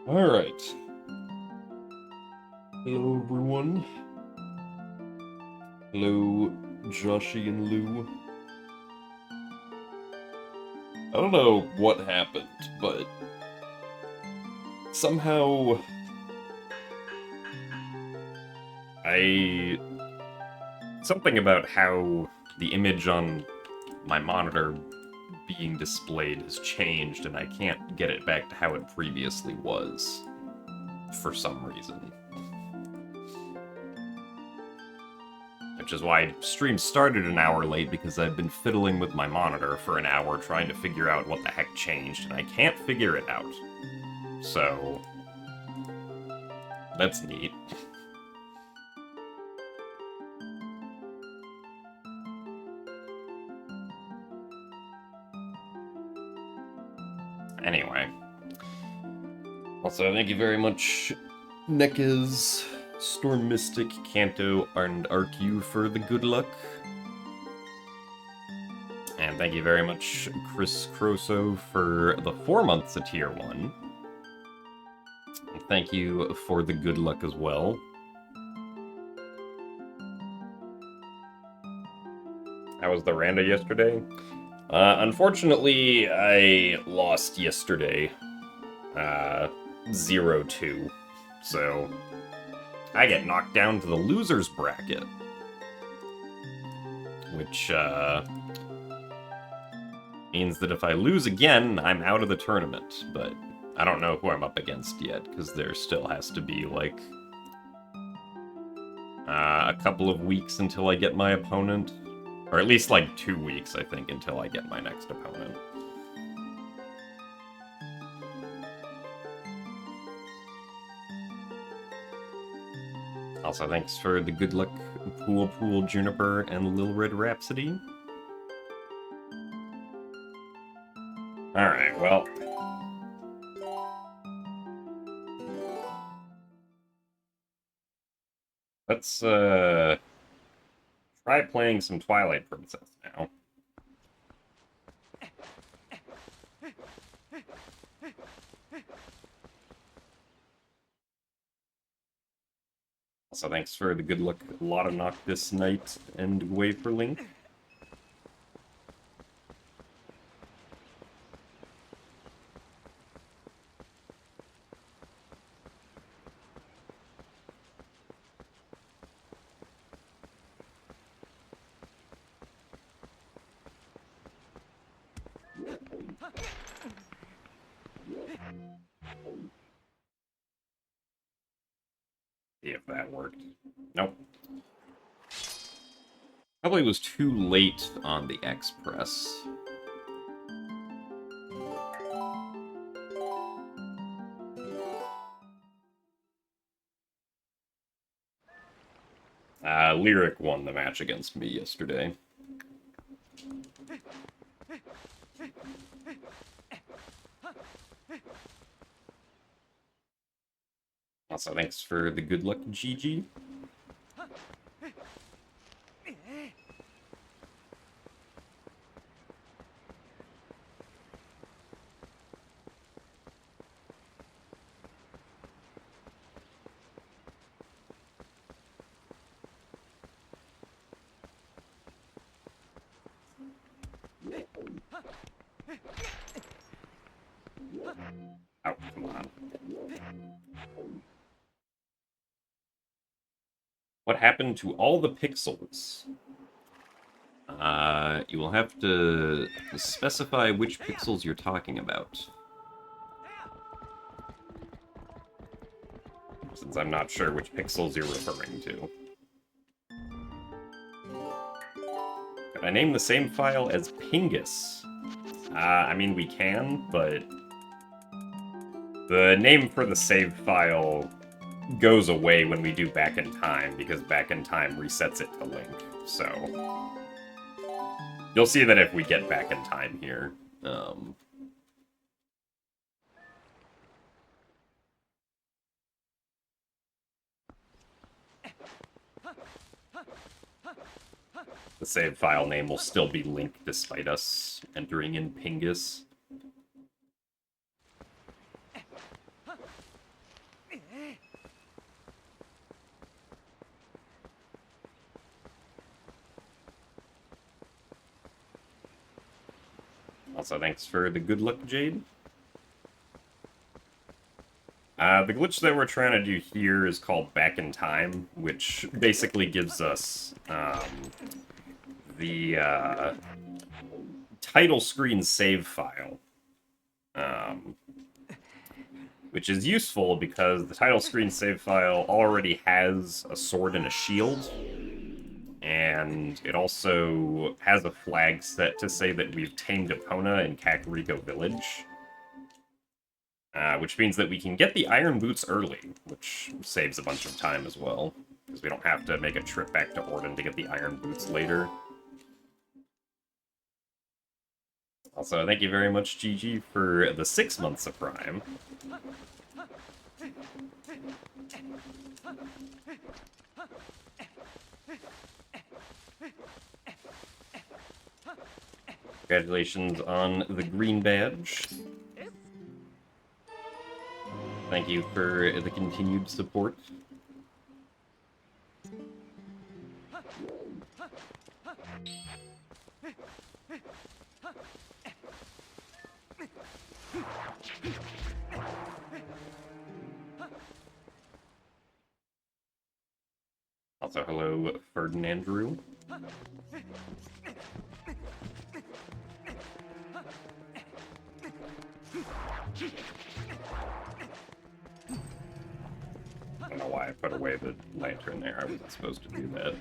Alright. Hello, everyone. Hello, Joshy and Lou. I don't know what happened, but somehow I... Something about how the image on my monitor being displayed has changed, and I can't get it back to how it previously was, for some reason. Which is why stream started an hour late, because I've been fiddling with my monitor for an hour trying to figure out what the heck changed, and I can't figure it out. So... that's neat. Anyway. Also, thank you very much, Nekaz, Storm Mystic, Kanto, and RQ for the good luck. And thank you very much, Chris Croso, for the 4 months of Tier 1. And thank you for the good luck as well. How was the Randa yesterday? Unfortunately, I lost yesterday. 0-2. So, I get knocked down to the loser's bracket. Which, means that if I lose again, I'm out of the tournament. But I don't know who I'm up against yet, because there still has to be, like, a couple of weeks until I get my opponent. Or at least, like, 2 weeks, I think, until I get my next opponent. Also, thanks for the good luck, Pool Juniper, and Lil Red Rhapsody. Alright, well... let's, try playing some Twilight Princess now. Also, thanks for the good luck, Lotta Knock this night, and Wait for Link. See if that worked. Nope. Probably was too late on the Express. Lyric won the match against me yesterday. Also, thanks for the good luck, GG. Oh, come on. What happened to all the pixels? You will have to specify which pixels you're talking about. Since I'm not sure which pixels you're referring to. Can I name the same file as Pingus? I mean, we can, but the name for the save file goes away when we do back in time, because back in time resets it to link, so... you'll see that if we get back in time here. The save file name will still be link despite us entering in Pingus. Also, thanks for the good luck, Jade. The glitch that we're trying to do here is called Back in Time, which basically gives us the title screen save file, which is useful because the title screen save file already has a sword and a shield, and it also has a flag set to say that we've tamed Epona in Kakariko Village. Which means that we can get the Iron Boots early, which saves a bunch of time as well, because we don't have to make a trip back to Orden to get the Iron Boots later. Also, thank you very much, GG, for the 6 months of Prime. Congratulations on the green badge. Thank you for the continued support. Also, hello, Ferdinand Drew. I don't know why I put away the lantern there. I wasn't supposed to do that.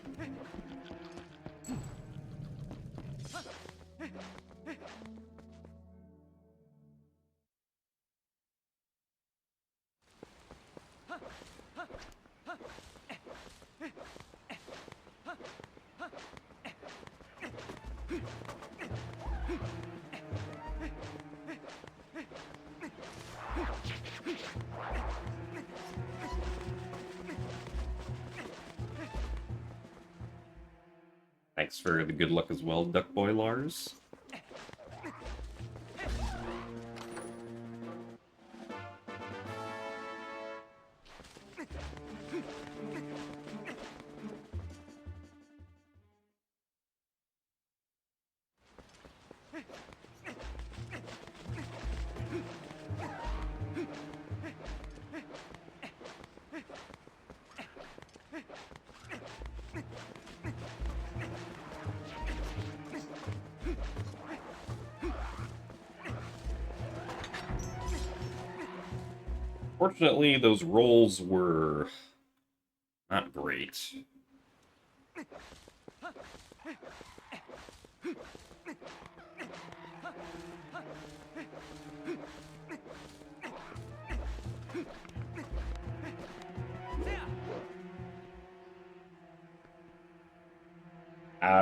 Thanks for the good luck as well, Duck Boy Lars. Fortunately, those rolls were not great.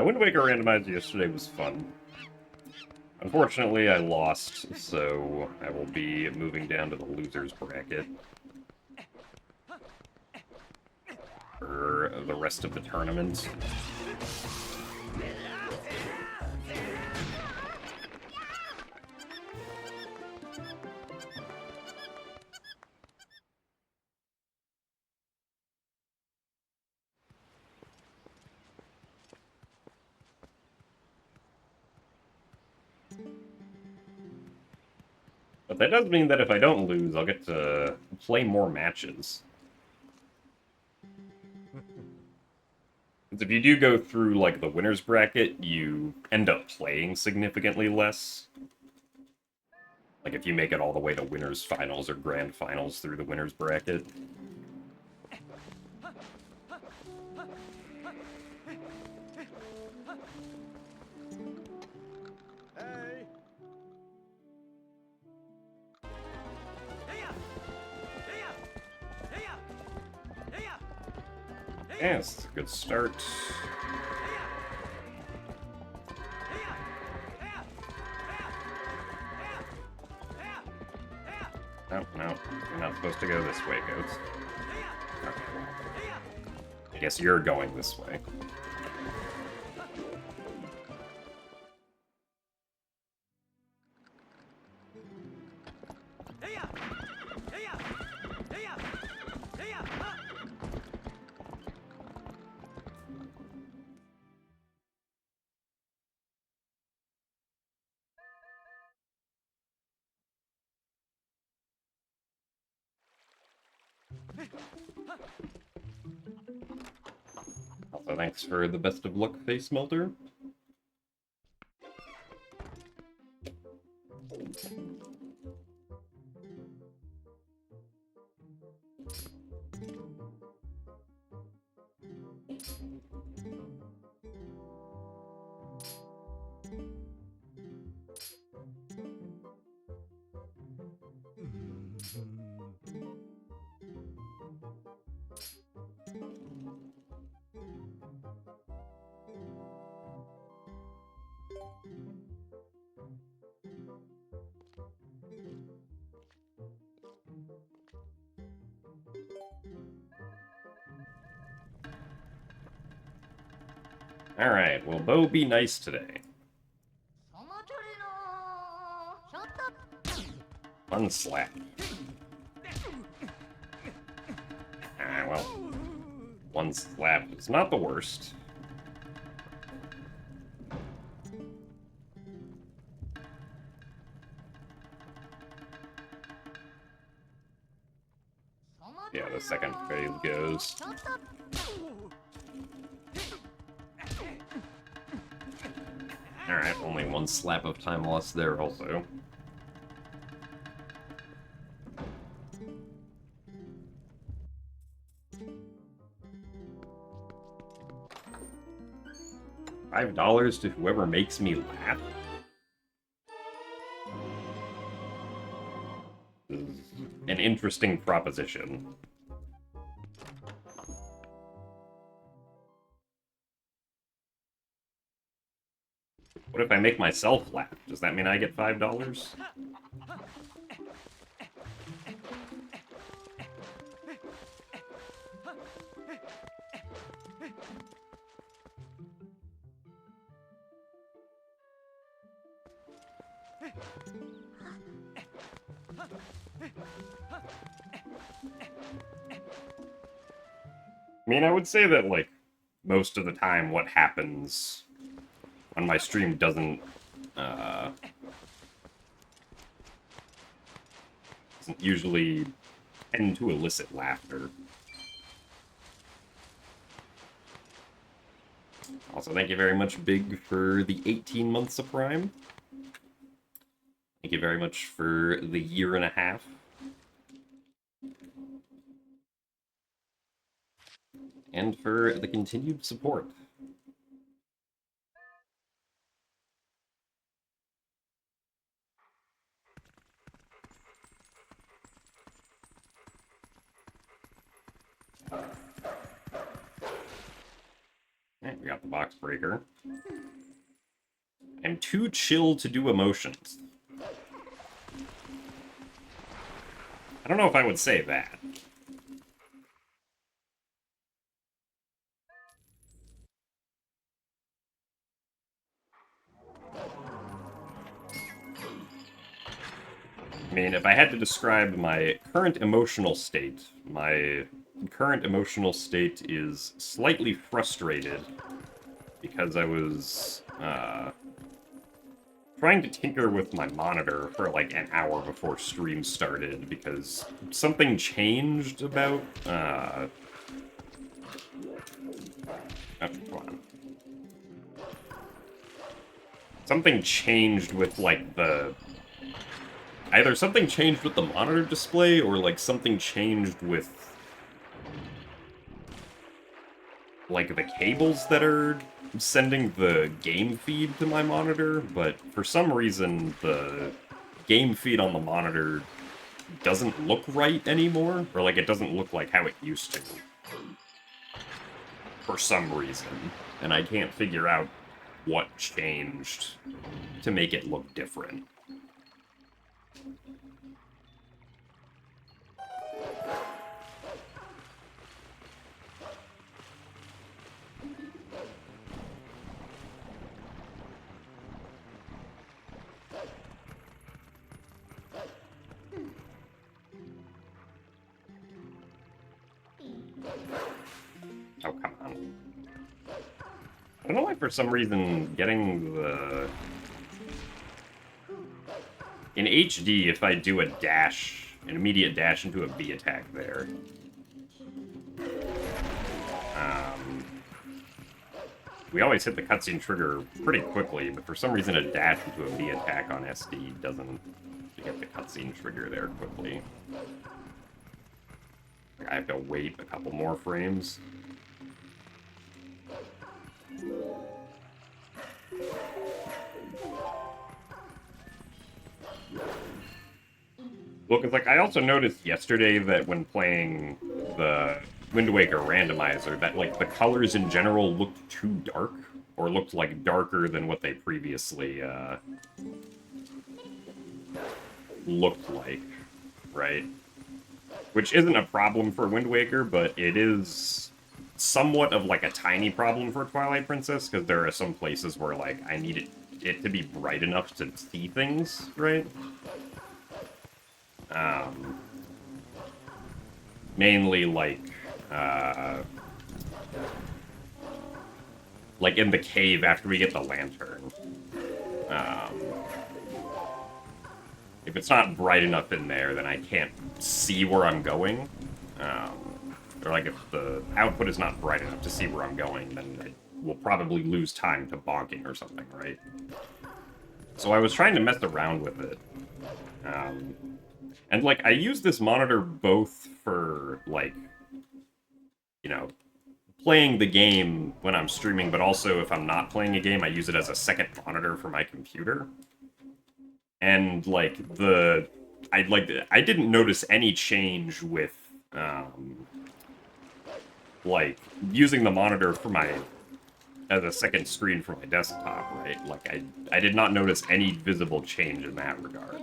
Wind Waker randomizer yesterday was fun. Unfortunately, I lost, so I will be moving down to the losers bracket for the rest of the tournament. But that does mean that if I don't lose, I'll get to play more matches. Because if you do go through, like, the winner's bracket, you end up playing significantly less. Like, if you make it all the way to winner's finals or grand finals through the winner's bracket. Yes, good start. No, no, you're not supposed to go this way, goats. Okay. I guess you're going this way. Also, thanks for the best of luck, Face Melter. Alright, will Bo be nice today? Unslap. Ah, well. One slap is not the worst. Yeah, the second phase goes. Alright, only one slap of time lost there also. $5 to whoever makes me laugh? This is an interesting proposition. What if I make myself laugh? Does that mean I get $5? I mean, I would say that, like, most of the time what happens when my stream doesn't usually tend to elicit laughter. Also, thank you very much, Big, for the 18 months of Prime. Thank you very much for the 1.5 years. And for the continued support. Alright, we got the box breaker. I'm too chill to do emotions. I don't know if I would say that. I mean, if I had to describe my current emotional state, is slightly frustrated because I was trying to tinker with my monitor for like an hour before stream started because something changed about oh, come on. Something changed with like either something changed with the monitor display, or, like, something changed with, like, the cables that are sending the game feed to my monitor, but for some reason, the game feed on the monitor doesn't look right anymore, or, like, it doesn't look like how it used to. For some reason. And I can't figure out what changed to make it look different. Oh, come on. I don't know why, for some reason, getting the... In HD, if I do a dash, an immediate dash into a B attack there, We always hit the cutscene trigger pretty quickly, but for some reason a dash into a V attack on SD doesn't get the cutscene trigger there quickly. I have to wait a couple more frames. Well, because, like, I also noticed yesterday that when playing the Wind Waker randomizer, that, like, the colors in general looked too dark, or looked, like, darker than what they previously, looked like, right? Which isn't a problem for Wind Waker, but it is somewhat of, like, a tiny problem for Twilight Princess, because there are some places where, like, I need it to be bright enough to see things, right? Mainly, like in the cave after we get the lantern. If it's not bright enough in there, then I can't see where I'm going. Or, like, if the output is not bright enough to see where I'm going, then I will probably lose time to bonking or something, right? So I was trying to mess around with it. And, like, I use this monitor both for, like, you know, playing the game when I'm streaming, but also if I'm not playing a game, I use it as a second monitor for my computer. And, like, I didn't notice any change with, like, using the monitor for as a second screen for my desktop, right? Like, I did not notice any visible change in that regard.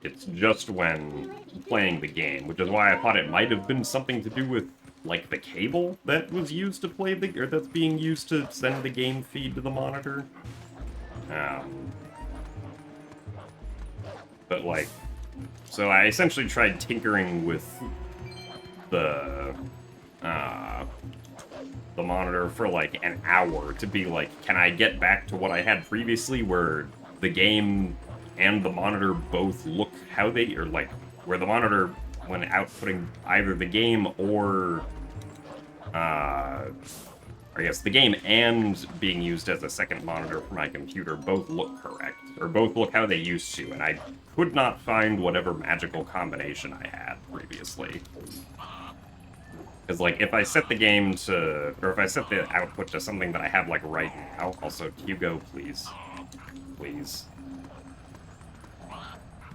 It's just when playing the game, which is why I thought it might have been something to do with, like, the cable that was used to play or that's being used to send the game feed to the monitor. But, like, so I essentially tried tinkering with the monitor for, like, an hour to be like, can I get back to what I had previously where the game and the monitor both look how they, or, like, where the monitor, when outputting either the game or, I guess the game and being used as a second monitor for my computer both look correct, or both look how they used to, and I could not find whatever magical combination I had previously. Because, like, if I set the game to, or if I set the output to something that I have, like, right now, also, Hugo, please. Please.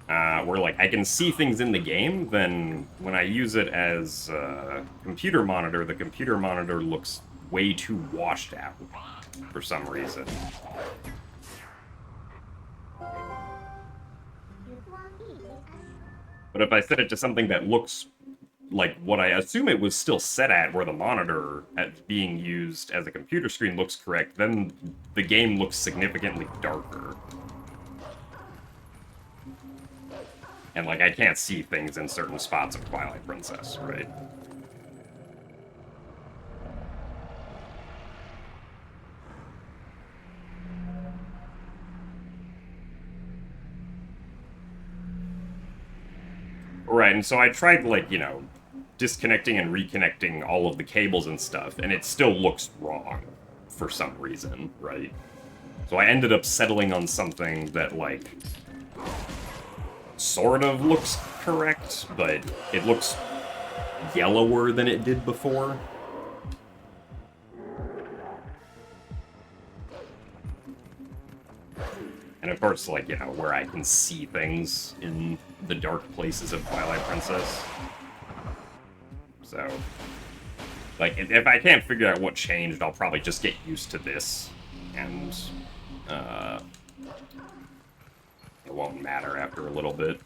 Where, like, I can see things in the game, then when I use it as a computer monitor, the computer monitor looks way too washed out for some reason. But if I set it to something that looks like what I assume it was still set at, where the monitor being used as a computer screen looks correct, then the game looks significantly darker. And, like, I can't see things in certain spots of Twilight Princess, right? Right, and so I tried, like, you know, disconnecting and reconnecting all of the cables and stuff, and it still looks wrong for some reason, right? So I ended up settling on something that, like, sort of looks correct, but it looks yellower than it did before. And of course, like, you know, where I can see things in the dark places of Twilight Princess. So, like, if I can't figure out what changed, I'll probably just get used to this, and, it won't matter after a little bit.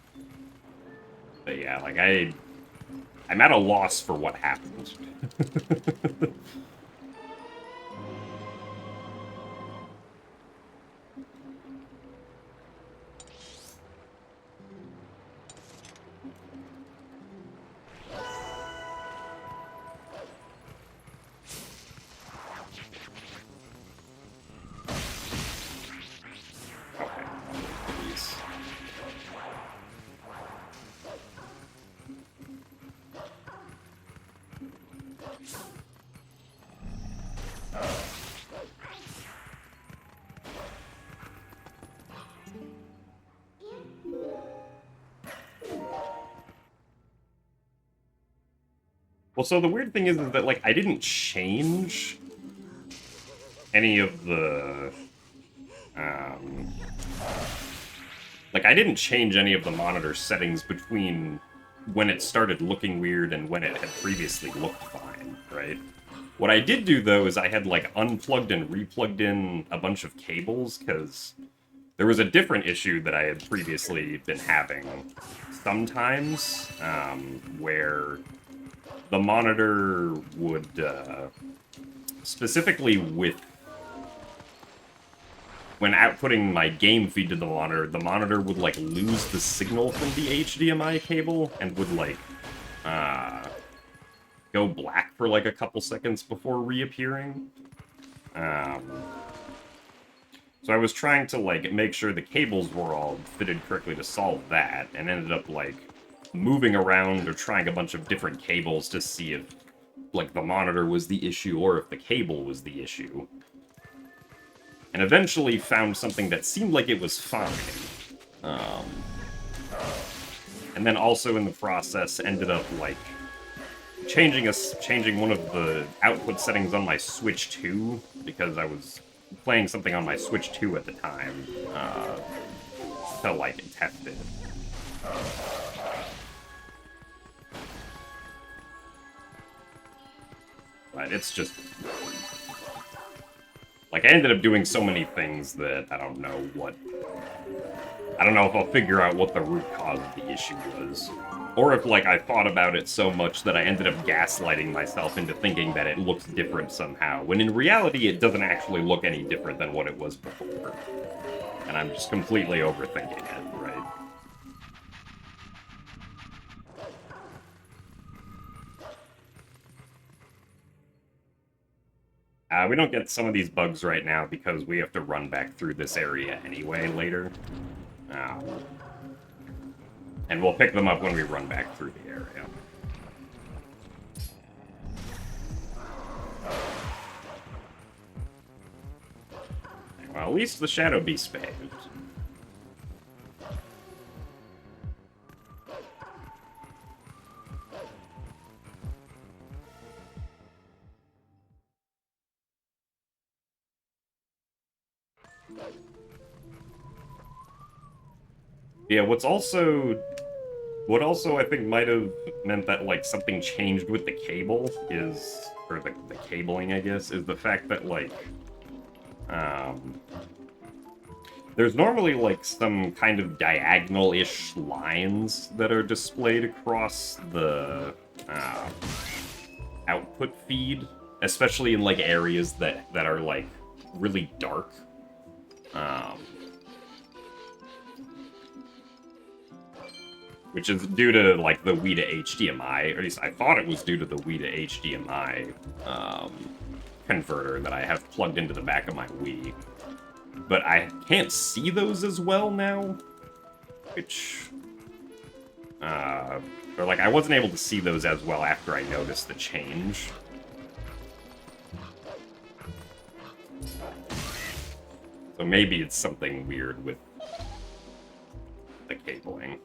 But yeah, like, I'm at a loss for what happened. Well, so the weird thing is that, like, I didn't change any of the, like, I didn't change any of the monitor settings between when it started looking weird and when it had previously looked fine, right? What I did do, though, is I had, like, unplugged and replugged in a bunch of cables, because there was a different issue that I had previously been having sometimes, where the monitor would, specifically with, when outputting my game feed to the monitor would, like, lose the signal from the HDMI cable and would, like, go black for, like, a couple seconds before reappearing. So I was trying to, like, make sure the cables were all fitted correctly to solve that, and ended up, like, moving around or trying a bunch of different cables to see if, like, the monitor was the issue or if the cable was the issue. And eventually found something that seemed like it was fine. And then also in the process ended up, like, changing one of the output settings on my Switch 2, because I was playing something on my Switch 2 at the time, to, like, test it. But it's just... like, I ended up doing so many things that I don't know what... I don't know if I'll figure out what the root cause of the issue was. Or if, like, I thought about it so much that I ended up gaslighting myself into thinking that it looks different somehow, when in reality it doesn't actually look any different than what it was before. And I'm just completely overthinking it, right? We don't get some of these bugs right now because we have to run back through this area anyway later. And we'll pick them up when we run back through the area. Well, at least the Shadow Beast behaved. Yeah, what also I think might have meant that, like, something changed with the cable is, or the cabling, I guess, is the fact that, like, there's normally, like, some kind of diagonal-ish lines that are displayed across the, output feed, especially in, like, areas that are, like, really dark. Which is due to, like, the Wii to HDMI, or at least I thought it was due to the Wii to HDMI converter that I have plugged into the back of my Wii. But I can't see those as well now, which... or, like, I wasn't able to see those as well after I noticed the change. So maybe it's something weird with the cabling.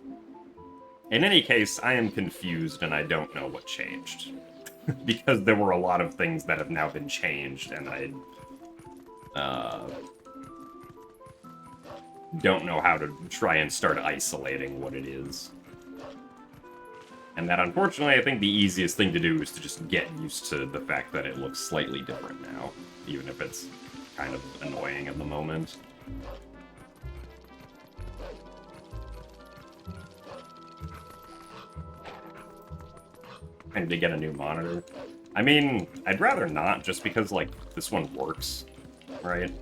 In any case, I am confused and I don't know what changed. Because there were a lot of things that have now been changed, and I don't know how to try and start isolating what it is. And that, unfortunately, I think the easiest thing to do is to just get used to the fact that it looks slightly different now, even if it's kind of annoying at the moment. I need to get a new monitor. I mean, I'd rather not, just because, like, this one works, right?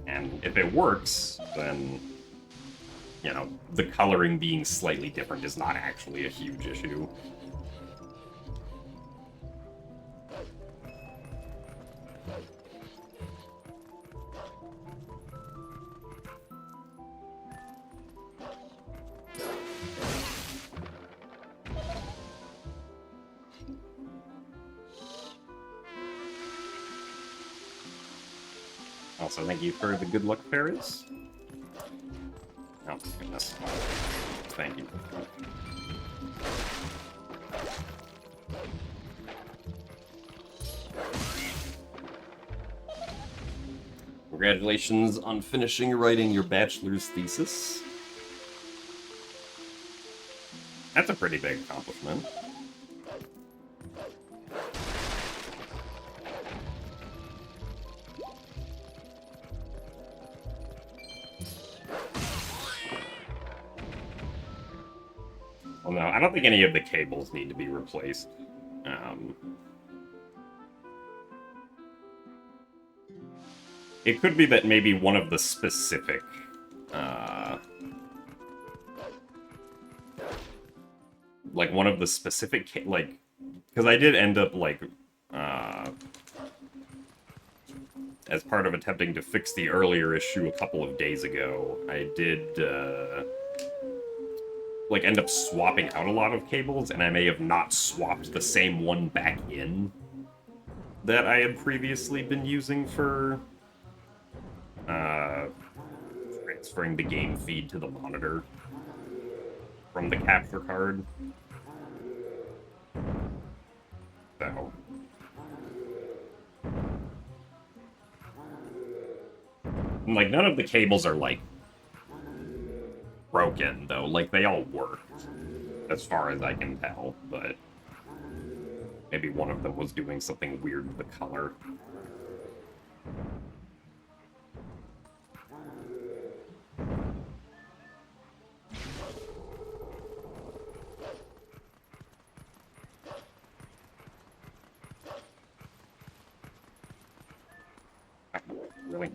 And if it works, then, you know, the coloring being slightly different is not actually a huge issue. Also, thank you for the good luck fairies. Oh, goodness. thank you. Congratulations on finishing writing your bachelor's thesis. That's a pretty big accomplishment. Well, no, I don't think any of the cables need to be replaced. It could be that maybe one of the specific, like one of the specific, because I did end up, like, as part of attempting to fix the earlier issue a couple of days ago, I did, like, end up swapping out a lot of cables, and I may have not swapped the same one back in that I had previously been using for, transferring the game feed to the monitor from the capture card. So... like, none of the cables are, like, broken, though. Like, they all work, as far as I can tell, but maybe one of them was doing something weird with the color. Really?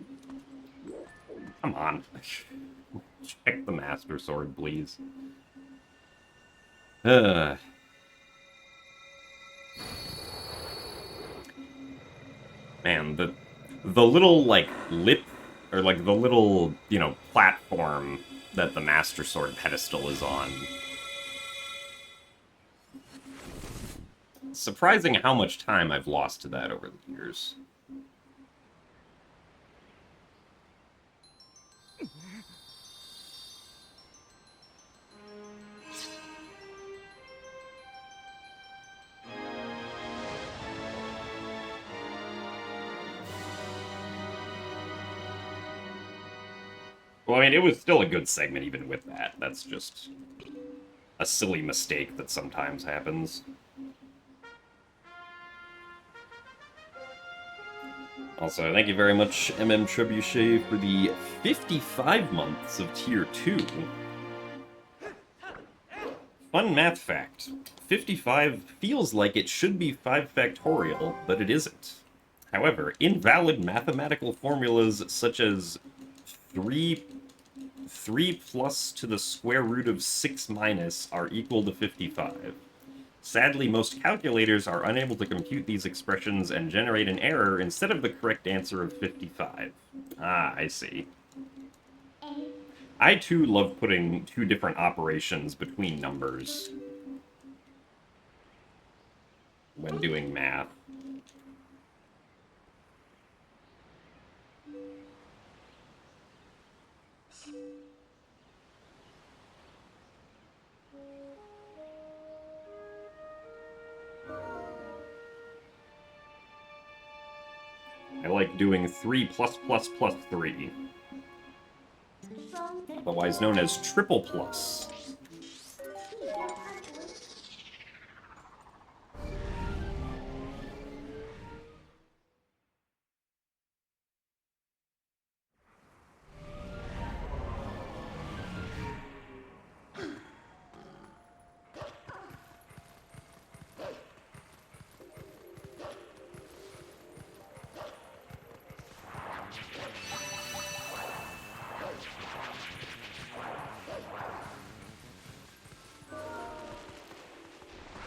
Come on. Check the Master Sword, please. Man, the little, like, lip, or, like, the little, you know, platform that the Master Sword pedestal is on. Surprising how much time I've lost to that over the years. Well, I mean, it was still a good segment even with that. That's just a silly mistake that sometimes happens. Also, thank you very much, MM Trebuchet, for the 55 months of Tier 2. Fun math fact. 55 feels like it should be 5 factorial, but it isn't. However, invalid mathematical formulas such as 3 plus to the square root of 6 minus are equal to 55. Sadly, most calculators are unable to compute these expressions and generate an error instead of the correct answer of 55. Ah, I see. I, too, love putting two different operations between numbers when doing math. I like doing 3 plus plus plus 3. Otherwise known as triple plus.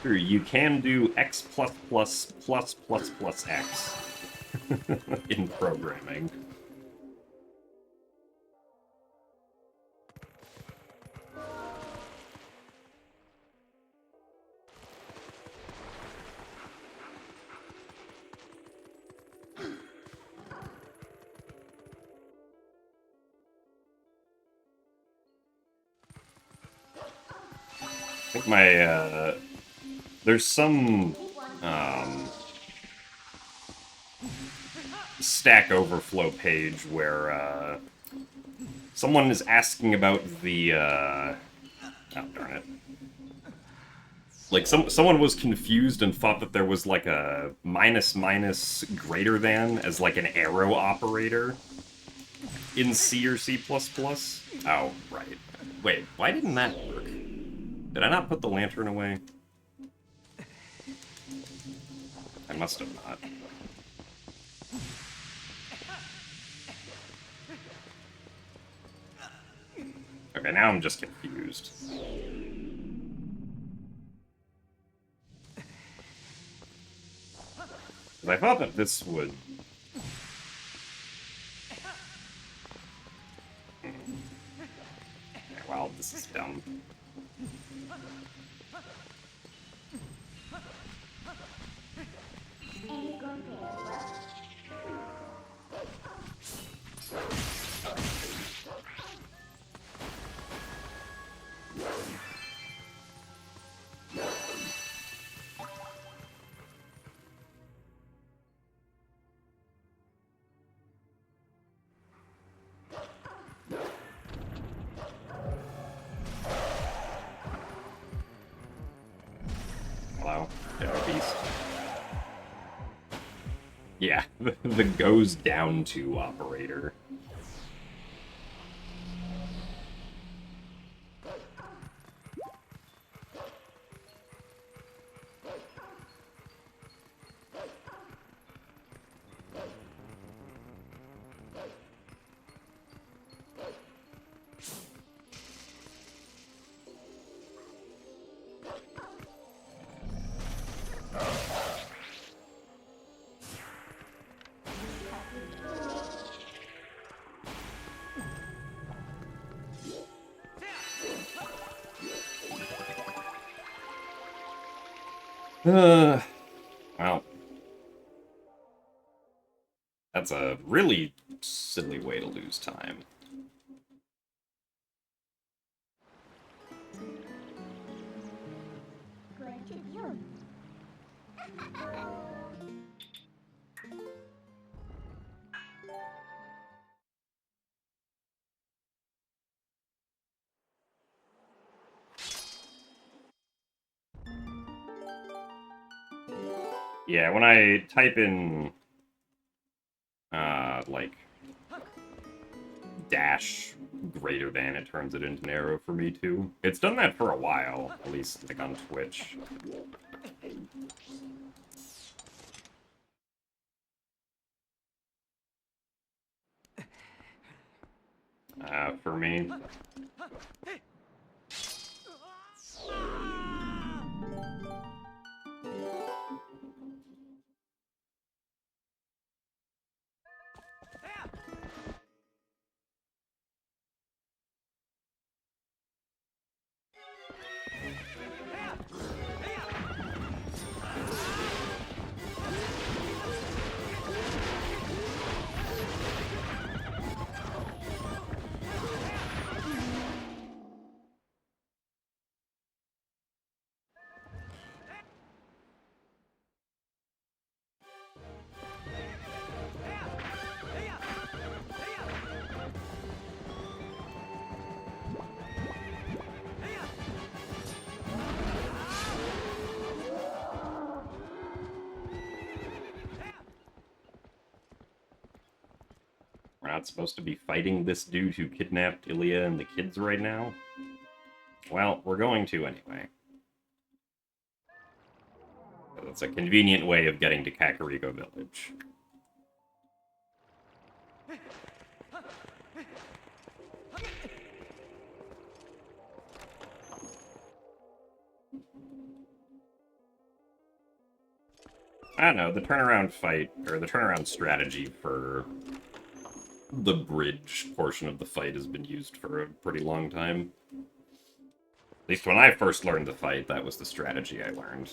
Sure, you can do x plus plus plus plus plus x in programming. think my, there's some, Stack Overflow page where, someone is asking about the, oh, darn it. Like, someone was confused and thought that there was, like, a --, greater than as, like, an arrow operator in C or C++. Oh, right. Wait, why didn't that work? Did I not put the lantern away? I must have not. Okay, now I'm just confused. I thought that this would... Wow, this is dumb. Hello, beast. Yeah, the goes down to operator. Well, that's a really silly way to lose time. Yeah, when I type in, like, dash greater than, it turns it into an arrow for me, too. It's done that for a while, at least, like, on Twitch. For me. We're not supposed to be fighting this dude who kidnapped Ilya and the kids right now? Well, we're going to anyway. That's a convenient way of getting to Kakariko Village. I don't know, the turnaround fight, or the turnaround strategy for the bridge portion of the fight has been used for a pretty long time. At least when I first learned the fight, that was the strategy I learned.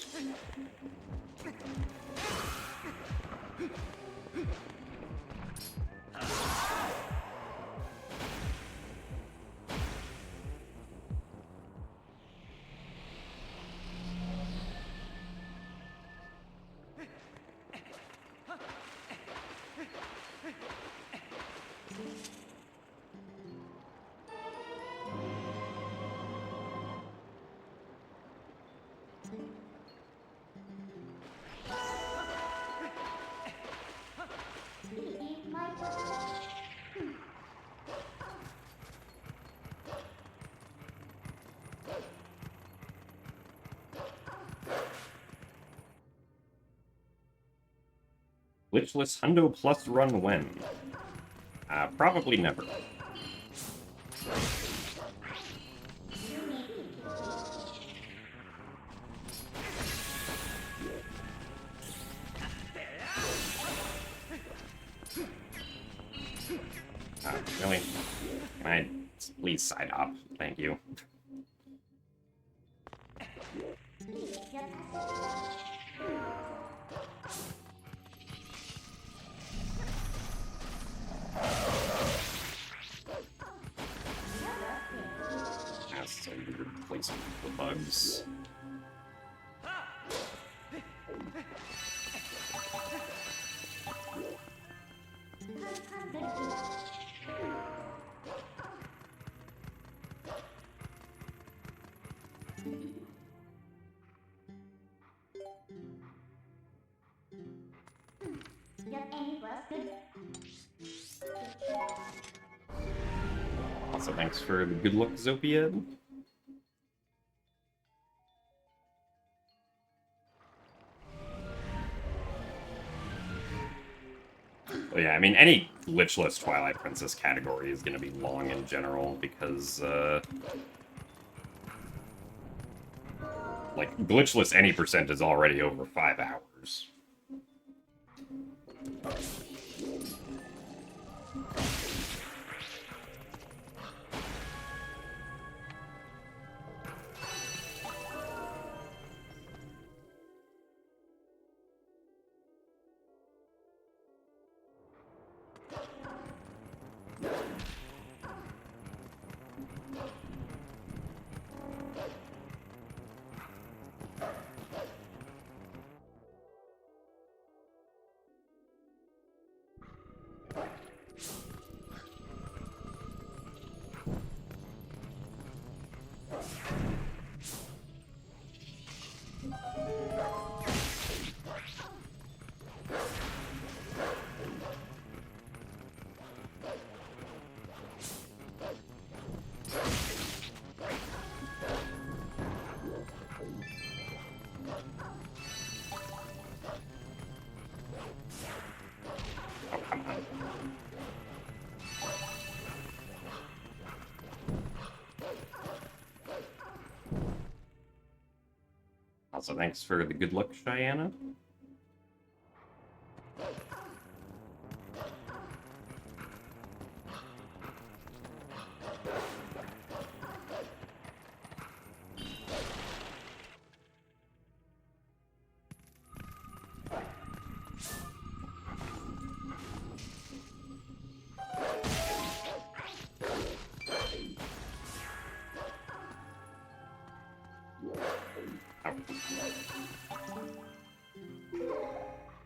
Glitchless Hundo Plus run when? Probably never. Really? Can I please side hop? Thank you. That's a weird placement for the bugs. Also, thanks for the good luck, Zopia. Well, yeah, I mean, any glitchless Twilight Princess category is going to be long in general, because, like, glitchless any percent is already over 5 hours. Also, thanks for the good luck, Cheyenne.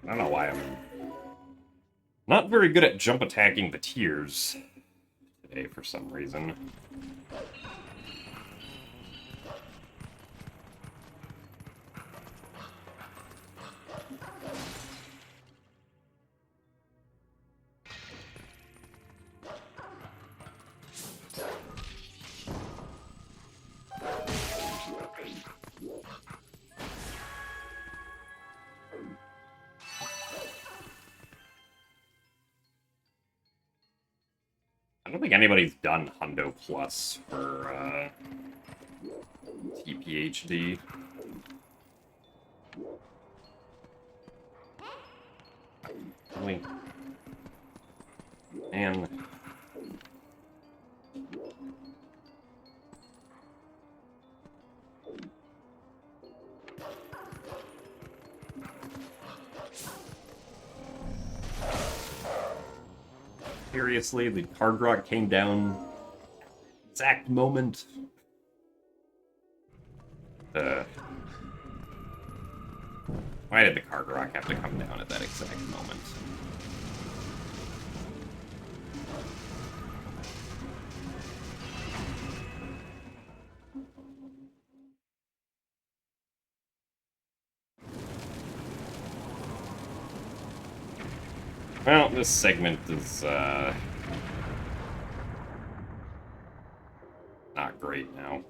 I don't know why I'm not very good at jump attacking the tiers today for some reason. I don't think anybody's done Hundo Plus for TPHD. Really? And seriously, the card rock came down exact moment. Why did the card rock have to come down at that exact moment? Well, this segment is, not great now.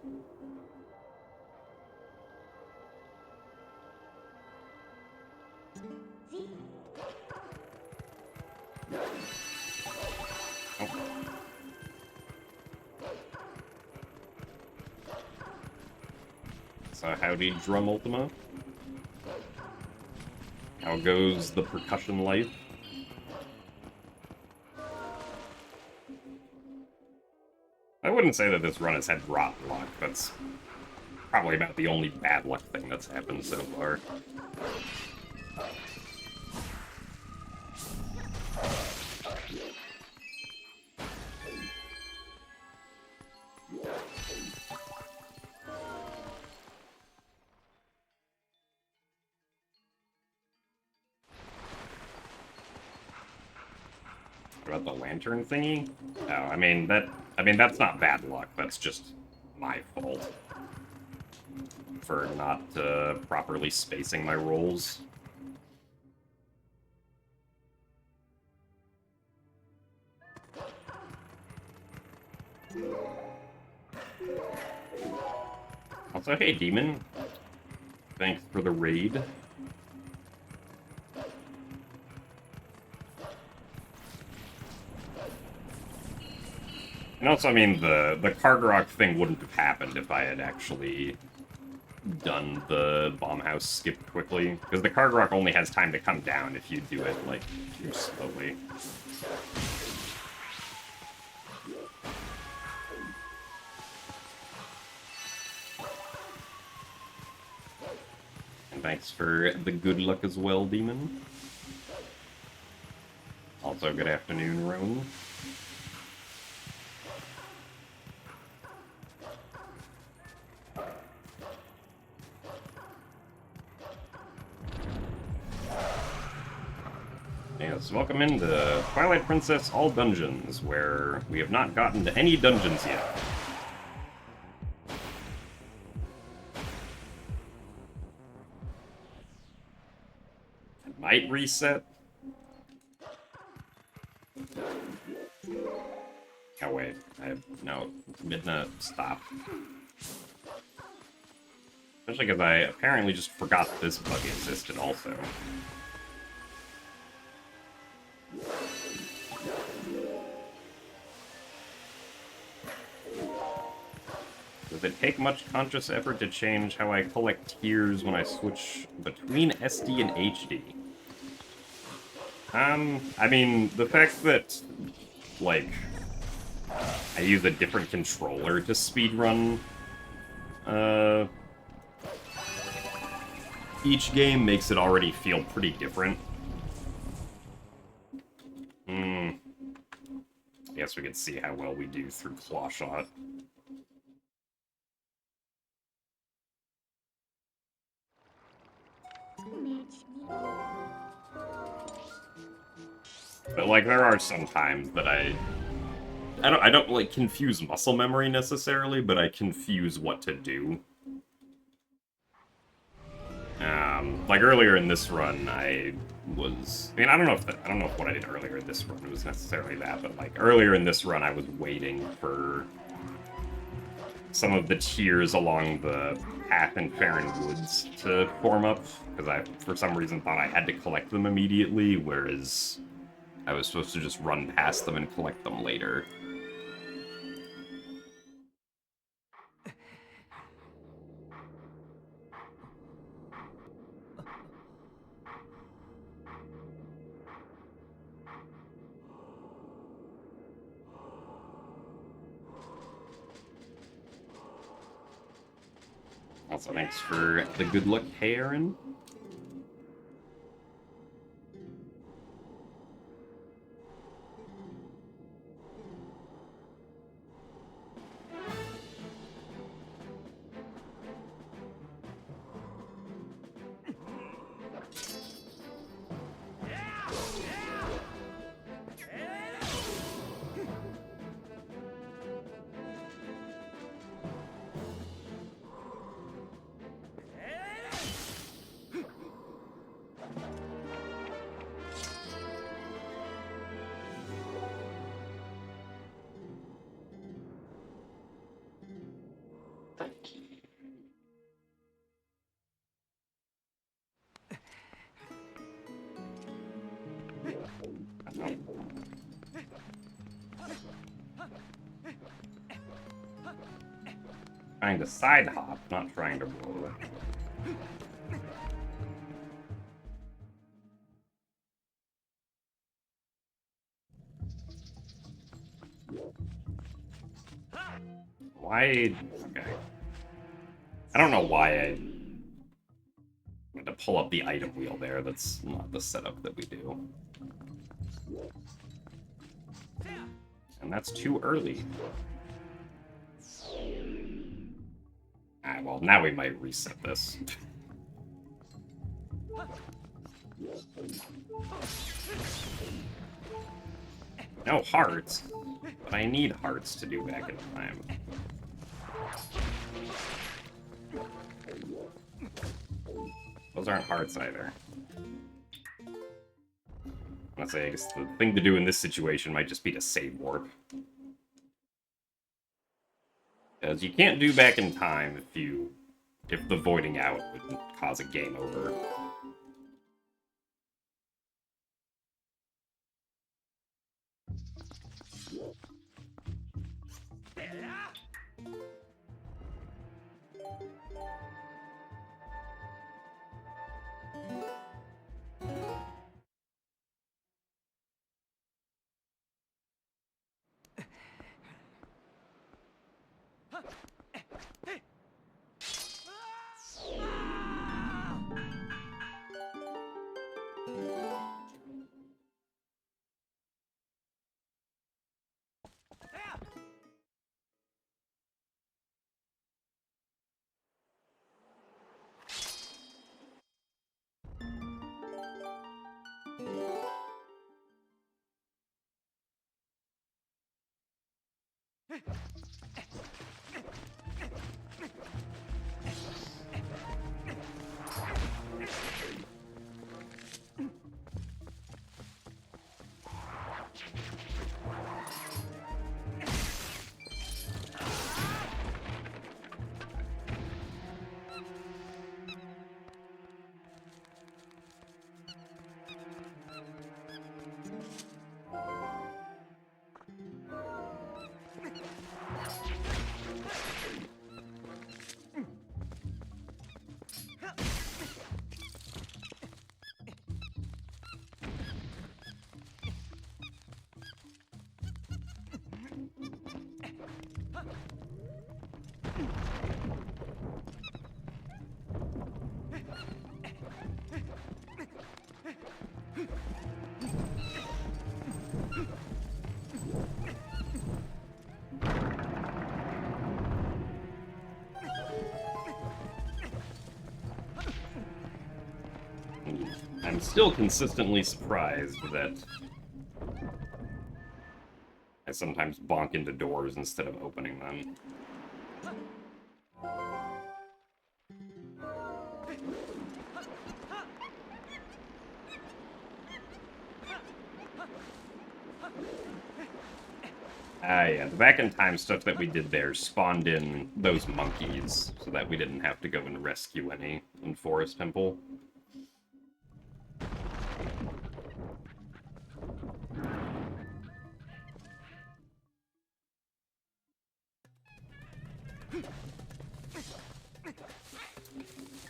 So howdy, Drum Ultima. How goes the percussion life? I wouldn't say that this run has had rotten luck. That's probably about the only bad luck thing that's happened so far. About the lantern thingy? No, I mean that's not bad luck. That's just my fault for not properly spacing my rolls. Also, hey Demon, thanks for the raid. And also, I mean, the Kargarok thing wouldn't have happened if I had actually done the bomb house skip quickly. Because the Kargarok only has time to come down if you do it, like, too slowly. And thanks for the good luck as well, Demon. Also, good afternoon, Roan. Yes, welcome into Twilight Princess All Dungeons, where we have not gotten to any dungeons yet. It might reset. Oh wait, no, Midna, stop. Especially because I apparently just forgot this bug existed also. Does it take much conscious effort to change how I collect tears when I switch between SD and HD? I mean, the fact that, like, I use a different controller to speedrun, each game makes it already feel pretty different. I guess we could see how well we do through Claw Shot. But, like, there are some times that I don't, like, confuse muscle memory necessarily, but I confuse what to do. Like, earlier in this run, I mean, I don't know if what I did earlier in this run was necessarily that, but, like, earlier in this run, I was waiting for some of the tiers along the path in Farron Woods to form up, because I, for some reason, thought I had to collect them immediately, whereas I was supposed to just run past them and collect them later. Also, thanks for the good luck, hey Aaron. Trying to side hop, not trying to roll. Why? Okay. I don't know why I had to pull up the item wheel there. That's not the setup that we do. And that's too early. Alright, well, now we might reset this. No hearts. But I need hearts to do back in time. Those aren't hearts either. Honestly, I guess the thing to do in this situation might just be to save warp. Because you can't do back in time if the voiding out would cause a game over. I'm still consistently surprised that I sometimes bonk into doors instead of opening them. Yeah, the back in time stuff that we did there spawned in those monkeys so that we didn't have to go and rescue any in Forest Temple.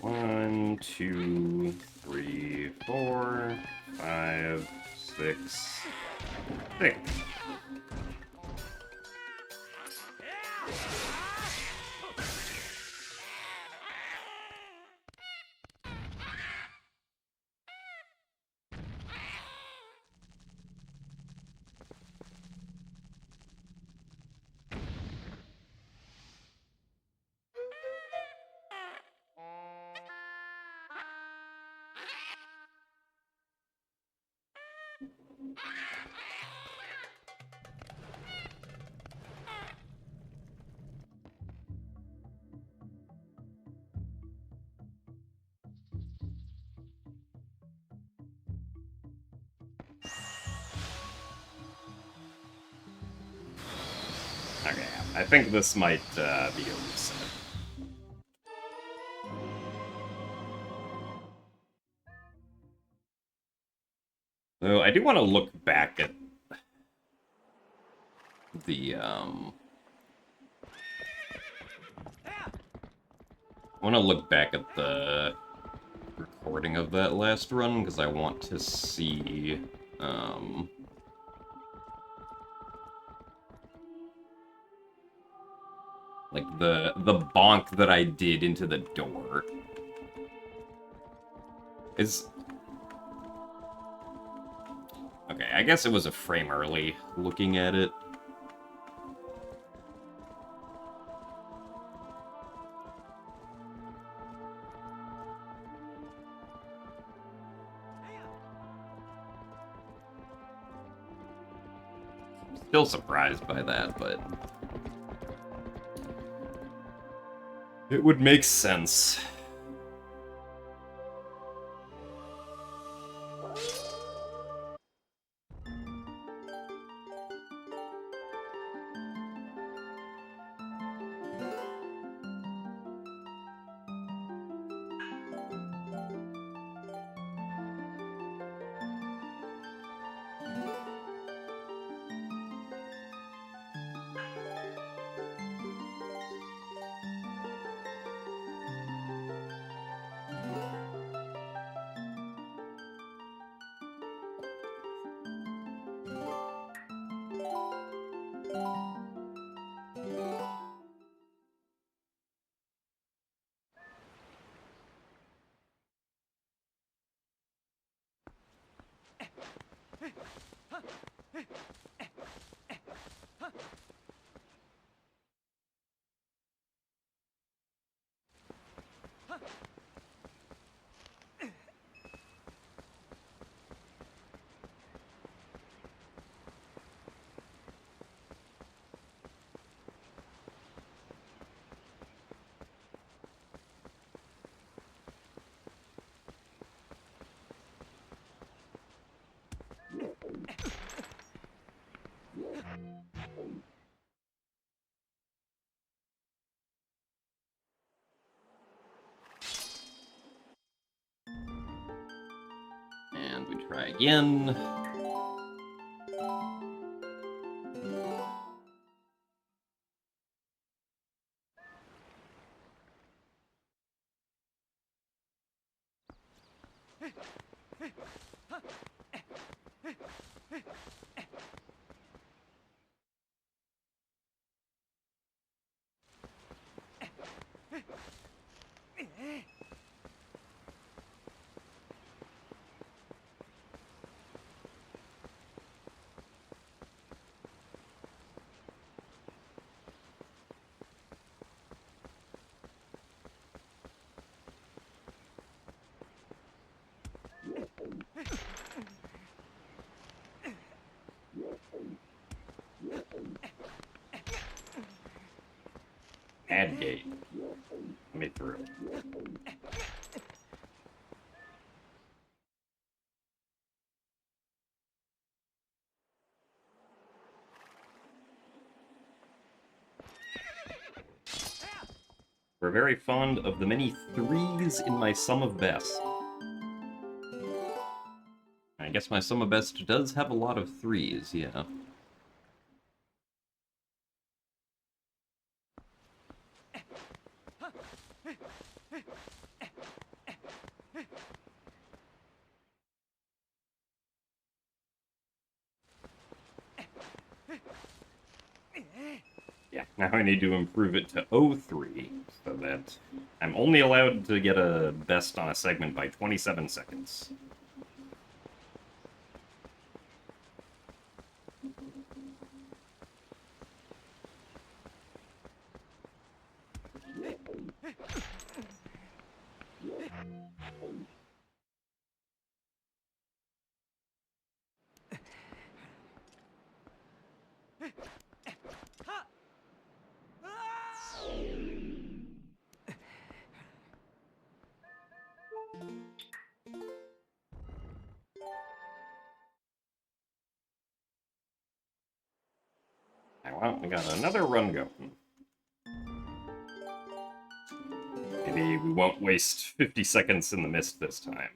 One, two, three, 4, 5, 6, 6. Okay, I think this might be a reset. So I do want to look back at the I want to look back at the recording of that last run, because I want to see, like, the bonk that I did into the door. Is... Okay, I guess it was a frame early, looking at it. Still surprised by that, but... it would make sense. And we try again. Add gate. Let me through. We're very fond of the many threes in my sum of best. I guess my sum of best does have a lot of threes, yeah. Yeah, now I need to improve it to 03, so that I'm only allowed to get a best on a segment by 27 seconds. Well, we got another run going. Maybe we won't waste 50 seconds in the mist this time.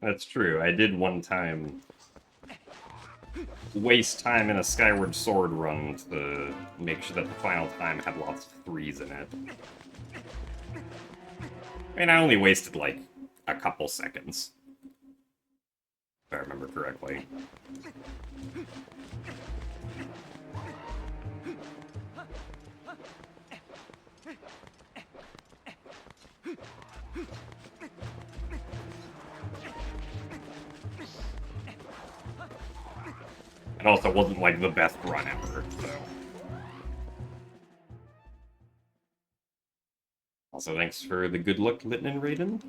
That's true. I did one time waste time in a Skyward Sword run to make sure that the final time had lots of threes in it. I mean, I only wasted, like, a couple seconds. If I remember correctly. It also wasn't, like, the best run ever, so... Also, thanks for the good luck, Litnin Raiden.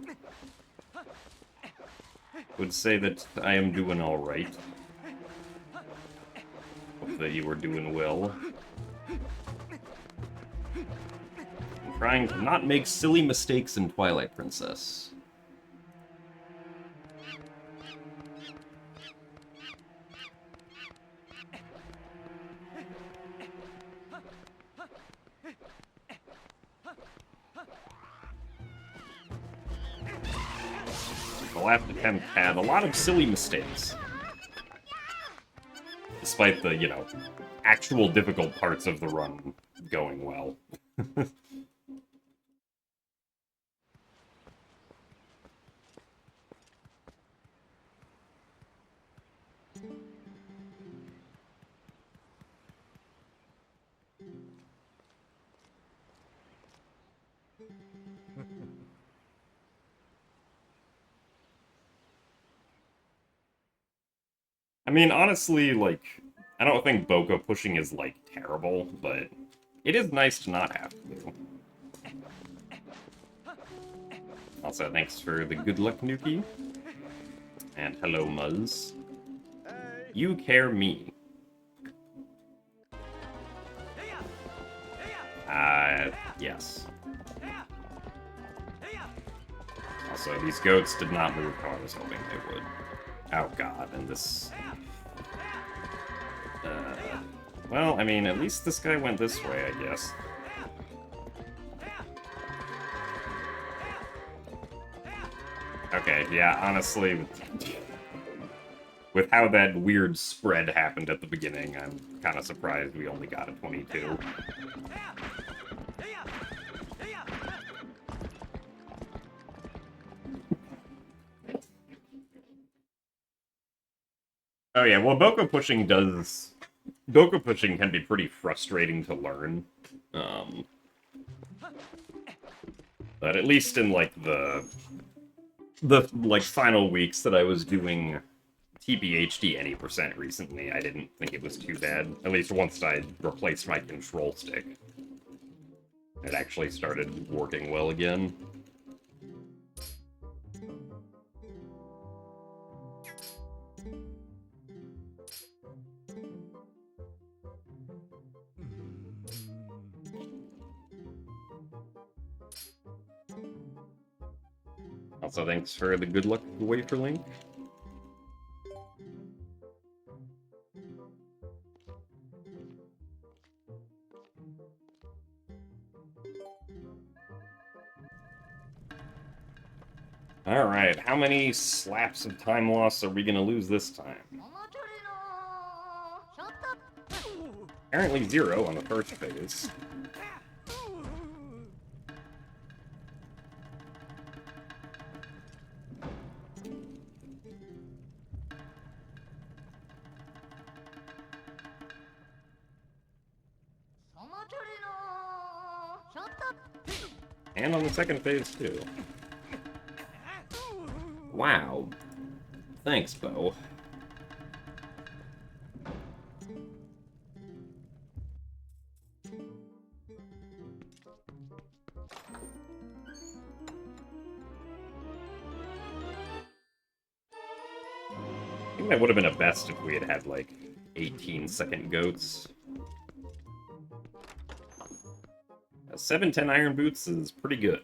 Would say that I am doing alright. Hope that you were doing well. I'm trying to not make silly mistakes in Twilight Princess. The last attempt had a lot of silly mistakes. Despite the, you know, actual difficult parts of the run going well. I mean, honestly, like, I don't think Boko pushing is, like, terrible, but it is nice to not have to. Also, thanks for the good luck, Nuki. And hello, Muzz. You care me. Yes. Also, these goats did not move how I was hoping they would. Oh god, and this... well, I mean, at least this guy went this way, I guess. Okay, yeah, honestly, with how that weird spread happened at the beginning, I'm kind of surprised we only got a 22. Oh yeah, well, Boko pushing can be pretty frustrating to learn. But at least in, like, the like, final weeks that I was doing TPHD any percent recently, I didn't think it was too bad. At least once I replaced my control stick. It actually started working well again. Also, thanks for the good luck wafer link. Alright, how many slaps of time loss are we gonna lose this time? Apparently 0 on the first phase. And on the second phase, too. Wow. Thanks, Bo. I think that would have been a best if we had had, like, 18-second goats. 710 Iron Boots is pretty good.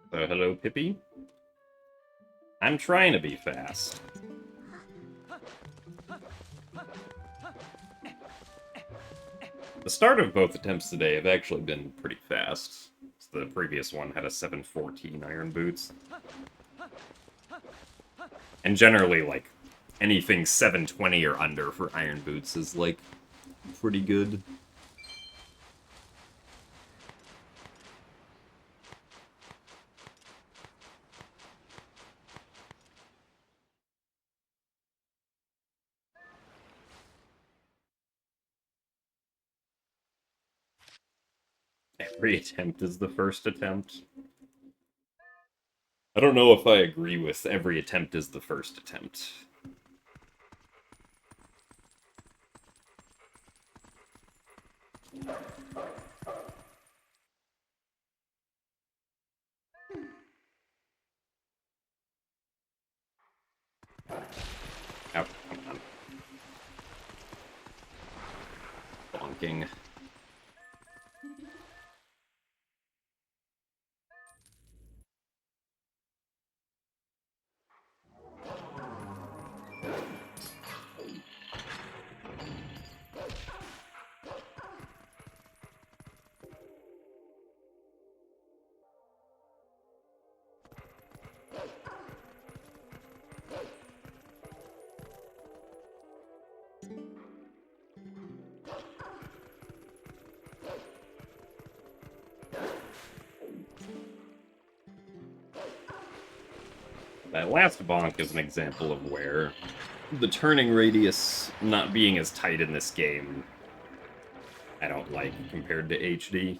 So, hello, Pippi. I'm trying to be fast. The start of both attempts today have actually been pretty fast. The previous one had a 714 Iron Boots. And generally, like, anything 720 or under for Iron Boots is, like, pretty good. Every attempt is the first attempt. I don't know if I agree with every attempt is the first attempt. Oh, come on. Bonking. That last bonk is an example of where the turning radius not being as tight in this game I don't like compared to HD.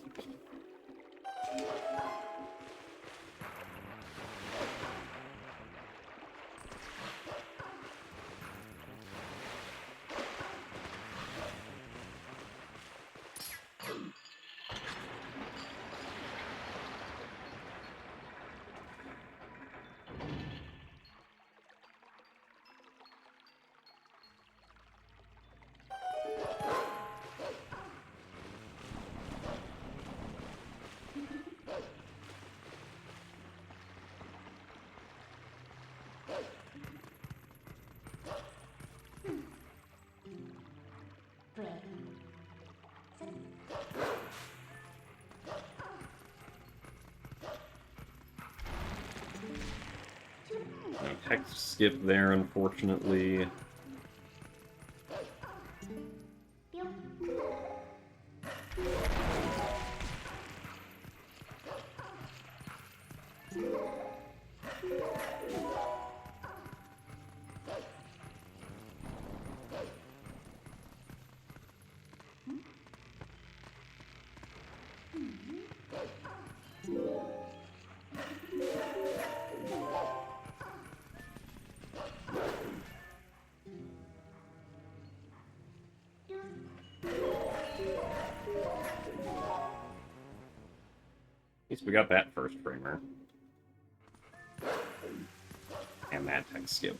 No text skip there, unfortunately. At least we got that first framer. And that text skip.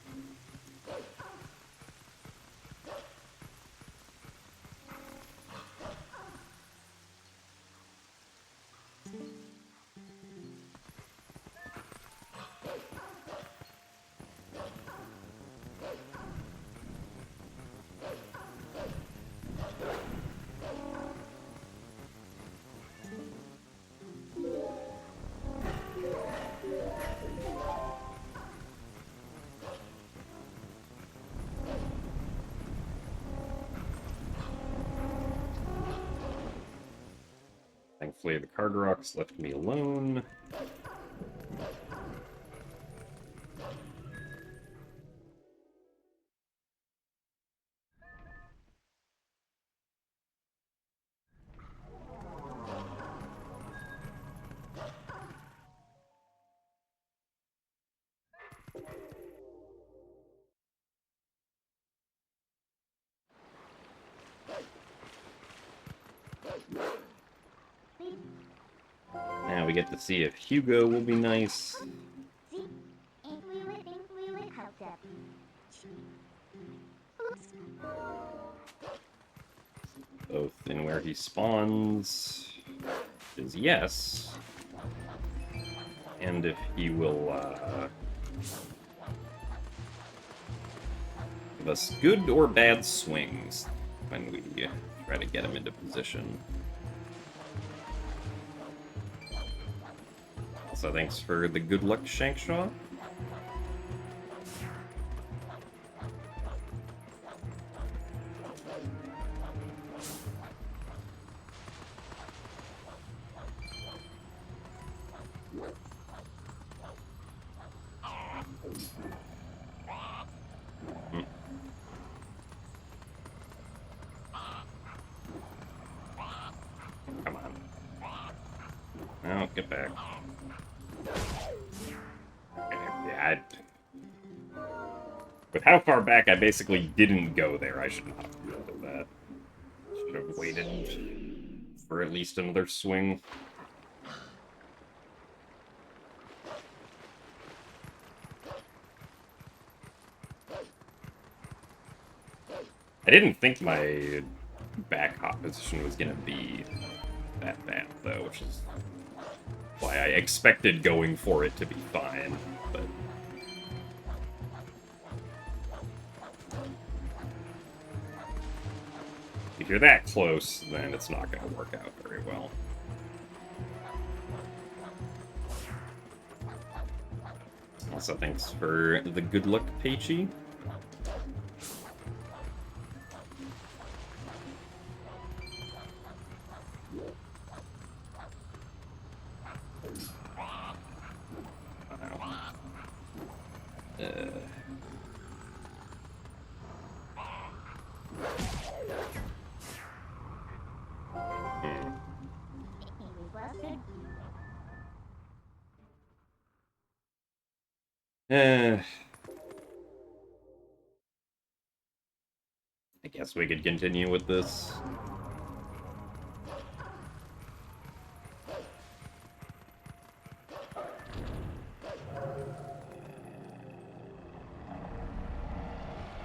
Hopefully the Cargrox left me alone. Now we get to see if Hugo will be nice. Both in where he spawns is yes. And if he will give us good or bad swings when we try to get him into position. Also, thanks for the good luck, Shankshaw. Come on. Oh, get back. Yeah, with how far back I basically didn't go there, I should not have done that. Should have waited for at least another swing. I didn't think my back hop position was gonna be that bad, though, which is why I expected going for it to be fine, but... if you're that close, then it's not gonna work out very well. Also, thanks for the good luck, Peachy. I guess we could continue with this.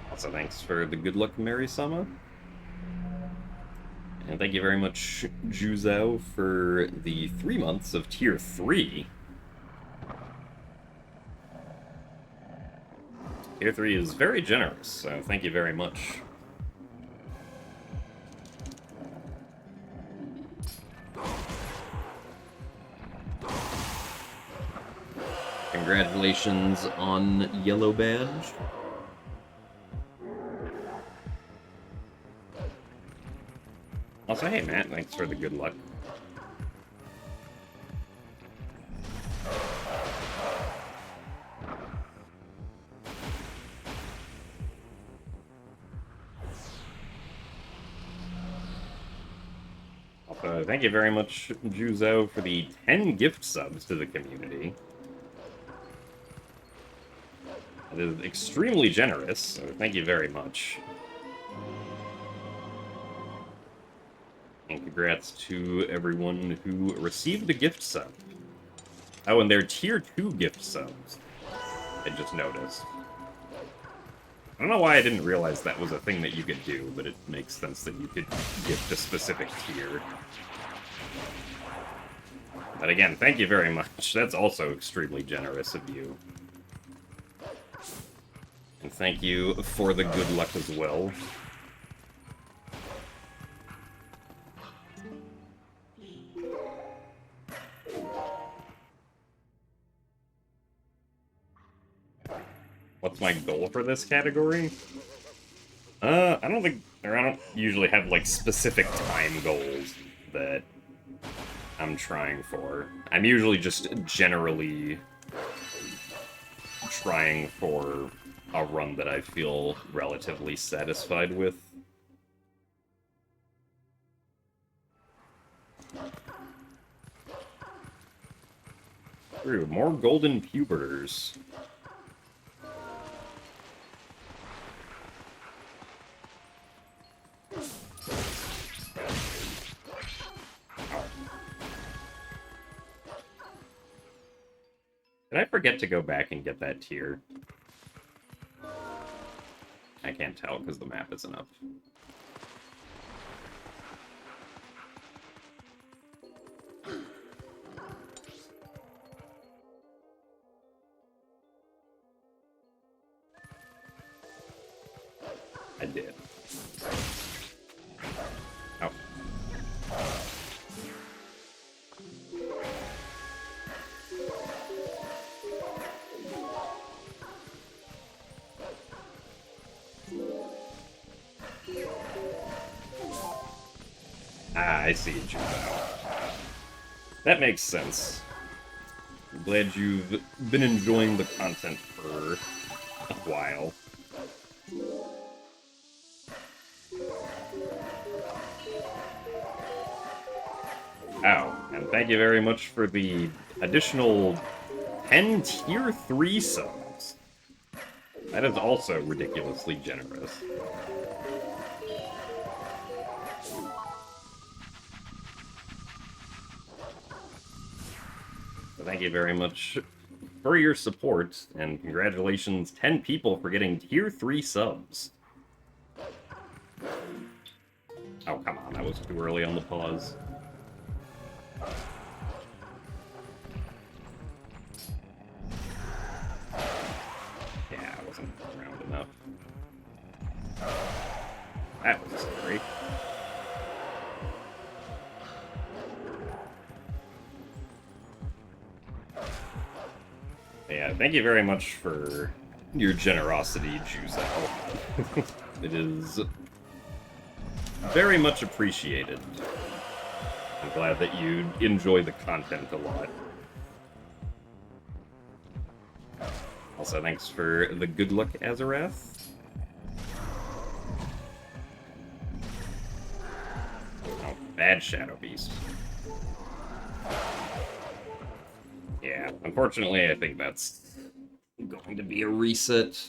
Also, thanks for the good luck, Mary Sama. And thank you very much, Juzao, for the 3 months of Tier 3. Tier 3 is very generous, so thank you very much. Congratulations on Yellow Badge. Also, hey Matt, thanks for the good luck. Also, thank you very much, Juzo, for the 10 gift subs to the community. It is extremely generous, so thank you very much. And congrats to everyone who received a gift sub. Oh, and they're Tier 2 gift subs, I just noticed. I don't know why I didn't realize that was a thing that you could do, but it makes sense that you could gift a specific tier. But again, thank you very much. That's also extremely generous of you. And thank you for the good luck as well. What's my goal for this category? I don't usually have, like, specific time goals that I'm trying for. I'm usually just generally trying for a run that I feel relatively satisfied with. Ooh, more golden puberters. Did I forget to go back and get that tier? I can't tell because the map isn't up. I did. Oh. Ah, I see you now. That makes sense. I'm glad you've been enjoying the content for a while. Oh, and thank you very much for the additional 10 Tier 3 subs. That is also ridiculously generous. So thank you very much for your support, and congratulations 10 people for getting Tier 3 subs. Oh, come on, that was too early on the pause. Yeah, I wasn't around enough. That was scary. Yeah, thank you very much for your generosity, Juzel. It is very much appreciated. I'm glad that you enjoy the content a lot. Also, thanks for the good luck, Azarath. Oh, bad Shadow Beast. Yeah, unfortunately, I think that's going to be a reset.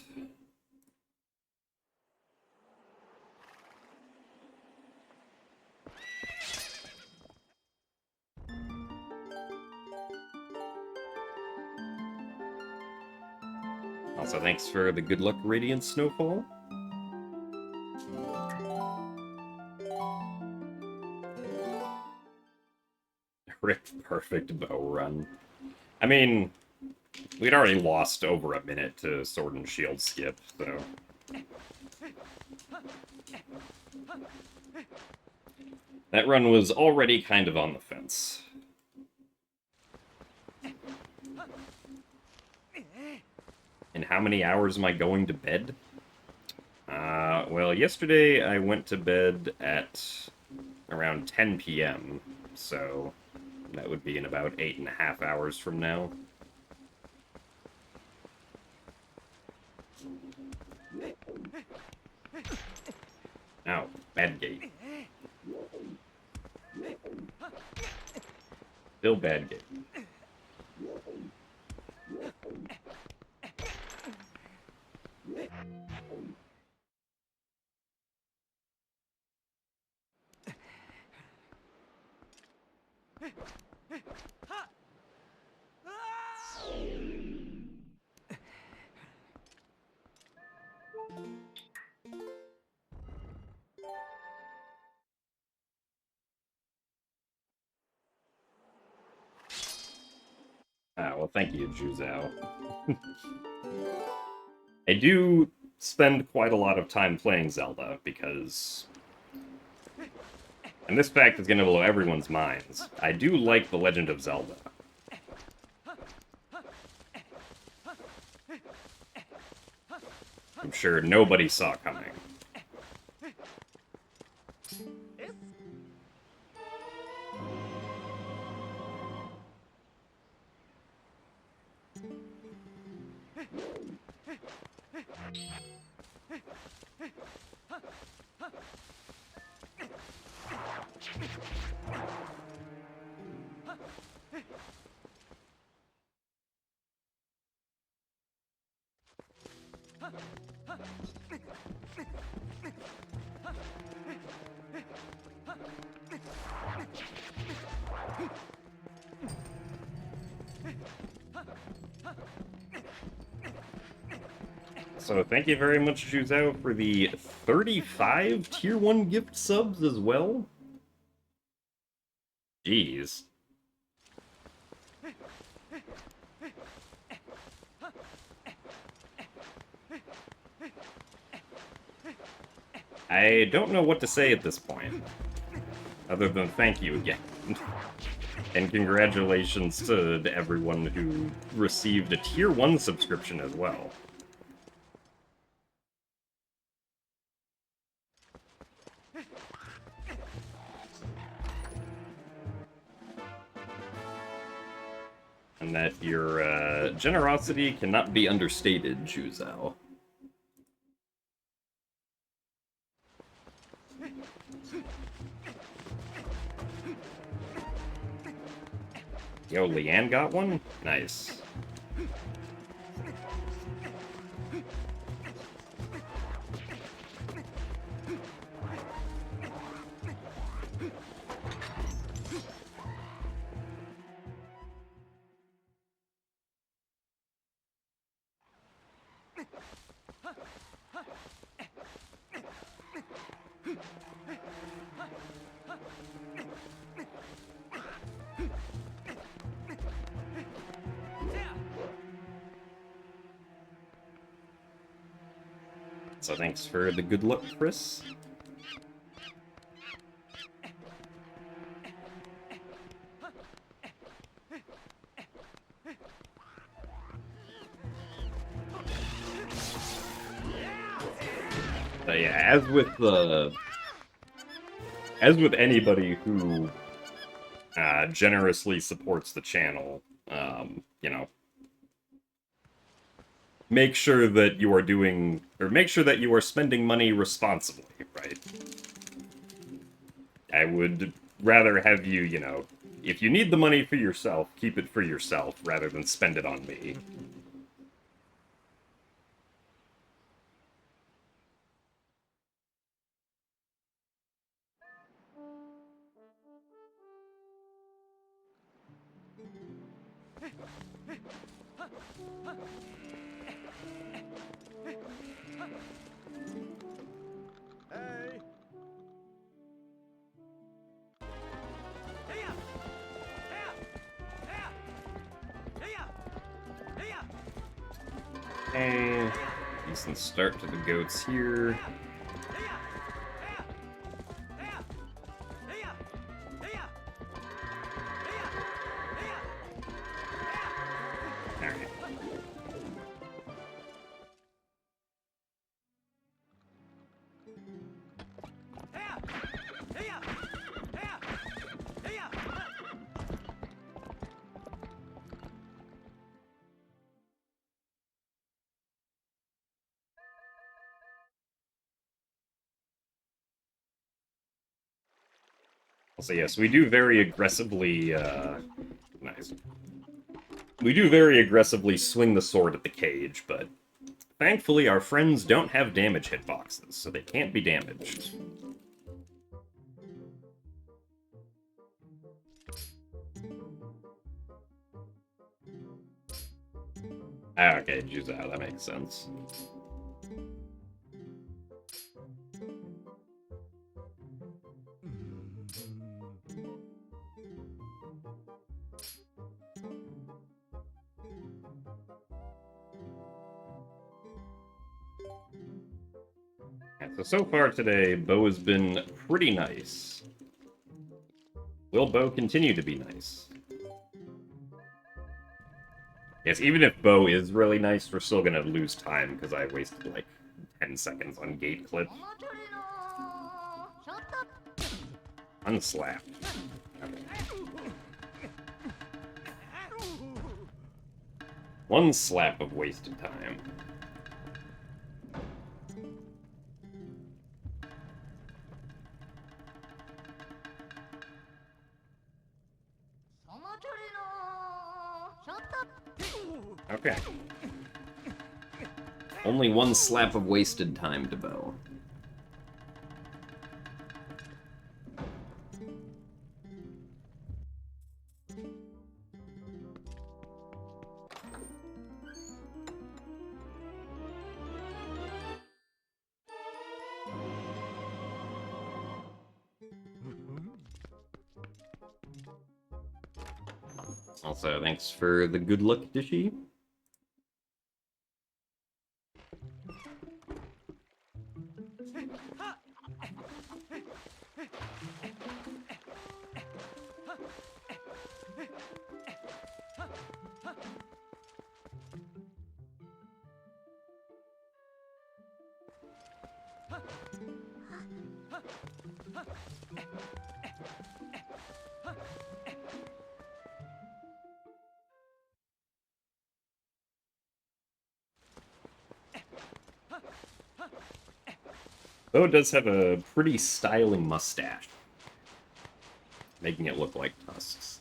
Also, thanks for the good luck, Radiant Snowfall. Rip perfect bow run. I mean, we'd already lost over a minute to Sword and Shield skip, so... That run was already kind of on the fence. And how many hours am I going to bed? Well, yesterday I went to bed at around 10 p.m., so that would be in about 8.5 hours from now. Ow, bad gate. Still bad gate. Ah, well, thank you, Juzao. I do spend quite a lot of time playing Zelda, because... And this fact is going to blow everyone's minds. I do like The Legend of Zelda. I'm sure nobody saw coming. So thank you very much, Juzao, for the 35 Tier 1 gift subs as well. Jeez. I don't know what to say at this point, other than thank you again. And congratulations to everyone who received a Tier 1 subscription as well. And that your generosity cannot be understated, Juzao. Yo, Leanne got one? Nice. So thanks for the good luck, Chris. But yeah, as with anybody who generously supports the channel, you know, make sure that you are doing, or make sure that you are spending money responsibly, right? I would rather have you, you know, if you need the money for yourself, keep it for yourself rather than spend it on me. Okay, decent start to the goats here. Alright. So yes, we do very aggressively, nice. We do very aggressively swing the sword at the cage, but thankfully our friends don't have damage hitboxes, so they can't be damaged. Ah, okay, Juzao, that makes sense. So far today, Bo has been pretty nice. Will Bo continue to be nice? Yes, even if Bo is really nice, we're still gonna lose time because I wasted like 10 seconds on gate clip. Unslapped. Okay. One slap of wasted time. Okay. Only one slap of wasted time to bow. Also, thanks for the good luck, Dishy. Bo does have a pretty styling mustache, making it look like tusks.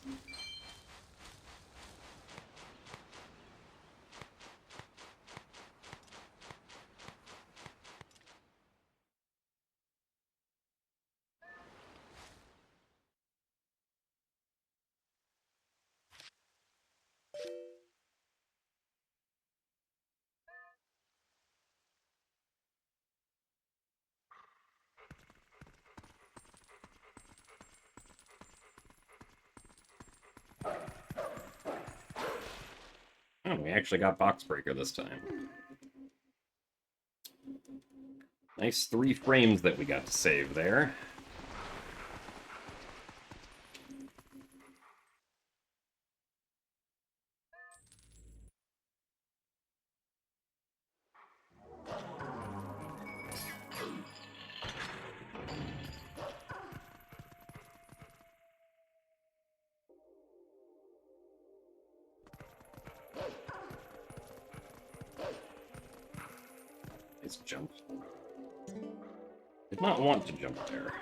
Oh, we actually got Box Breaker this time. Nice 3 frames that we got to save there. Nice jump. Did not want to jump there.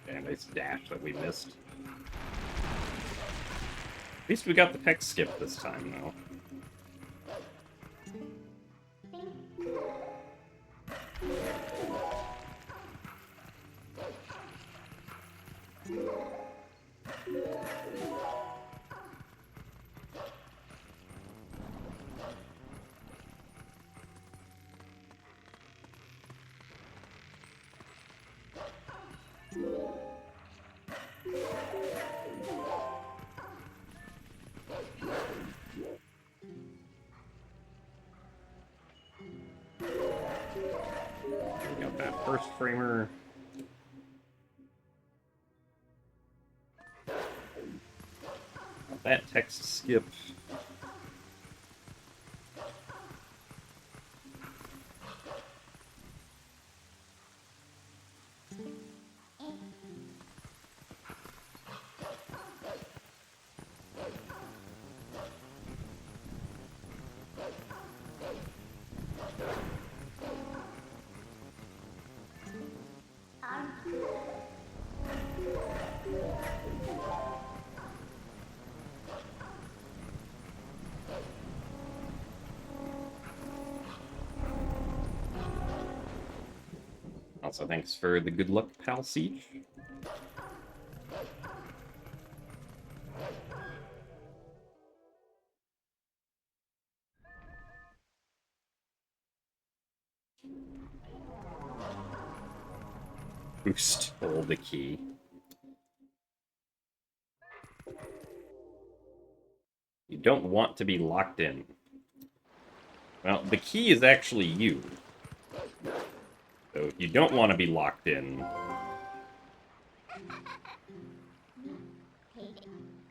Okay, nice dash that we missed. At least we got the peck skip this time, though. We got that first framer. Got that text skip. Also, thanks for the good luck, pal Siege. Who stole the key? You don't want to be locked in. Well, the key is actually you. So if you don't want to be locked in,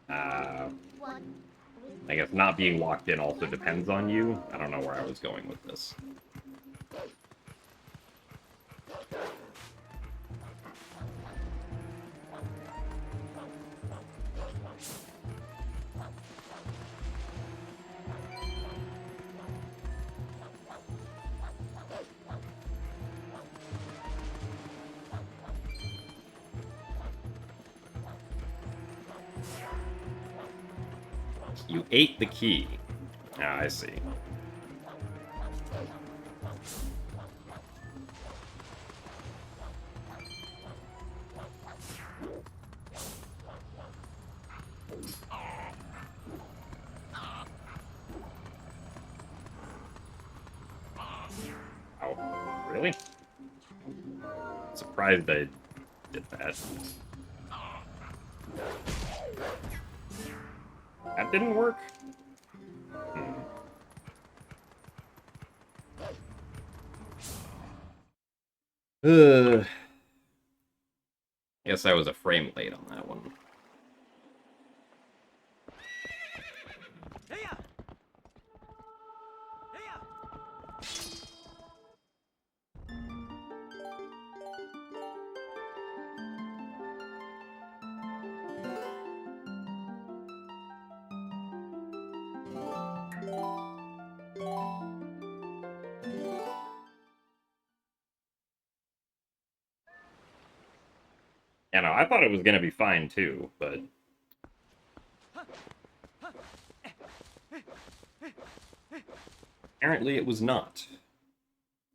I guess not being locked in also depends on you. I don't know where I was going with this. You ate the key. Ah, I see. Oh, really? Surprised I did that. That didn't work? Guess I was a frame late on that one. Yeah, no, I thought it was gonna be fine too, but apparently it was not.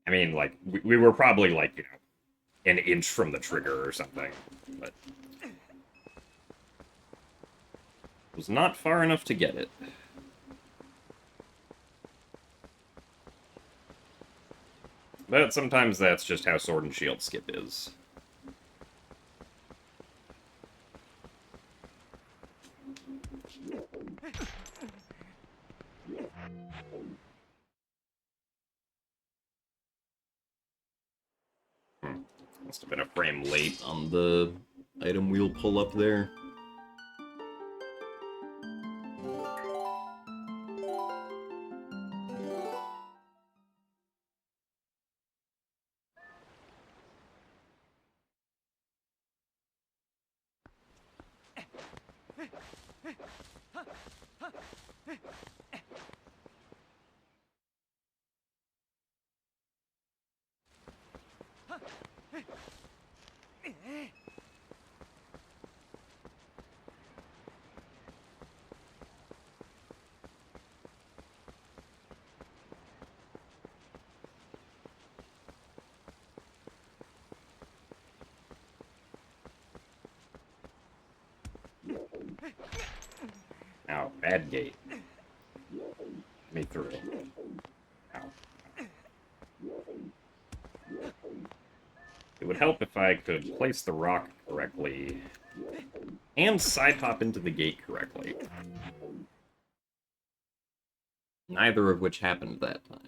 I mean, like, we were probably, like, you know, an inch from the trigger or something, but it was not far enough to get it. But sometimes that's just how Sword and Shield skip is. Must have been a frame late on the item wheel pull up there. Ow, bad gate. Me through. Ow. It would help if I could place the rock correctly and side hop into the gate correctly. Neither of which happened that time.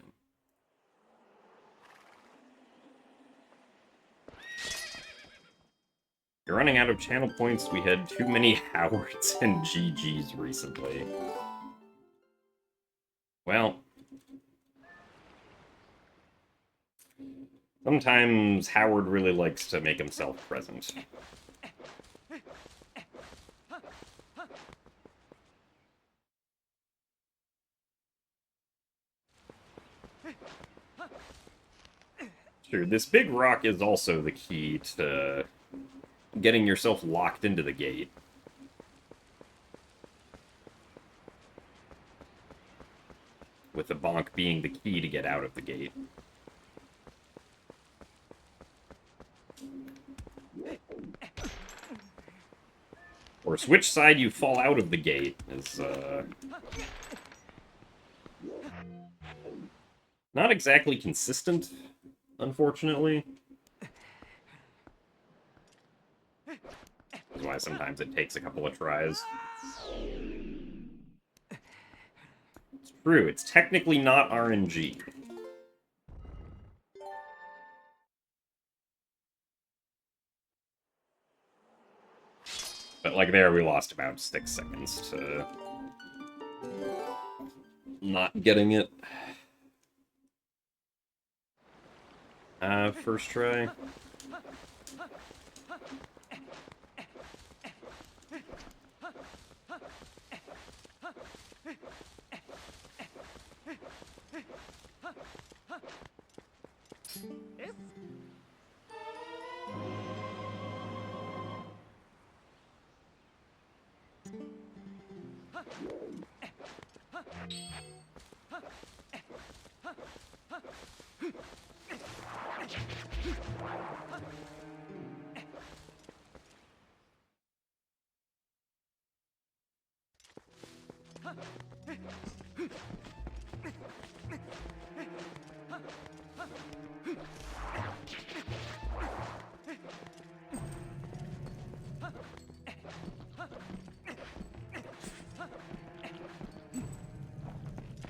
You're running out of channel points. We had too many Howards and GGs recently. Well, sometimes Howard really likes to make himself present. Sure, this big rock is also the key to getting yourself locked into the gate. With the bonk being the key to get out of the gate. course, which side you fall out of the gate is, not exactly consistent, unfortunately. That's why sometimes it takes a couple of tries. It's true, it's technically not RNG. But, like, there we lost about 6 seconds to not getting it. First try.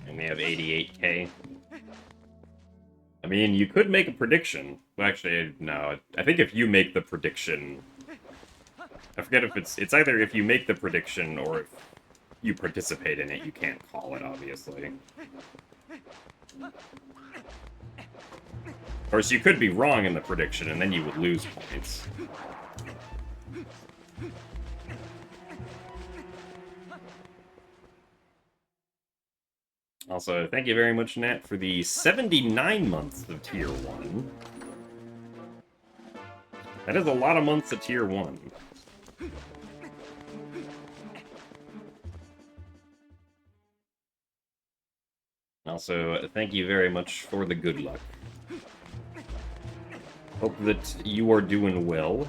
And we have 88k. I mean, you could make a prediction. Well, actually, no. I think if you make the prediction... I forget if it's either if you make the prediction or if you participate in it, you can't call it, obviously. Of course, you could be wrong in the prediction, and then you would lose points. Also, thank you very much, Nat, for the 79 months of Tier 1. That is a lot of months of Tier 1. Also, thank you very much for the good luck. Hope that you are doing well.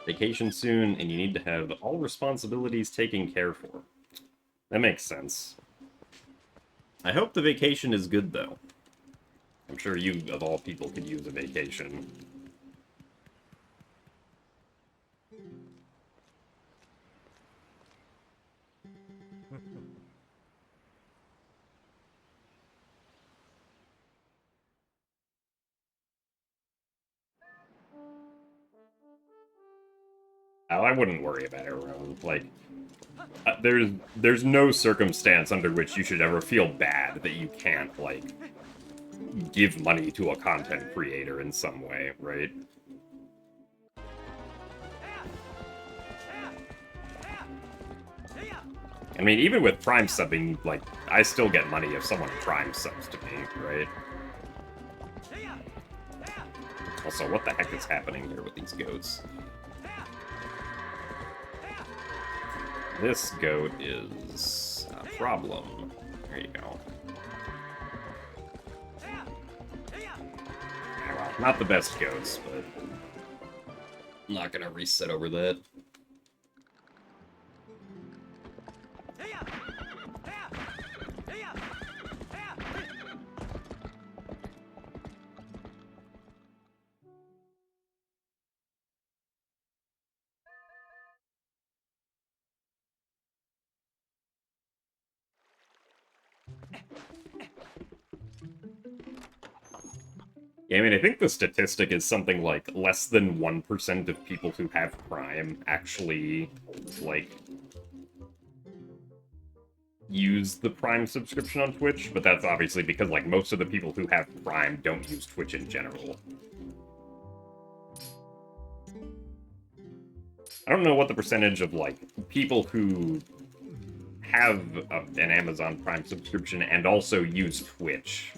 Vacation soon, and you need to have all responsibilities taken care for. That makes sense. I hope the vacation is good, though. I'm sure you, of all people, could use a vacation. Oh, I wouldn't worry about it, Roan. Like, there's no circumstance under which you should ever feel bad that you can't, like, give money to a content creator in some way, right? I mean, even with Prime subbing, like, I still get money if someone Prime subs to me, right? Also, what the heck is happening here with these goats? This goat is a problem. There you go. Well, not the best goats, but I'm not gonna reset over that. Yeah, I mean, I think the statistic is something like less than 1% of people who have Prime actually, like, use the Prime subscription on Twitch, but that's obviously because, like, most of the people who have Prime don't use Twitch in general. I don't know what the percentage of, like, people who have an Amazon Prime subscription and also use Twitch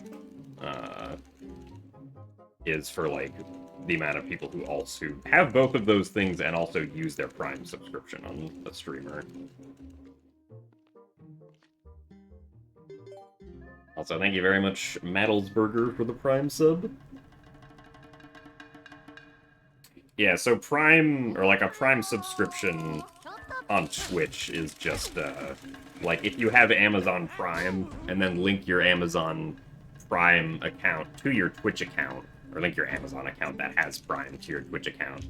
is for, like, the amount of people who also have both of those things and also use their Prime subscription on a streamer. Also, thank you very much, Maddlesburger, for the Prime sub. Yeah, so Prime, or like a Prime subscription on Twitch is just, like, if you have Amazon Prime, and then link your Amazon Prime account to your Twitch account, or link your Amazon account that has Prime to your Twitch account,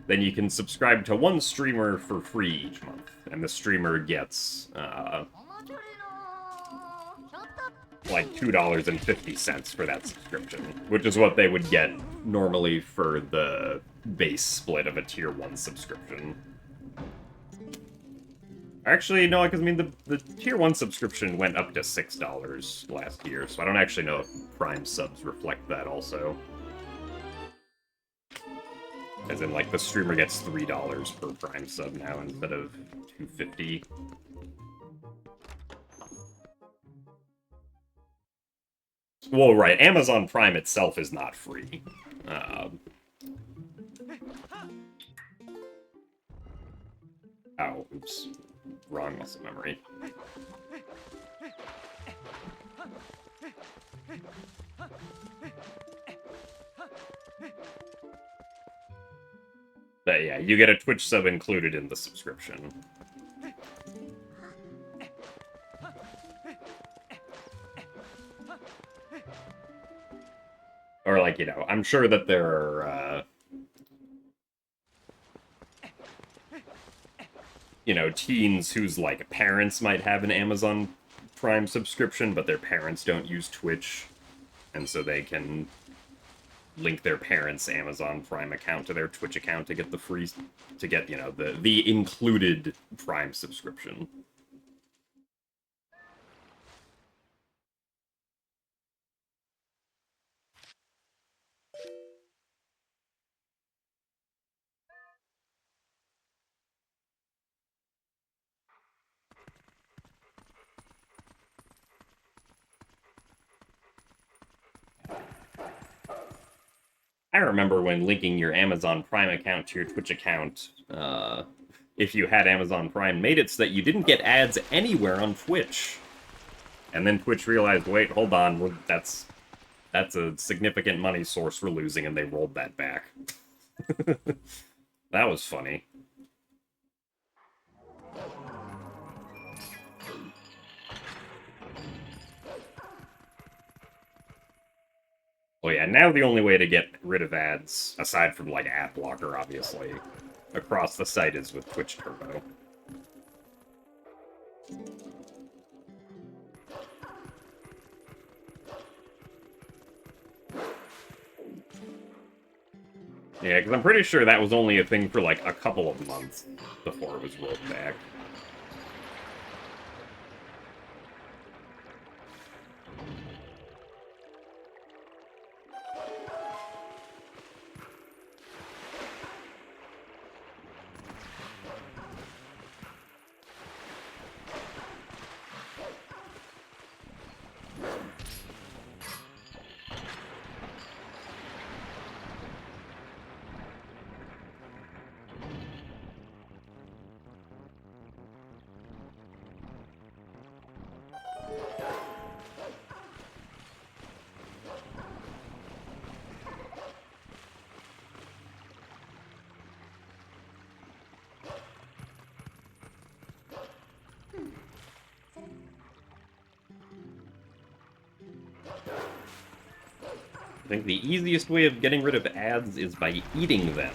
then you can subscribe to one streamer for free each month, and the streamer gets, like $2.50 for that subscription, which is what they would get normally for the base split of a Tier 1 subscription. Actually, no, because, I mean, the Tier 1 subscription went up to $6 last year, so I don't actually know if Prime subs reflect that also. As in, like, the streamer gets $3 per Prime sub now instead of $2.50. Well, right, Amazon Prime itself is not free. Oh, oops. Wrong muscle memory. But yeah, you get a Twitch sub included in the subscription. Or, like, you know, I'm sure that there are, you know, teens whose, like, parents might have an Amazon Prime subscription, but their parents don't use Twitch, and so they can link their parents' Amazon Prime account to their Twitch account to get the free, to get, you know, the included Prime subscription. I remember when linking your Amazon Prime account to your Twitch account, if you had Amazon Prime, made it so that you didn't get ads anywhere on Twitch. And then Twitch realized, wait, hold on, that's a significant money source we're losing, and they rolled that back. That was funny. Well, yeah, now the only way to get rid of ads, aside from, like, ad blocker, obviously, across the site is with Twitch Turbo. Yeah, because I'm pretty sure that was only a thing for, like, a couple of months before it was rolled back. I think the easiest way of getting rid of ads is by eating them.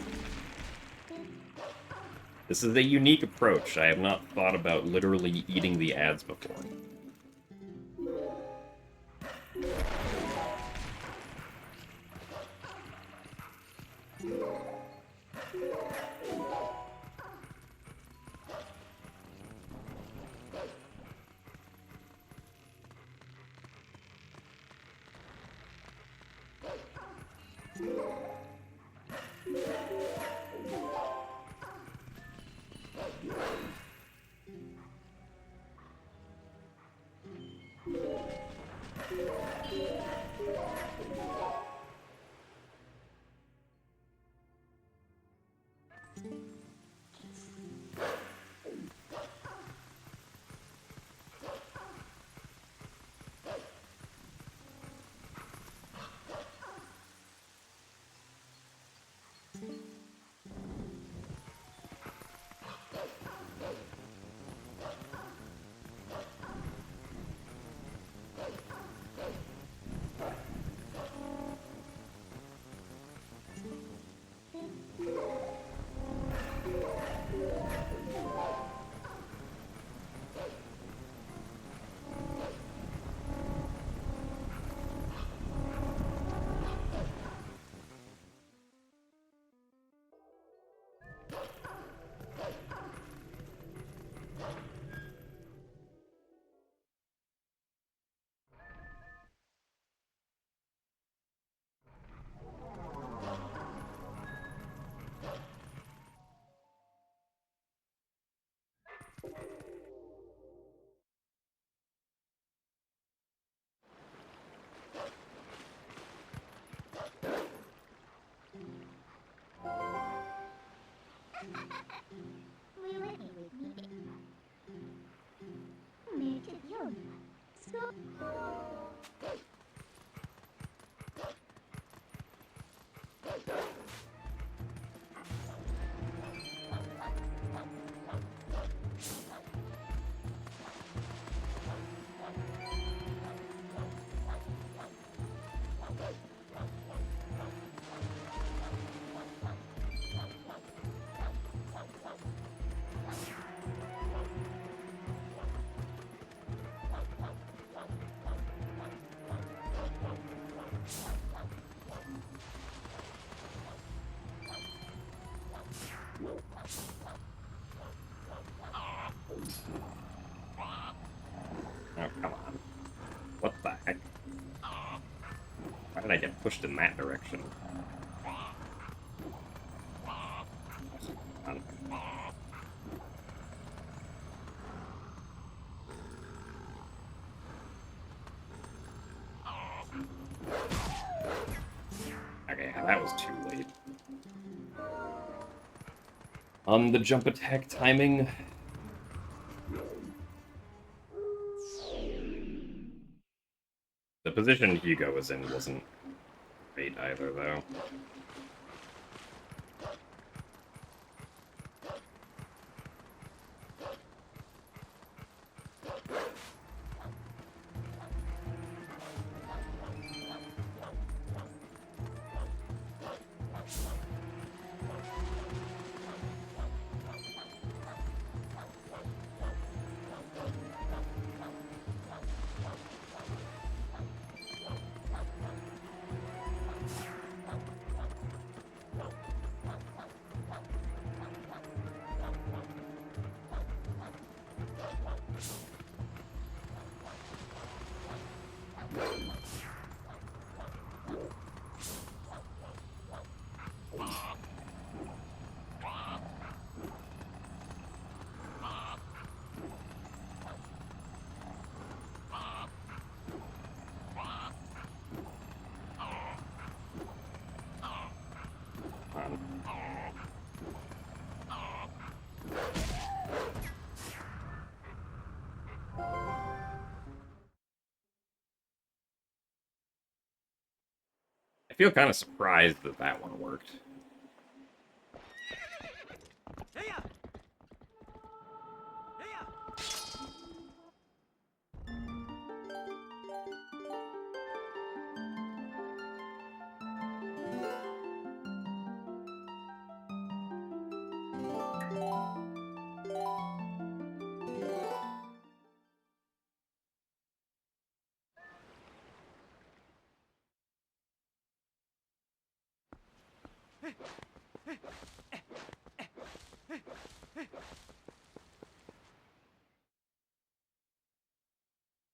This is a unique approach. I have not thought about literally eating the ads before. Oh, come on. What the heck? Why did I get pushed in that direction? Come on. Okay, that was too late. On the jump attack timing. The position Hugo was in wasn't great either, though. I feel kind of surprised that that one worked.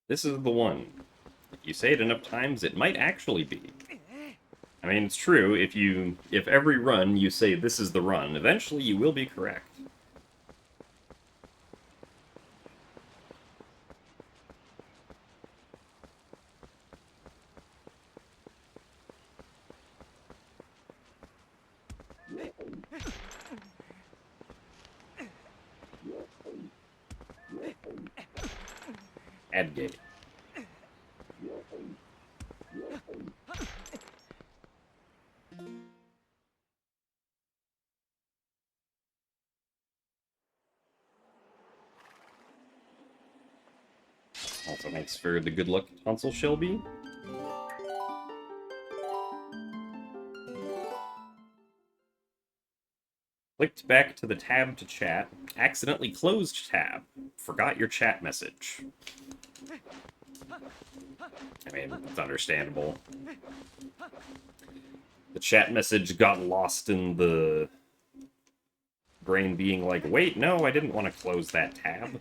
This is the one. If you say it enough times, it might actually be. I mean, it's true, if every run you say this is the run, eventually you will be correct. Add gate. Also, thanks for the good luck console, Shelby. Clicked back to the tab to chat. Accidentally closed tab. Forgot your chat message. I mean, it's understandable. The chat message got lost in the brain being like, wait, no, I didn't want to close that tab.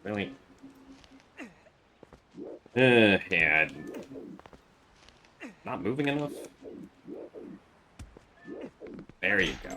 Really? Yeah. Not moving enough? There you go.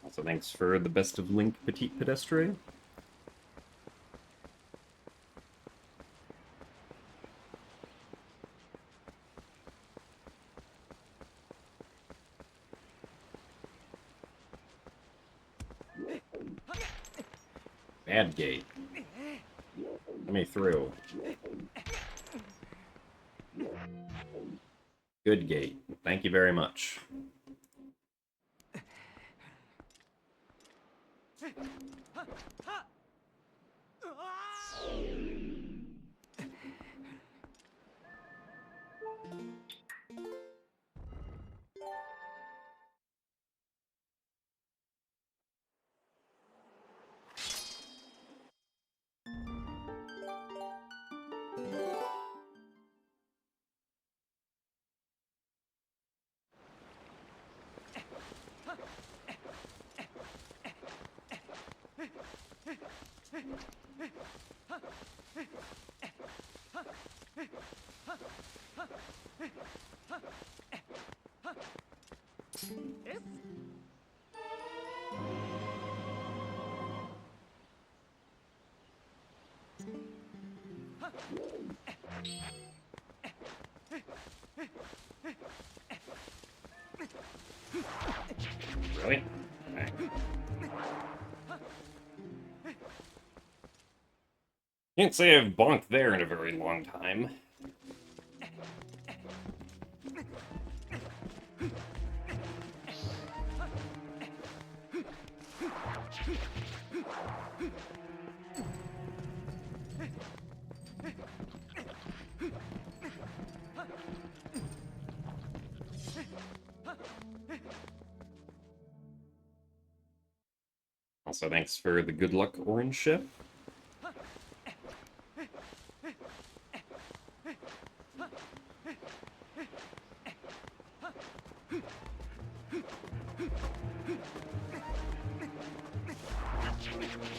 Also, thanks for the best of Link Petite Pedestre. Bad gate. Let me through. Good gate. Thank you very much. Really? Okay. Can't say I've bonked there in a very long time. Also, thanks for the good luck orange ship.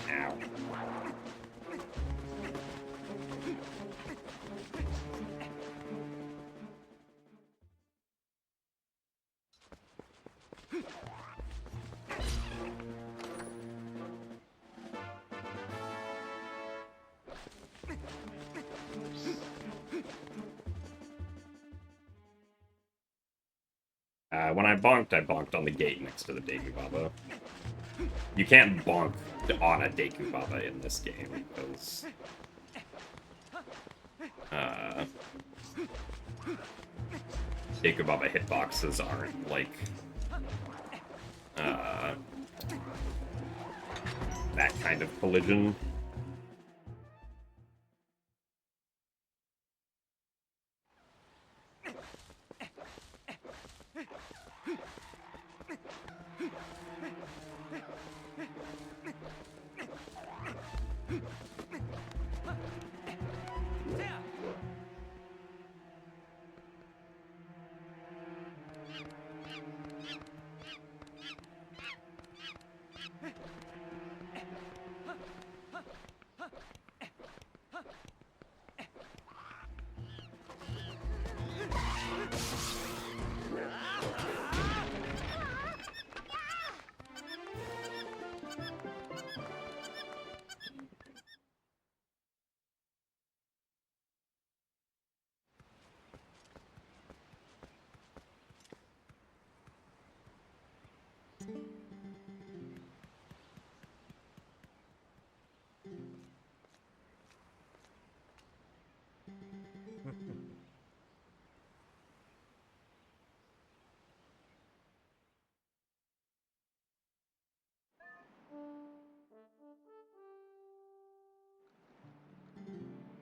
Ow. When I bonked on the gate next to the Deku Baba. You can't bonk on a Deku Baba in this game, because... Deku Baba hitboxes aren't, like... that kind of collision.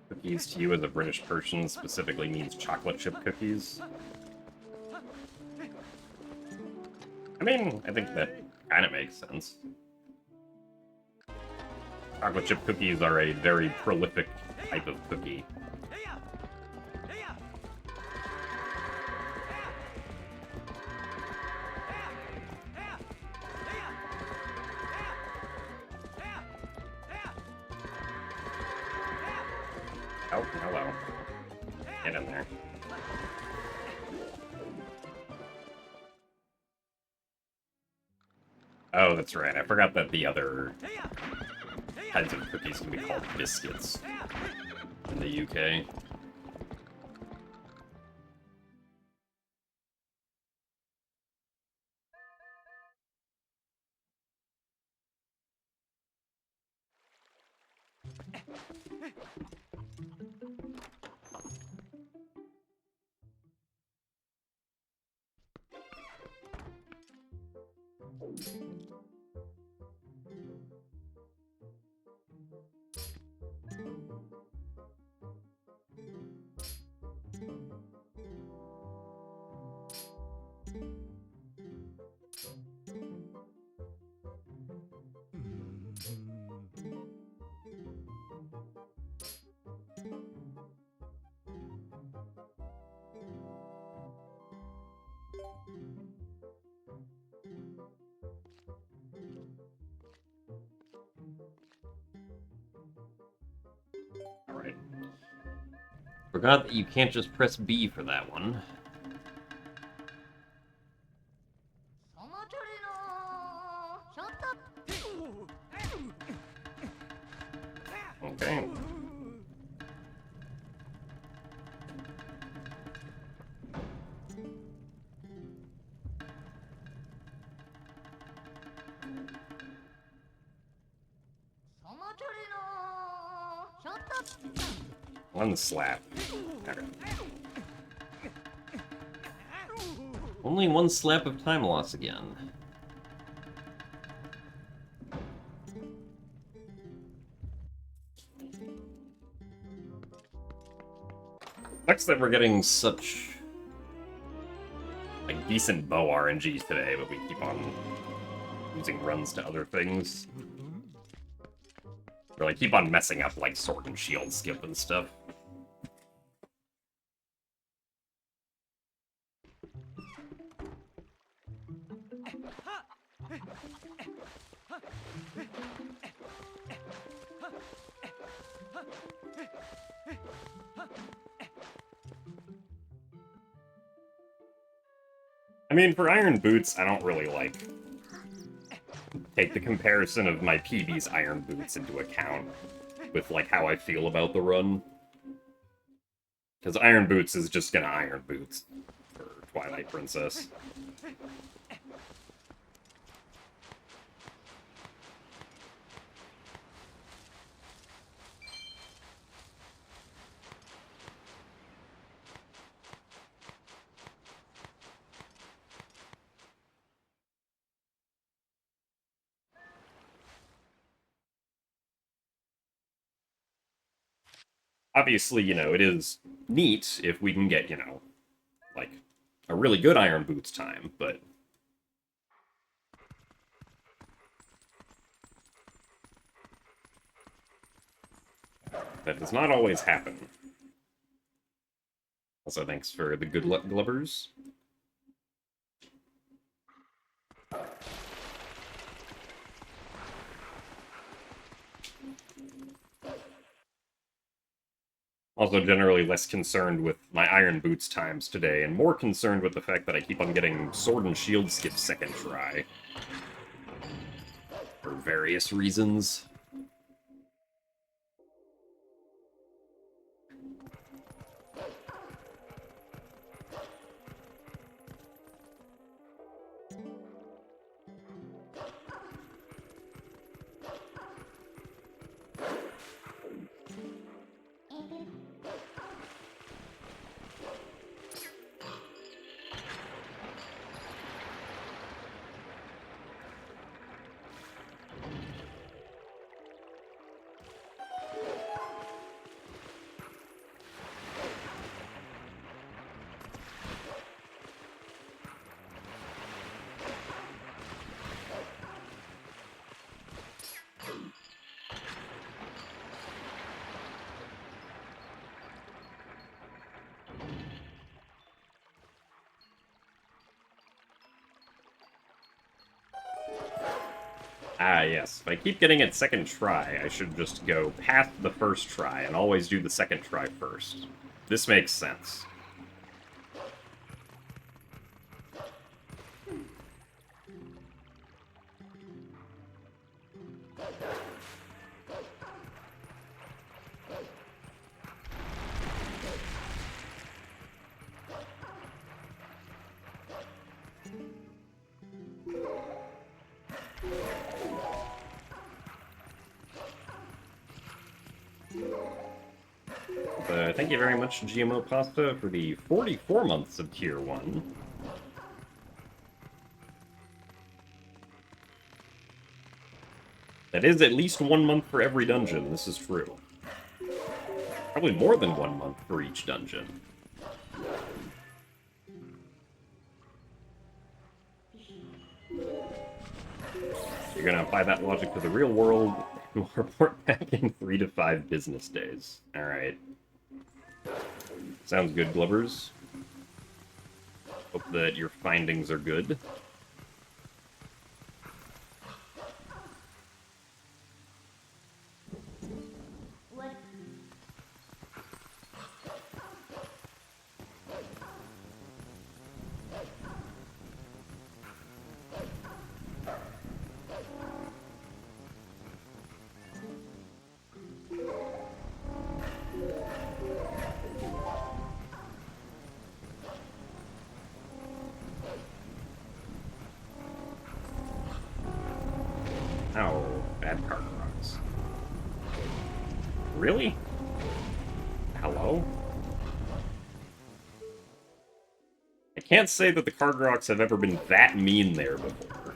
Cookies to you as a British person specifically means chocolate chip cookies. I mean, I think that kind of makes sense. Chocolate chip cookies are a very prolific type of cookie. Oh, hello. Get in there. Oh, that's right. I forgot that the other kinds of cookies can be called biscuits in the UK. Alright. Forgot that you can't just press B for that one. Okay. One slap. Okay. Only one slap of time loss again. Sucks that we're getting such like decent bow RNG today, but we keep on using runs to other things. Or like keep on messing up like sword and shield skip and stuff. I mean, for iron boots, I don't really, like, take the comparison of my PB's iron boots into account with, like, how I feel about the run. Because iron boots is just gonna iron boots for Twilight Princess. Obviously, you know, it is neat if we can get, you know, like, a really good iron boots time, but that does not always happen. Also, thanks for the good luck glubbers. Also generally less concerned with my iron boots times today, and more concerned with the fact that I keep on getting sword and shield skip second try. For various reasons. Ah, yes. If I keep getting it second try, I should just go past the first try and always do the second try first. This makes sense. Thank you very much, GMO Pasta, for the 44 months of Tier 1. That is at least 1 month for every dungeon, this is true. Probably more than 1 month for each dungeon. You're gonna apply that logic to the real world, and we'll report back in 3 to 5 business days. Alright. Sounds good, Glubbers. Hope that your findings are good. Oh, bad card rocks. Really? Hello? I can't say that the card rocks have ever been that mean there before.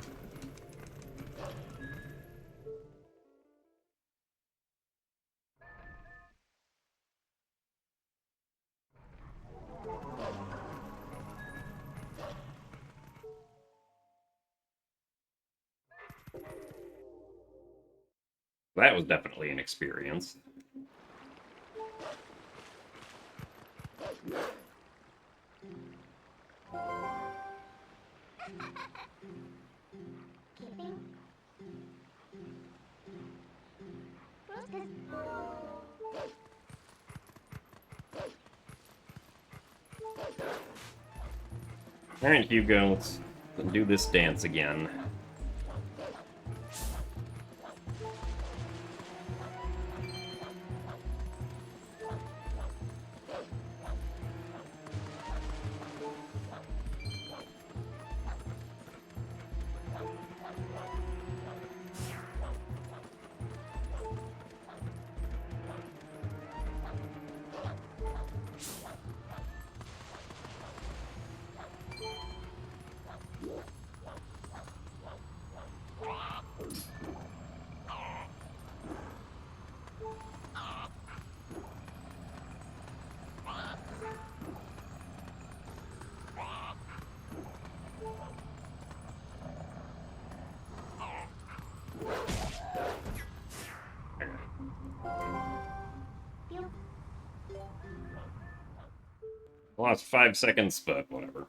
That was definitely an experience. Alright, Hugo, let's do this dance again. Lost 5 seconds, but whatever.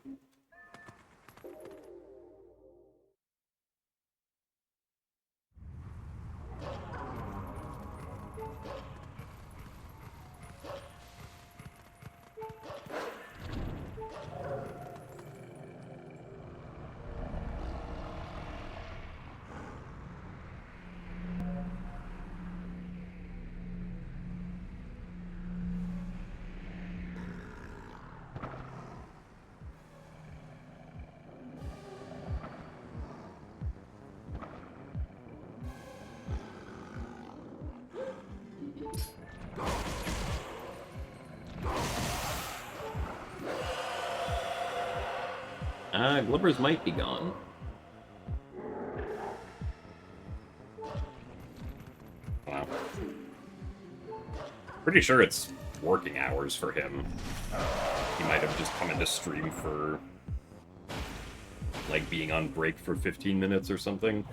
Glibbers might be gone. Wow. Pretty sure it's working hours for him. He might have just come into stream for, like, being on break for 15 minutes or something.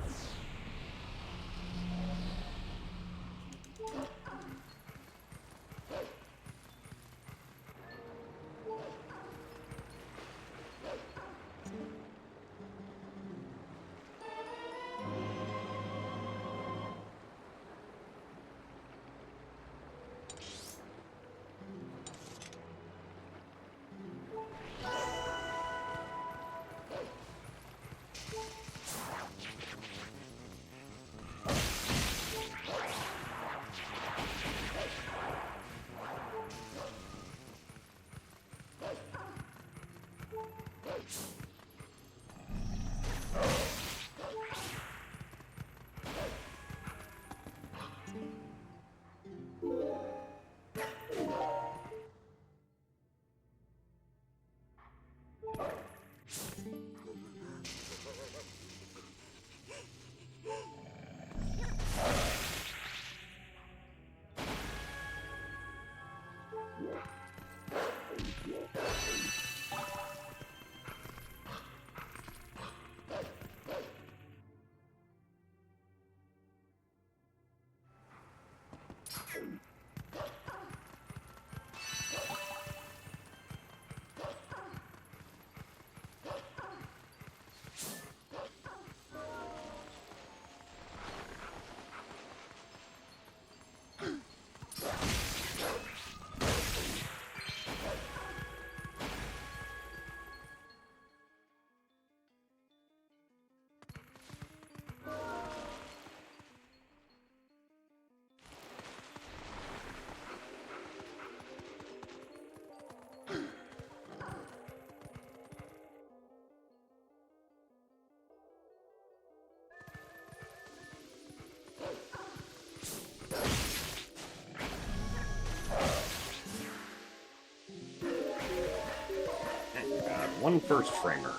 One first framer.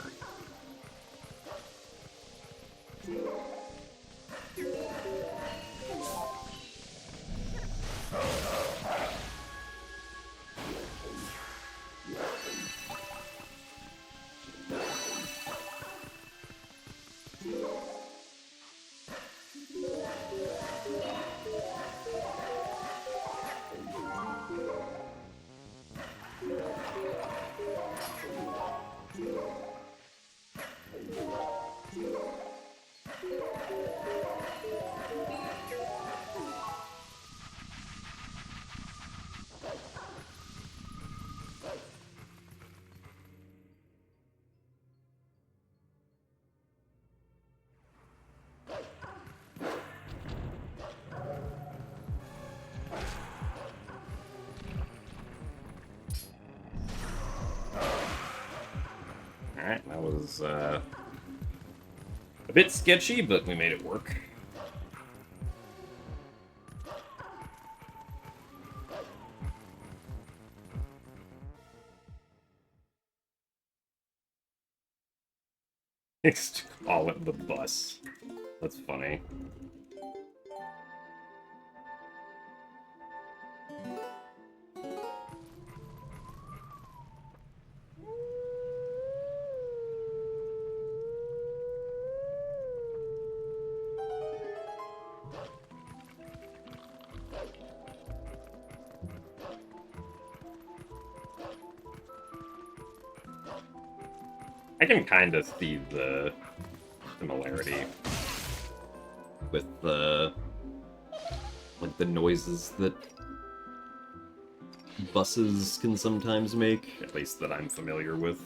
was a bit sketchy, but we made it work. Call it the bus. That's funny. I can kind of see the similarity with the noises that buses can sometimes make, at least that I'm familiar with.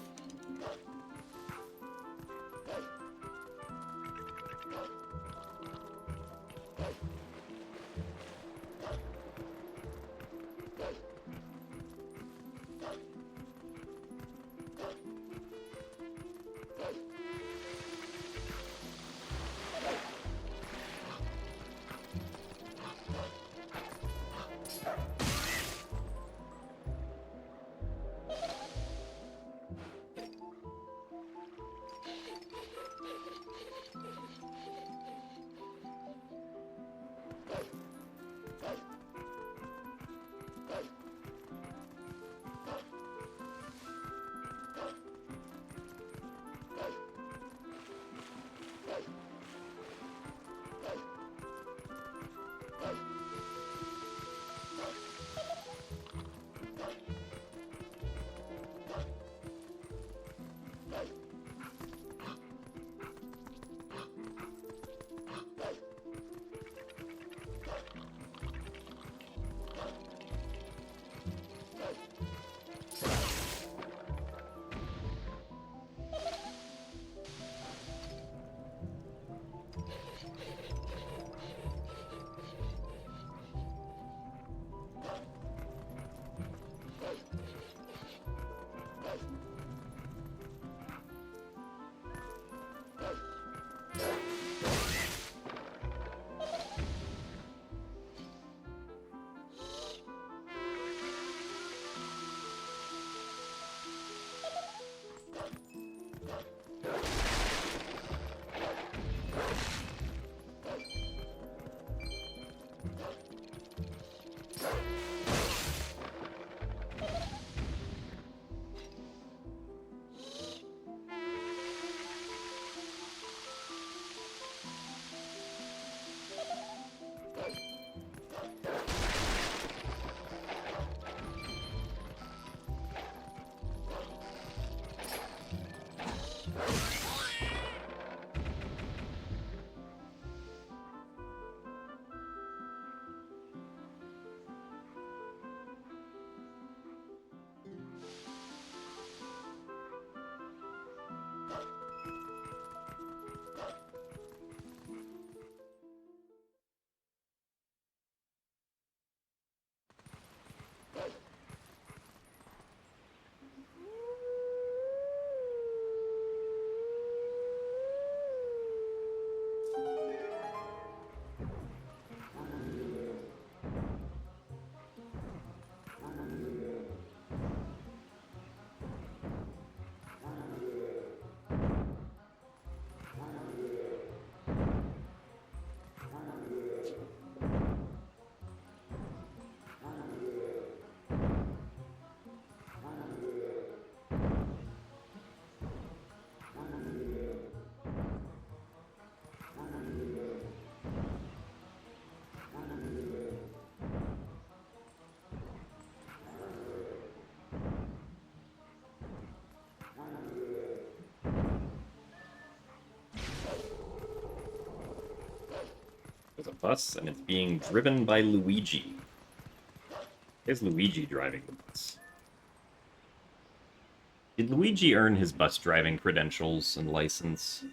There's a bus, and it's being driven by Luigi. Is Luigi driving the bus? Did Luigi earn his bus driving credentials and license?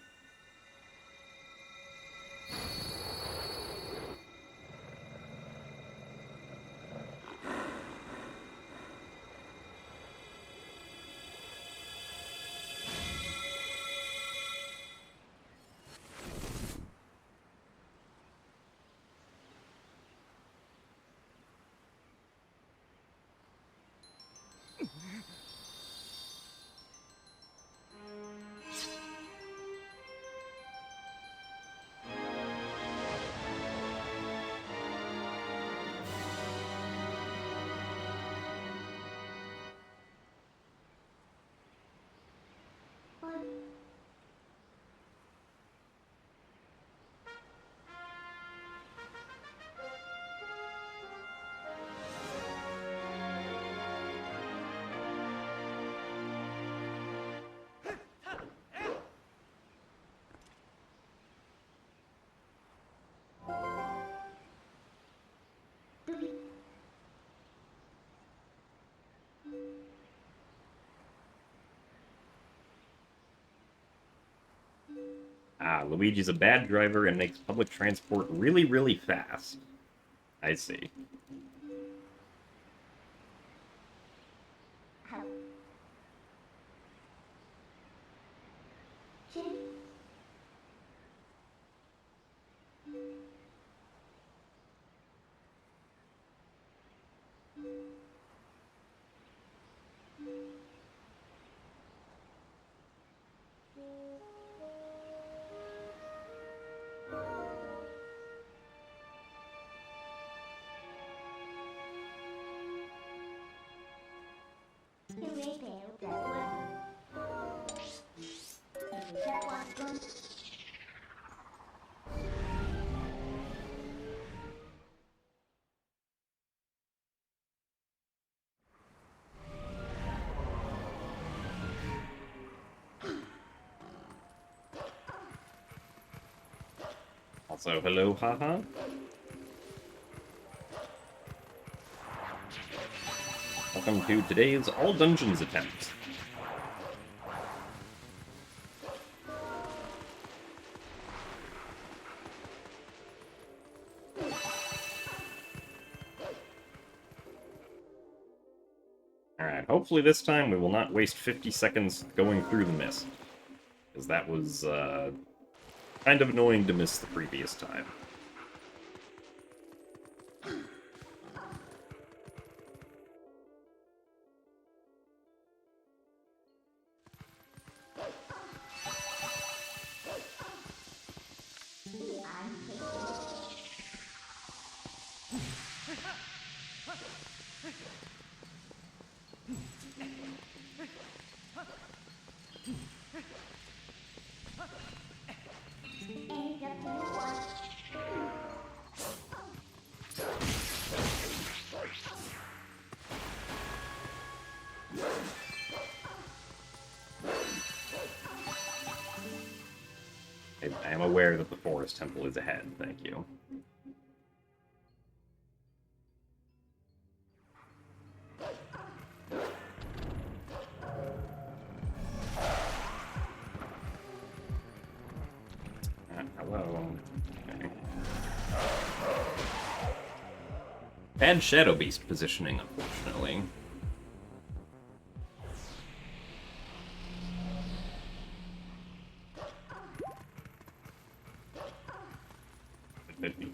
Ah, Luigi's a bad driver and makes public transport really, really fast. I see. Also, hello, haha. Welcome to today's All Dungeons attempt. Alright, hopefully this time we will not waste 50 seconds going through the mist. Because that was, kind of annoying to miss the previous time. I am aware that the Forest Temple is ahead, thank you. Hello. Okay. Bad Shadow Beast positioning, unfortunately.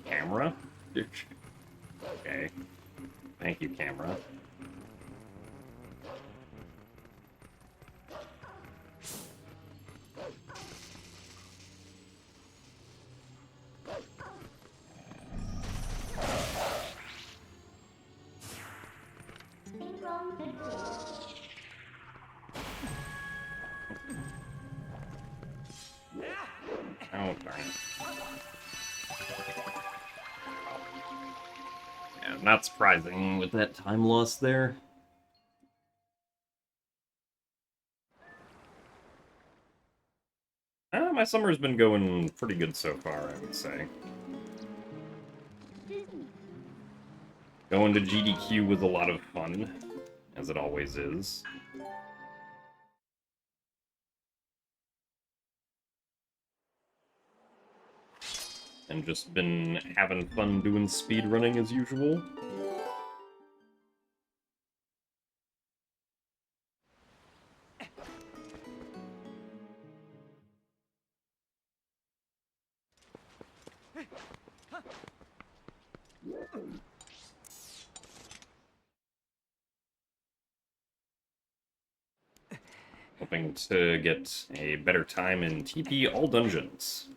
Camera? Okay. Thank you, camera. Oh, darn it. Yeah, not surprising with that time loss there. My summer's been going pretty good so far, I would say. Going to GDQ was a lot of fun, as it always is. And just been having fun doing speedrunning as usual. Hoping to get a better time in TP All Dungeons.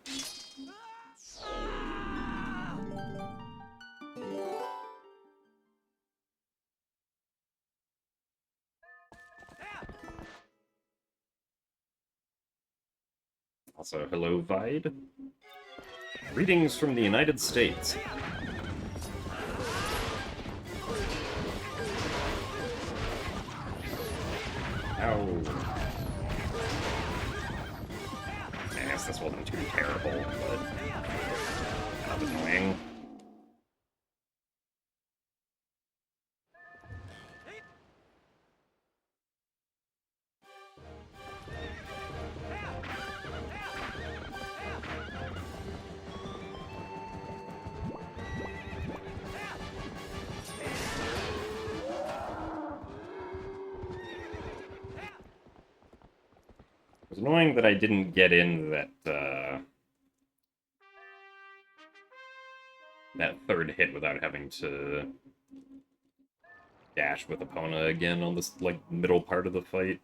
Also, hello, Vide. Greetings from the United States. Ow. I guess this wasn't too terrible, but kind of annoying. annoying that I didn't get in that third hit without having to dash with Epona again on this, like, middle part of the fight.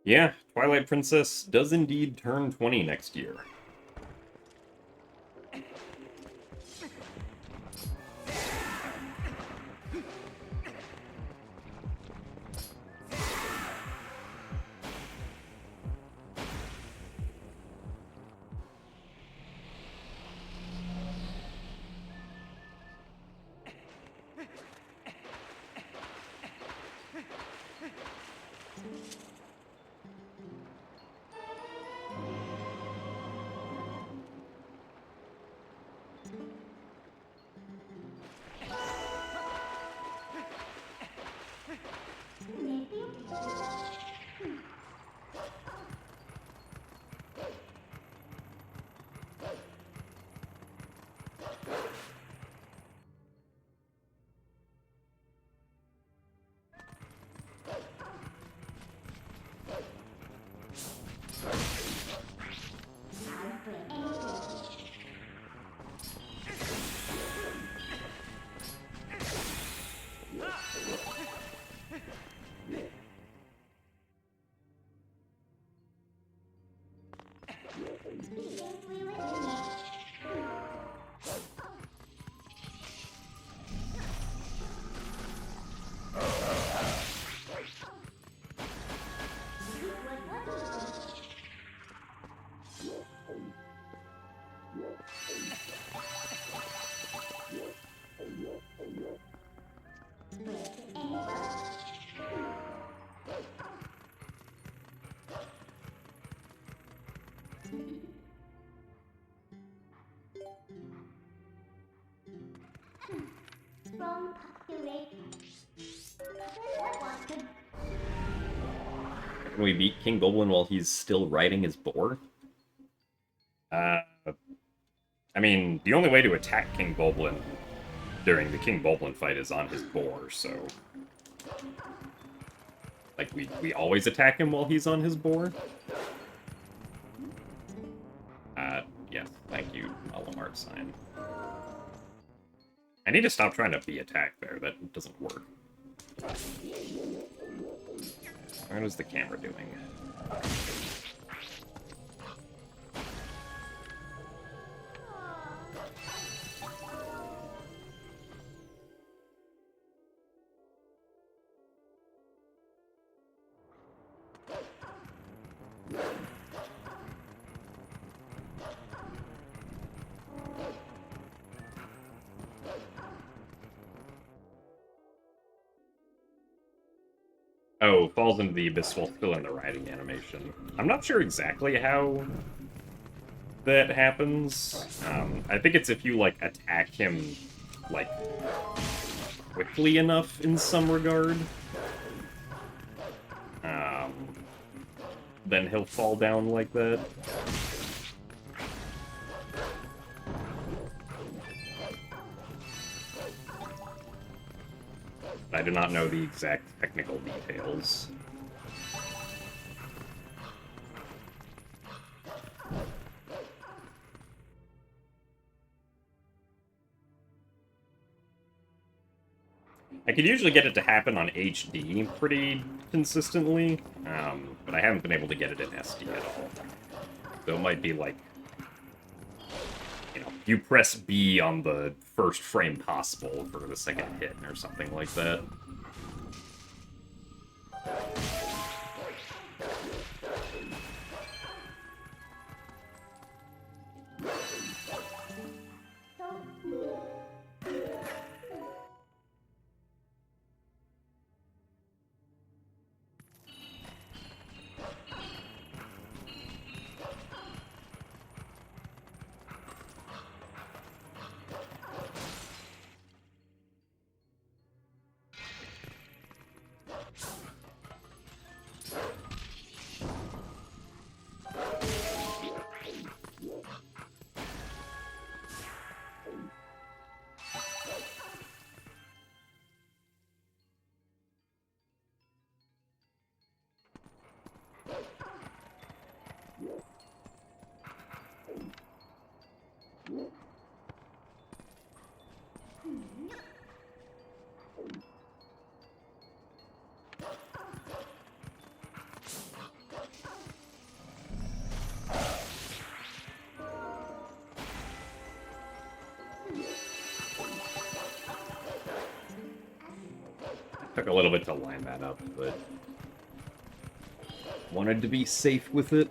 Yeah, Twilight Princess does indeed turn 20 next year. Can we beat King Goblin while he's still riding his boar? I mean, the only way to attack King Goblin during the King Goblin fight is on his boar, so... Like, we always attack him while he's on his boar? Yes, thank you, Malamart sign. I need to stop trying to be attacked there, that doesn't work. What is the camera doing? Oh, falls into the abyss while still in the riding animation. I'm not sure exactly how that happens. I think it's if you, like, attack him, like, quickly enough in some regard. Then he'll fall down like that. I do not know the exact technical details. I could usually get it to happen on HD pretty consistently, but I haven't been able to get it in SD at all. So it might be like, you know, you press B on the first frame possible for the second hit or something like that. Took a little bit to line that up, but wanted to be safe with it.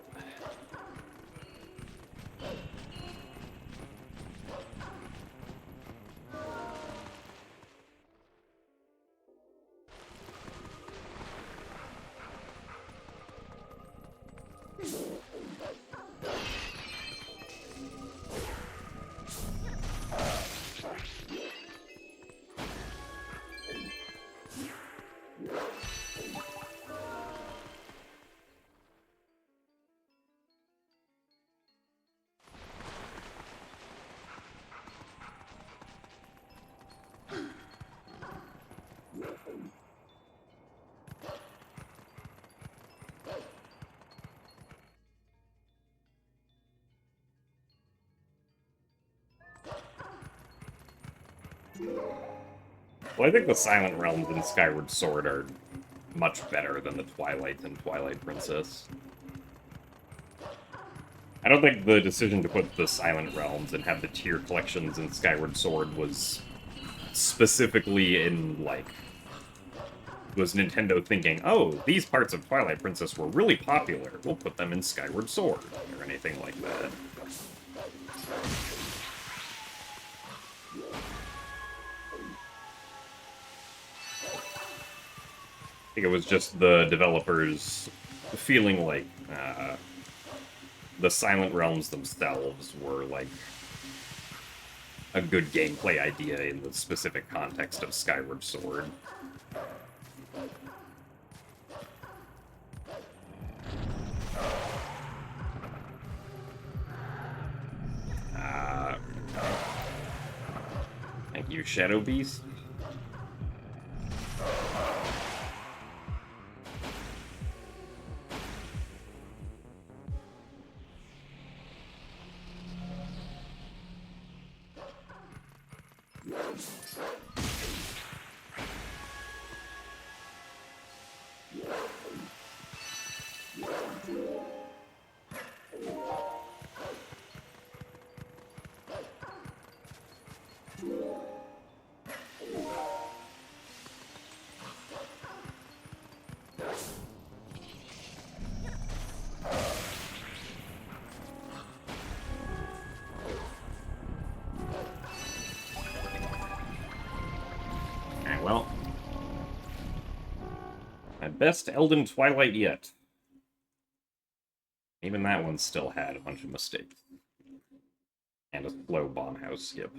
Well, I think the Silent Realms in Skyward Sword are much better than the Twilight and Twilight Princess. I don't think the decision to put the Silent Realms and have the tier collections in Skyward Sword was specifically in, like, was Nintendo thinking, oh, these parts of Twilight Princess were really popular, we'll put them in Skyward Sword, or anything like that. I think it was just the developers feeling like the Silent Realms themselves were like a good gameplay idea in the specific context of Skyward Sword. Thank you, Shadow Beast. Well, my best Elden Twilight yet. Even that one still had a bunch of mistakes. And a slow bomb house skip.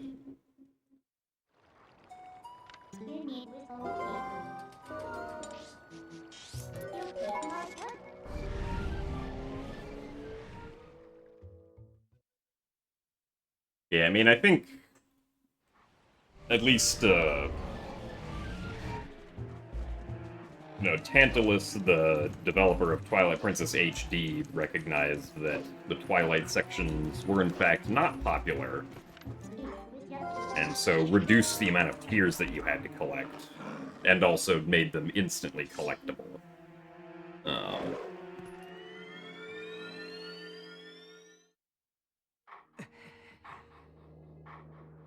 Yeah, I mean, I think at least, Tantalus, the developer of Twilight Princess HD, recognized that the Twilight sections were in fact not popular, and so reduced the amount of tiers that you had to collect, and also made them instantly collectible.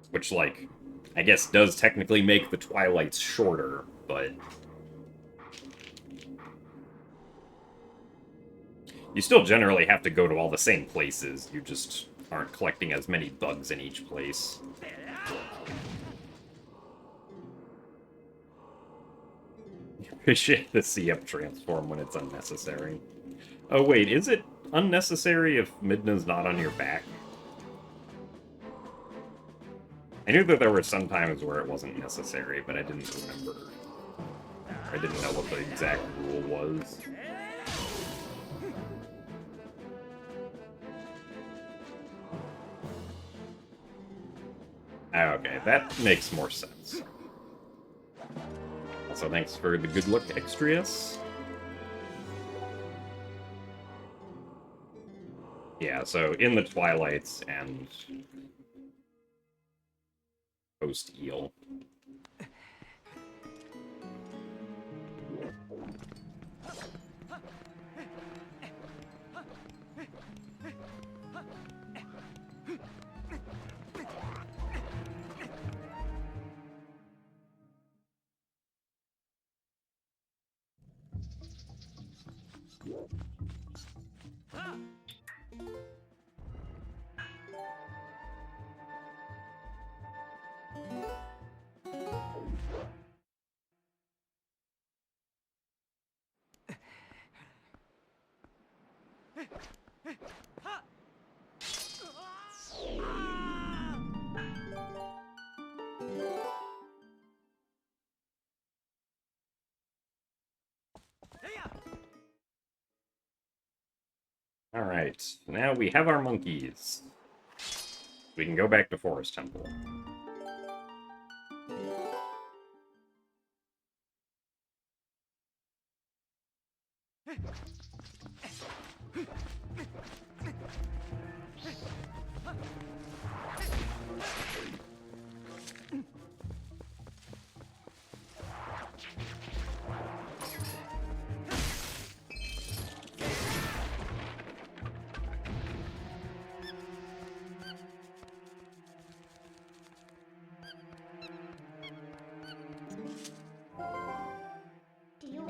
Which, like, I guess does technically make the Twilights shorter, but you still generally have to go to all the same places, you just aren't collecting as many bugs in each place. Appreciate the C-up transform when it's unnecessary. Oh wait, is it unnecessary if Midna's not on your back? I knew that there were some times where it wasn't necessary, but I didn't remember. I didn't know what the exact rule was. Okay, that makes more sense. Also, thanks for the good luck, Extrius. Yeah, so in the Twilights and post-Eel. Alright, now we have our monkeys. We can go back to Forest Temple.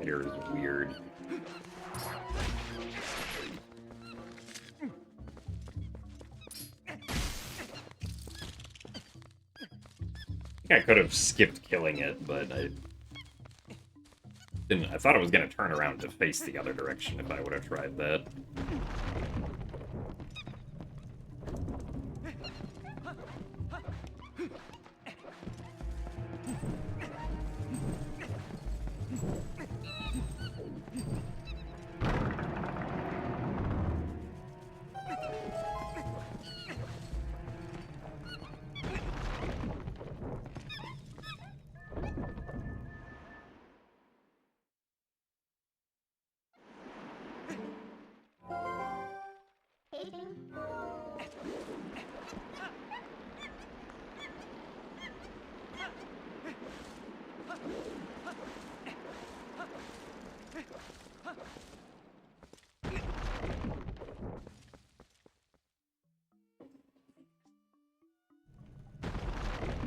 Here is weird. I could have skipped killing it, but I didn't. I thought it was going to turn around to face the other direction if I would have tried that.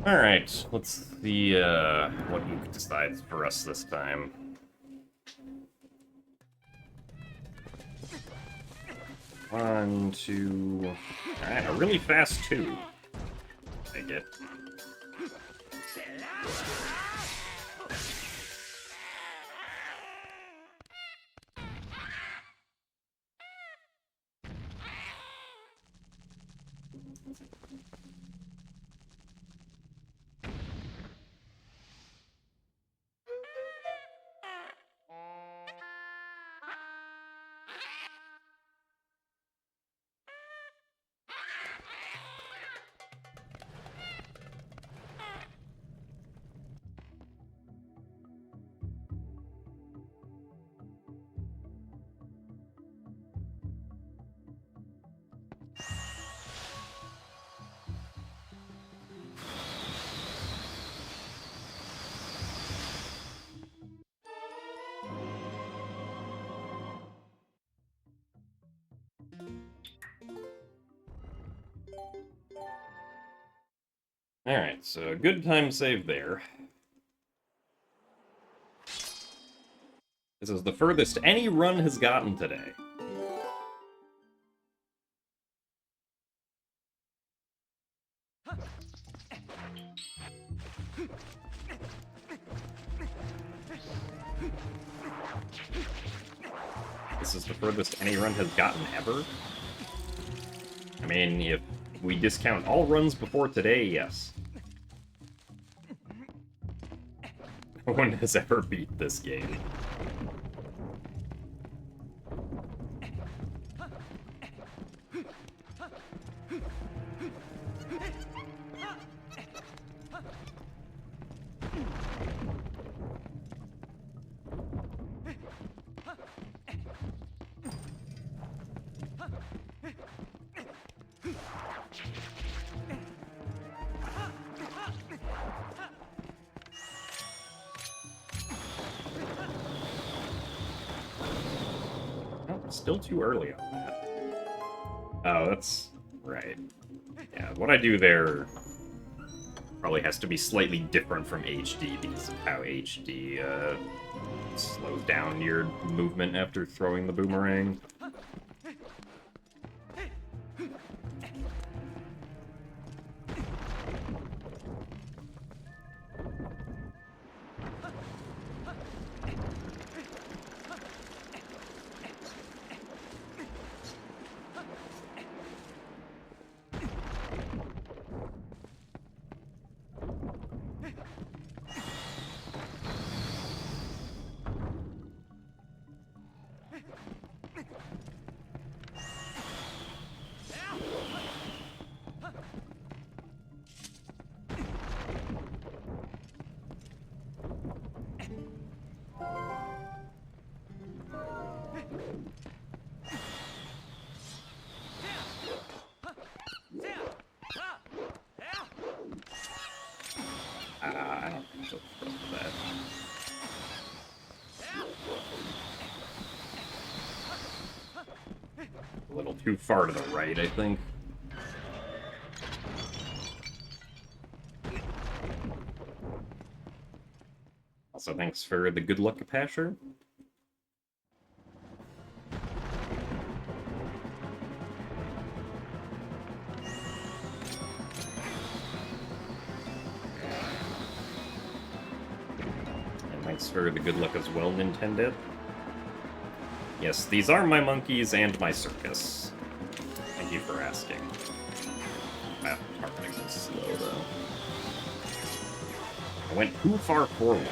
Alright, let's see what Luke decides for us this time. One, two... Alright, a really fast two. Take it. Alright, so good time save there. This is the furthest any run has gotten today. This is the furthest any run has gotten ever. I mean, if we discount all runs before today, yes. No one has ever beat this game. Still too early on that. Oh, that's right. Yeah, what I do there probably has to be slightly different from HD because of how HD slows down your movement after throwing the boomerang. too far to the right, I think. Also, thanks for the good luck, Pasher. And thanks for the good luck as well, Nintendo. Yes, these are my monkeys and my circus. Thank you for asking. That targeting was slow, though. I went too far forward.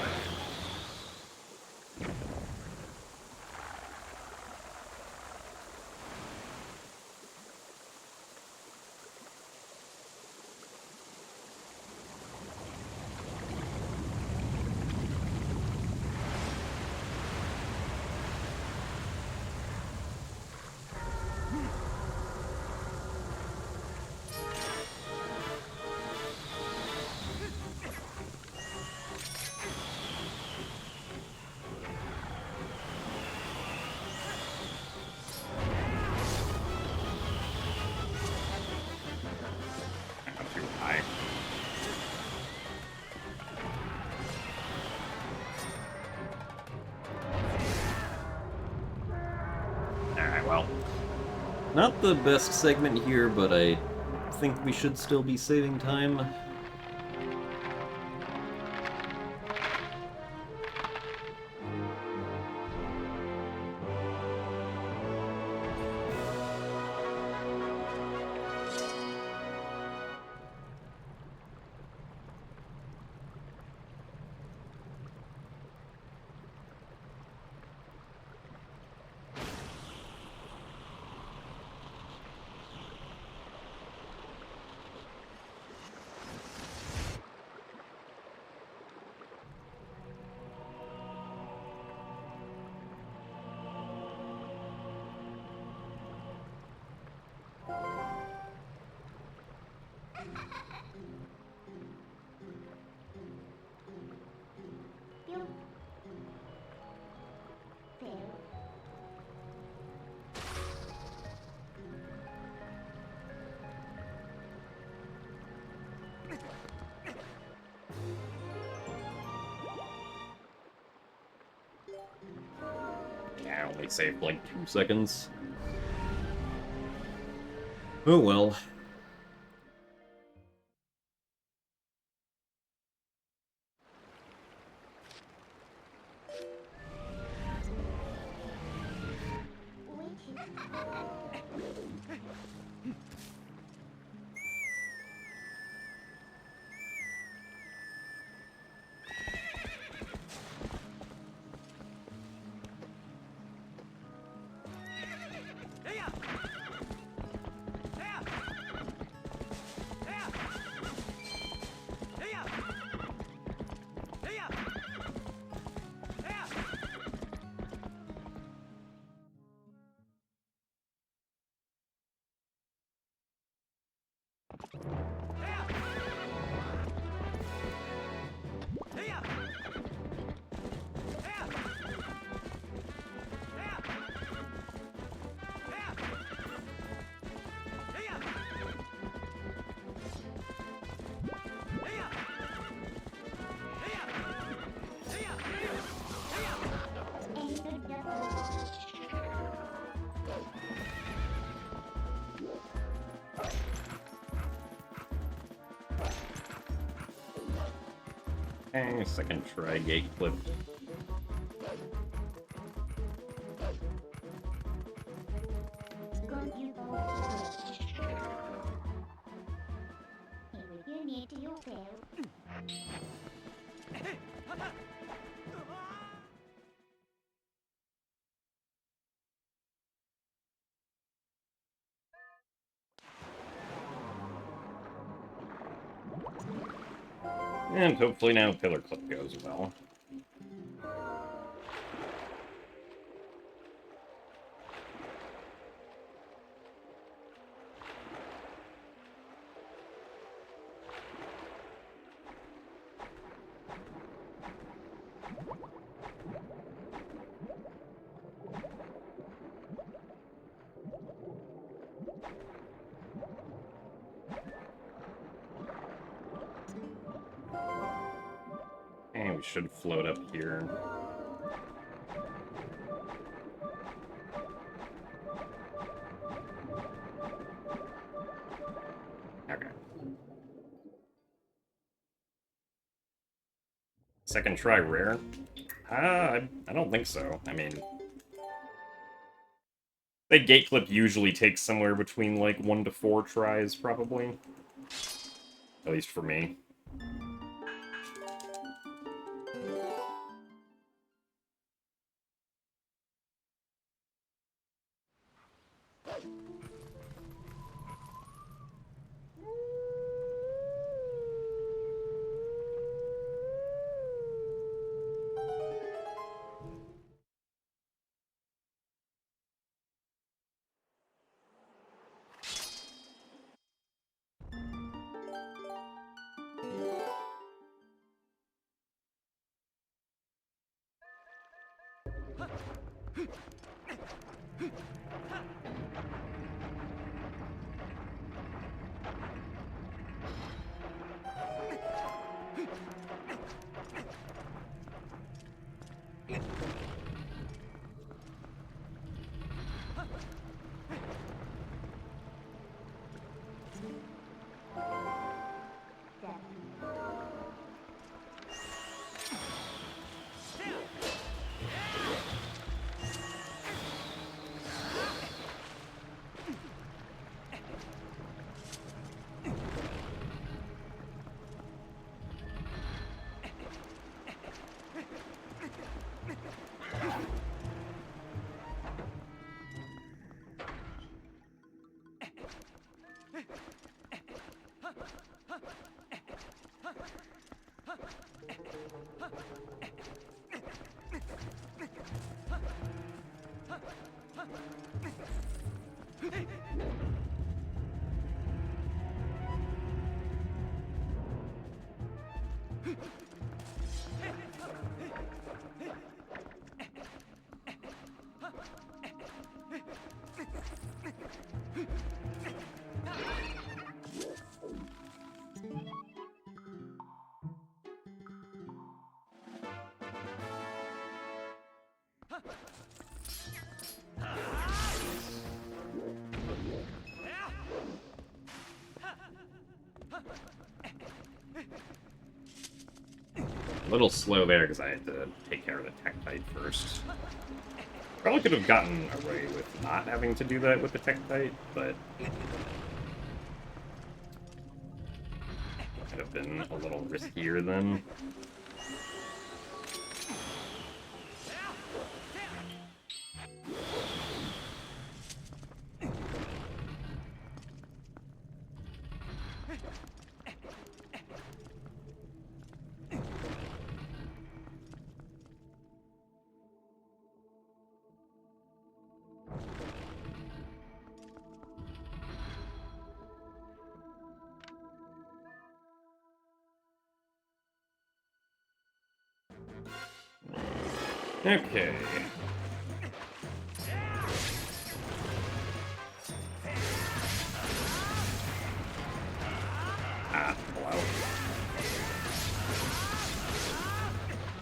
Alright, well. Not the best segment here, but I think we should still be saving time. Yeah, I only saved like 2 seconds. Oh well. Second try gate flip. And hopefully now pillar clip goes well. And we should float up here. Okay. Second try rare? I don't think so. I mean, the gate clip usually takes somewhere between like 1 to 4 tries, probably. At least for me. A little slow there because I had to take care of the Tektite first. Probably could have gotten away with not having to do that with the Tektite, but could have been a little riskier then. Okay. Ah, hello.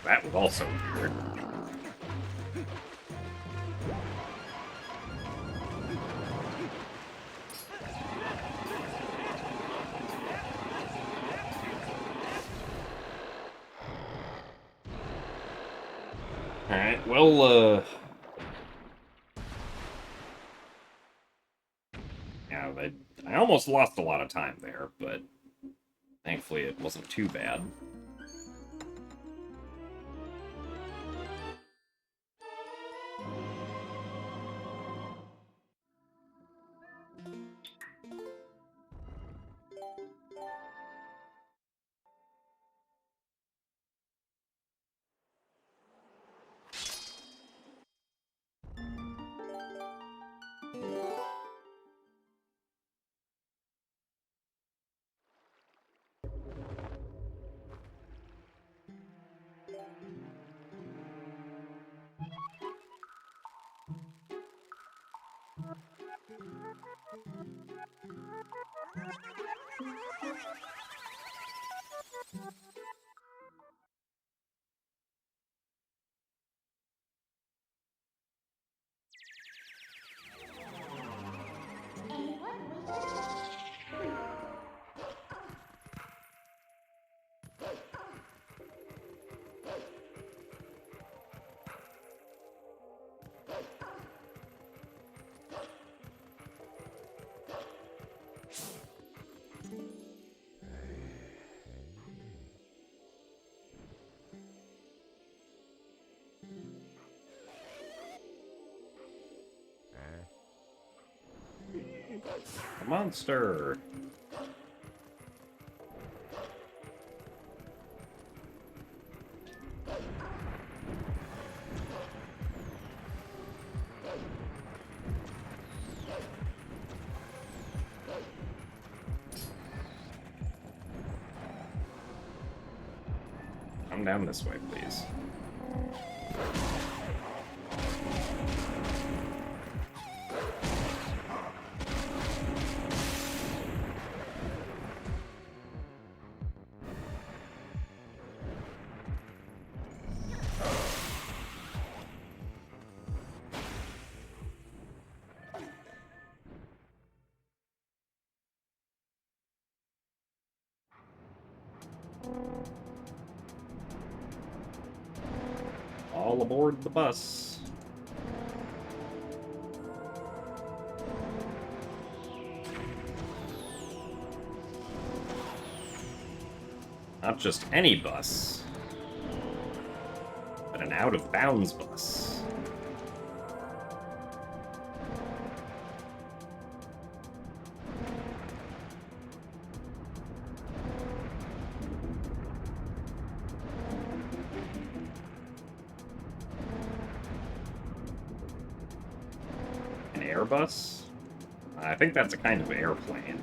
That was also weird. Alright, well, yeah, I almost lost a lot of time there, but thankfully it wasn't too bad. A monster! Come down this way, please. All aboard the bus. Not just any bus, but an out-of-bounds bus. An Airbus? I think that's a kind of airplane.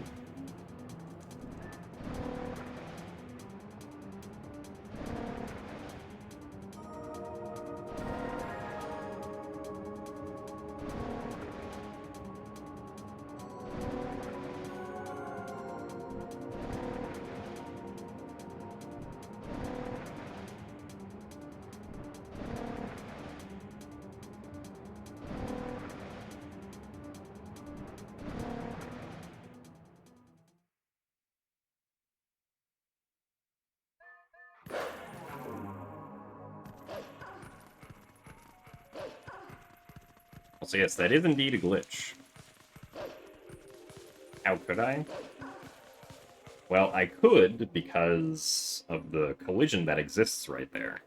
So yes, that is indeed a glitch. How could I? Well, I could because of the collision that exists right there.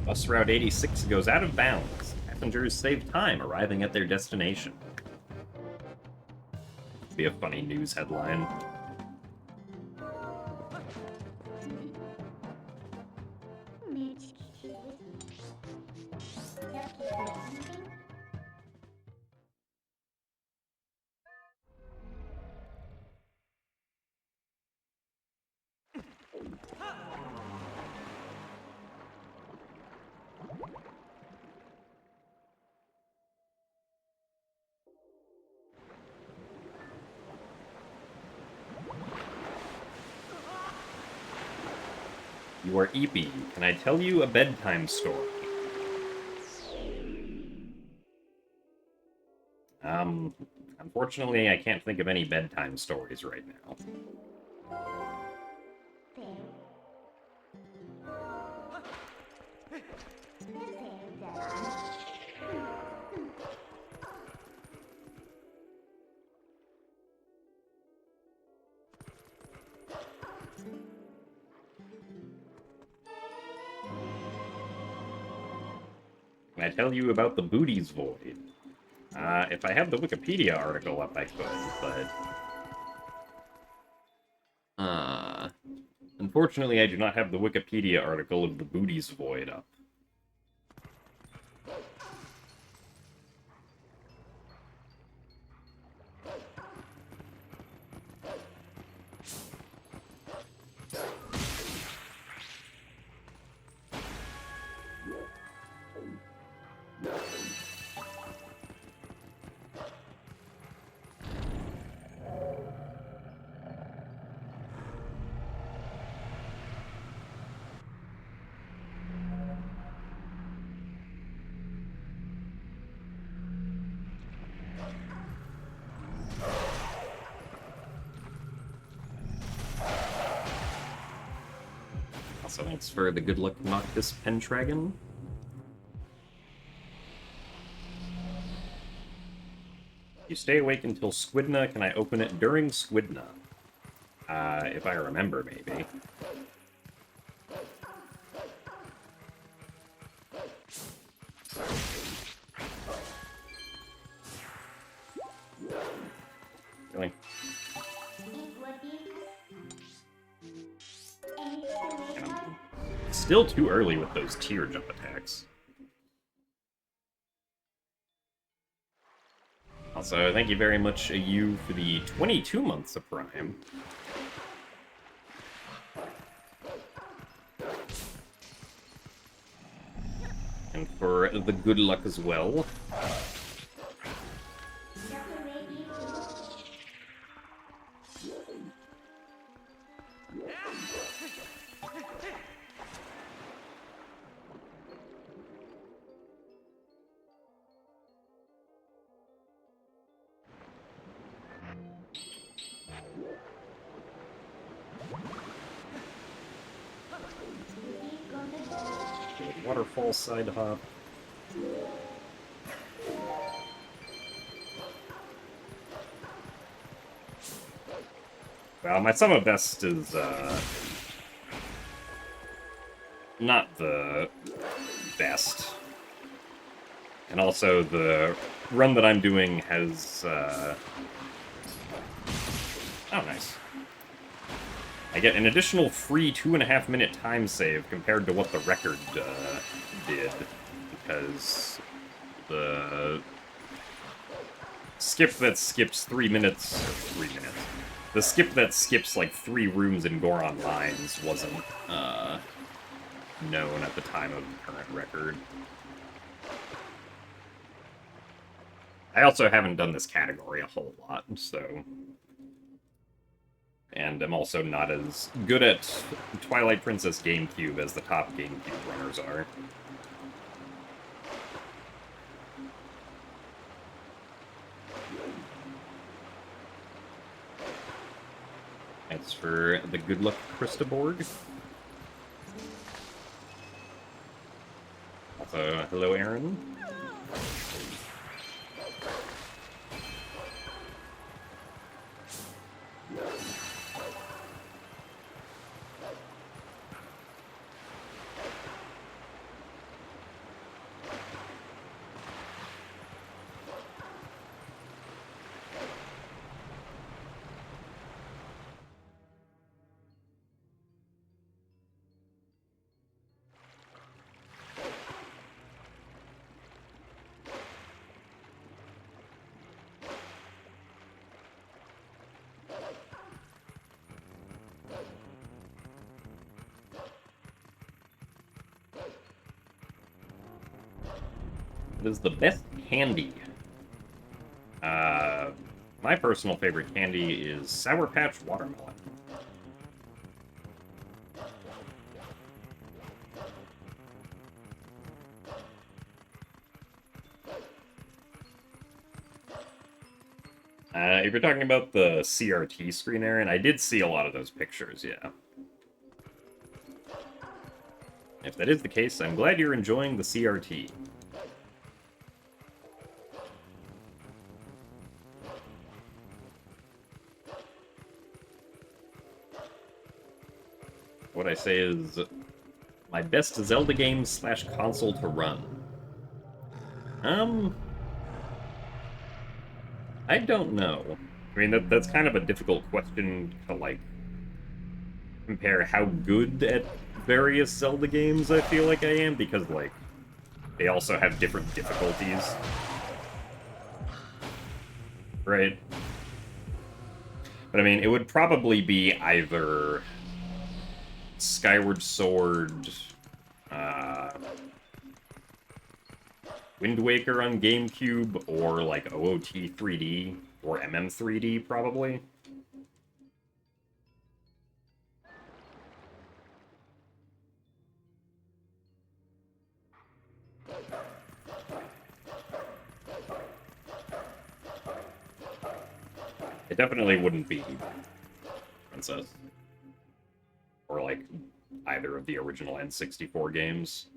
Bus Route 86 goes out of bounds. Passengers save time arriving at their destination. Be a funny news headline. You are Eepy. Can I tell you a bedtime story? Unfortunately, I can't think of any bedtime stories right now. Can I tell you about the Booties Void? If I had the Wikipedia article up, I could, but... Unfortunately, I do not have the Wikipedia article of the Booties Void up. Also, thanks for the good luck Noctis Pentragon. You stay awake until Squidna. Can I open it during Squidna? If I remember, maybe. Really? Still too early with those tier jump attacks. Also, thank you very much, you, for the 22 months of Prime. And for the good luck as well. Waterfall side hop. Well, my sum of best is, not the best. And also, the run that I'm doing has, Oh, nice. I get an additional free 2.5-minute time save compared to what the record, did. Because the skip that skips 3 minutes... 3 minutes. The skip that skips, like, 3 rooms in Goron Lines wasn't, known at the time of the current record. I also haven't done this category a whole lot, so... And I'm also not as good at Twilight Princess GameCube as the top GameCube runners are. Thanks for the good luck, Christaborg. Also, hello, Aaron. What is the best candy? My personal favorite candy is Sour Patch Watermelon. If you're talking about the CRT screen, Aaron, I did see a lot of those pictures, yeah. If that is the case, I'm glad you're enjoying the CRT. What I say is, my best Zelda game / console to run. I don't know. I mean, that's kind of a difficult question to, like, compare how good at various Zelda games I feel like I am, because, like, they also have different difficulties. Right? But, I mean, it would probably be either Skyward Sword, Wind Waker on GameCube, or, like, OOT 3D, or MM 3D, probably. It definitely wouldn't be Princess. Or, like, either of the original N64 games.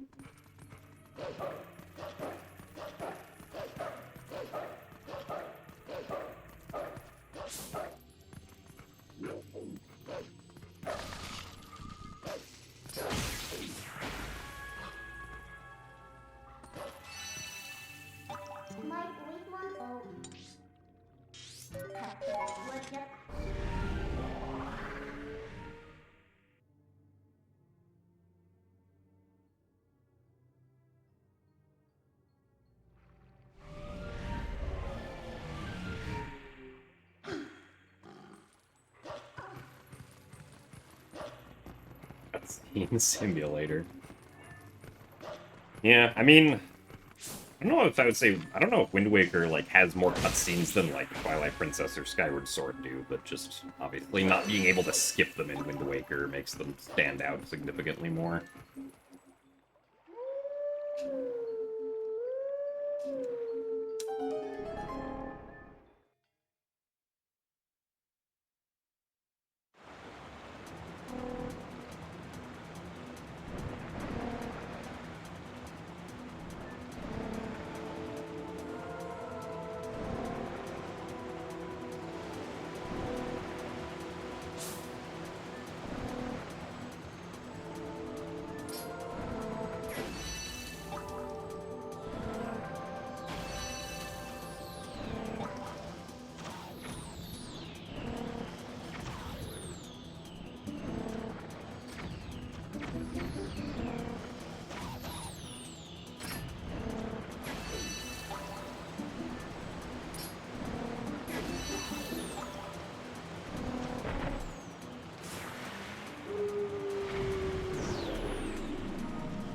Cutscene simulator. Yeah, I mean, I don't know if I would say, I don't know if Wind Waker, like, has more cutscenes than, like, Twilight Princess or Skyward Sword do, but just, obviously, not being able to skip them in Wind Waker makes them stand out significantly more.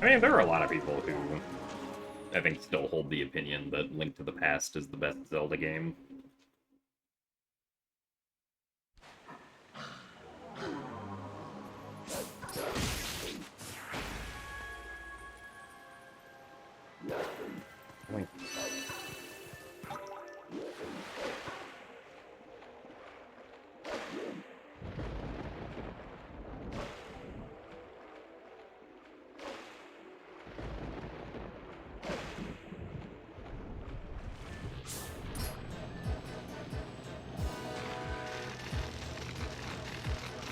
I mean, there are a lot of people who, I think, still hold the opinion that Link to the Past is the best Zelda game. Link.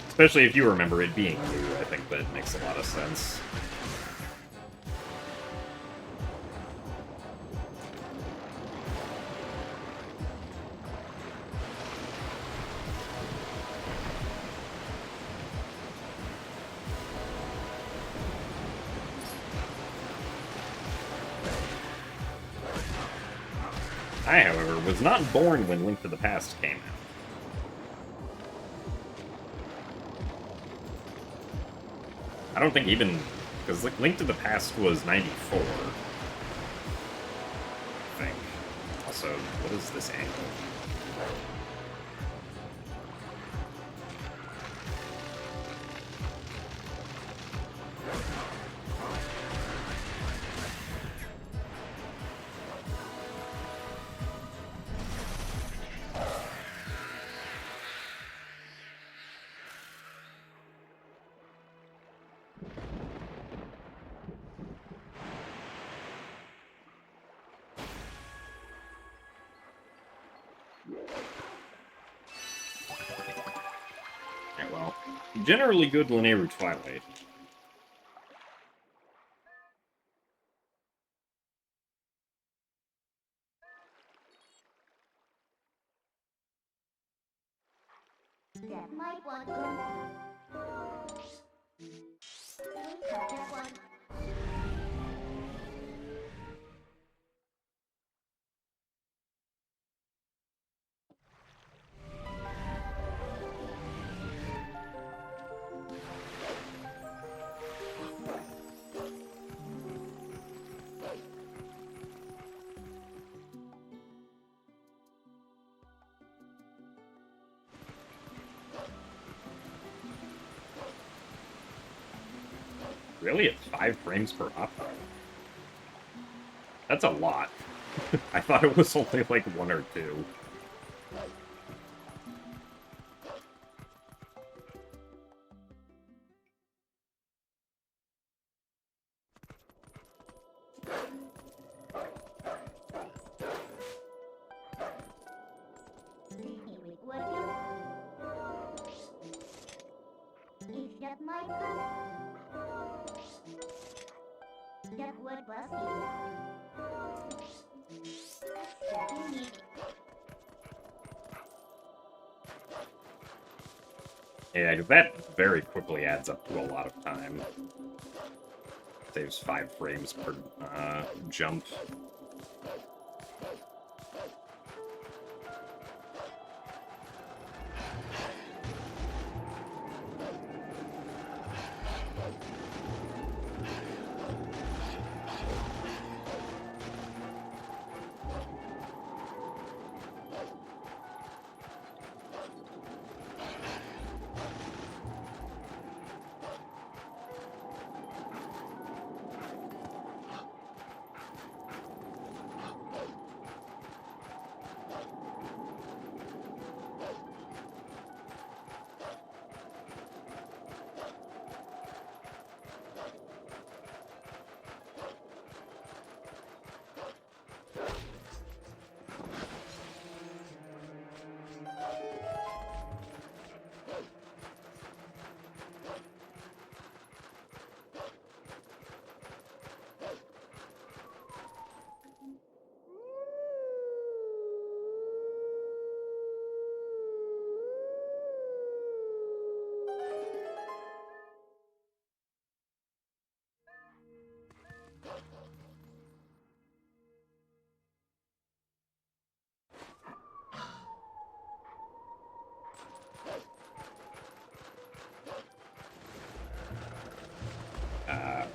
Especially if you remember it being new, I think that makes a lot of sense. I, however, was not born when Link to the Past came out. I don't think even... because Link to the Past was 94. episode. What is this angle? Well, generally good linear Twilight. That might want one. Cut that one. Really, at 5 frames per up? That's a lot. I thought it was only like 1 or 2. Is that my gun? That would bust you. That you need. Yeah, that very quickly adds up to a lot of time. Saves 5 frames per jump.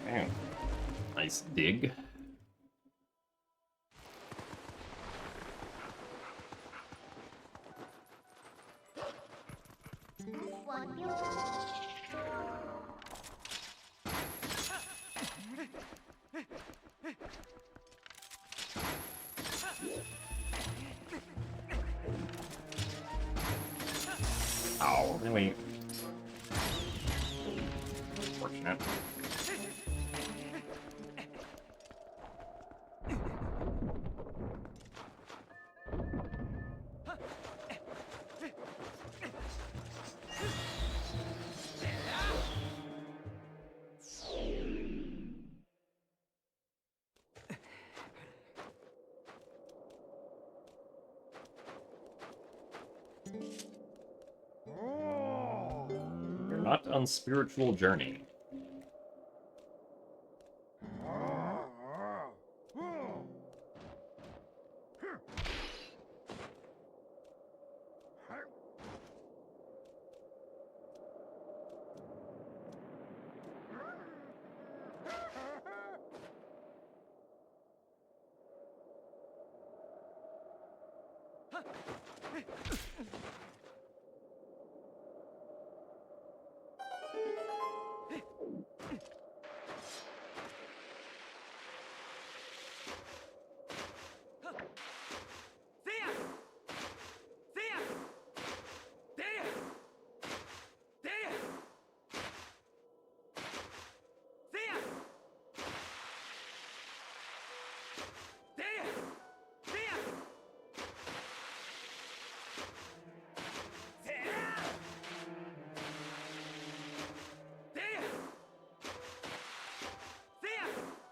Man. Nice dig. Want you? Oh, really? Unfortunate. You're not on spiritual journey.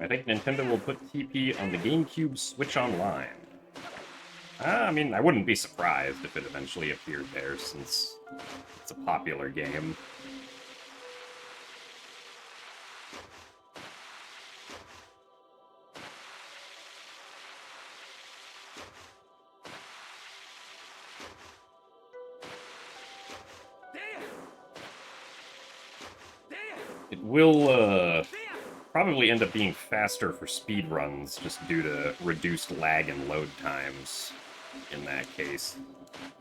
I think Nintendo will put TP on the GameCube Switch Online. I mean, I wouldn't be surprised if it eventually appeared there, since it's a popular game. It will, probably end up being faster for speedruns, just due to reduced lag and load times in that case.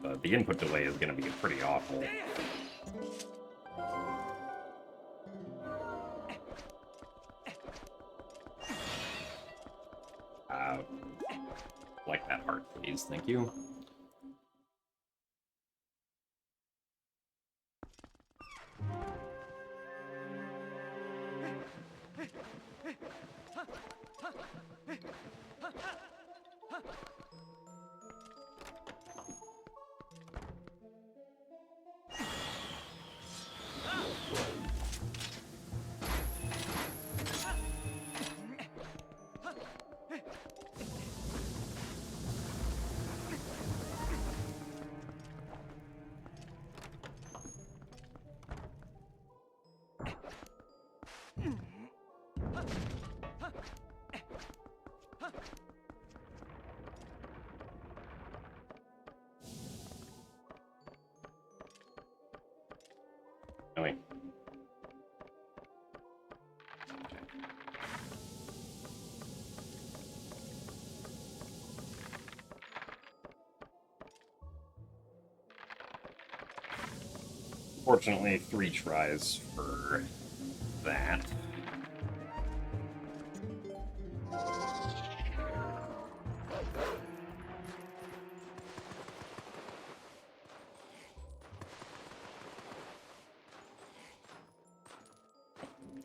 But the input delay is going to be pretty awful. Like that heart, please. Thank you. Anyway. Fortunately, 3 tries for that.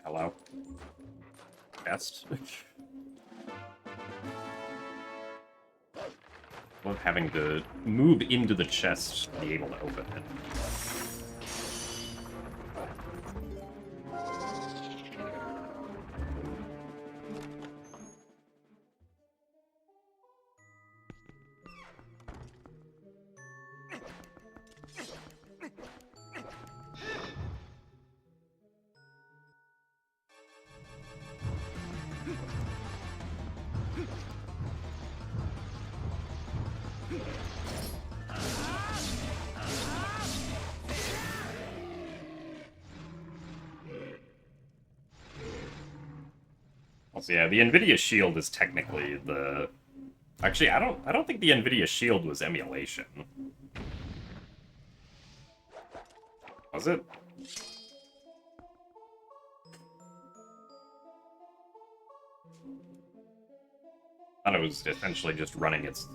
Hello? Chest? Love having to move into the chest to be able to open it. So yeah, the NVIDIA Shield is technically the... Actually, I don't think the NVIDIA Shield was emulation. Was it? I thought it was essentially just running its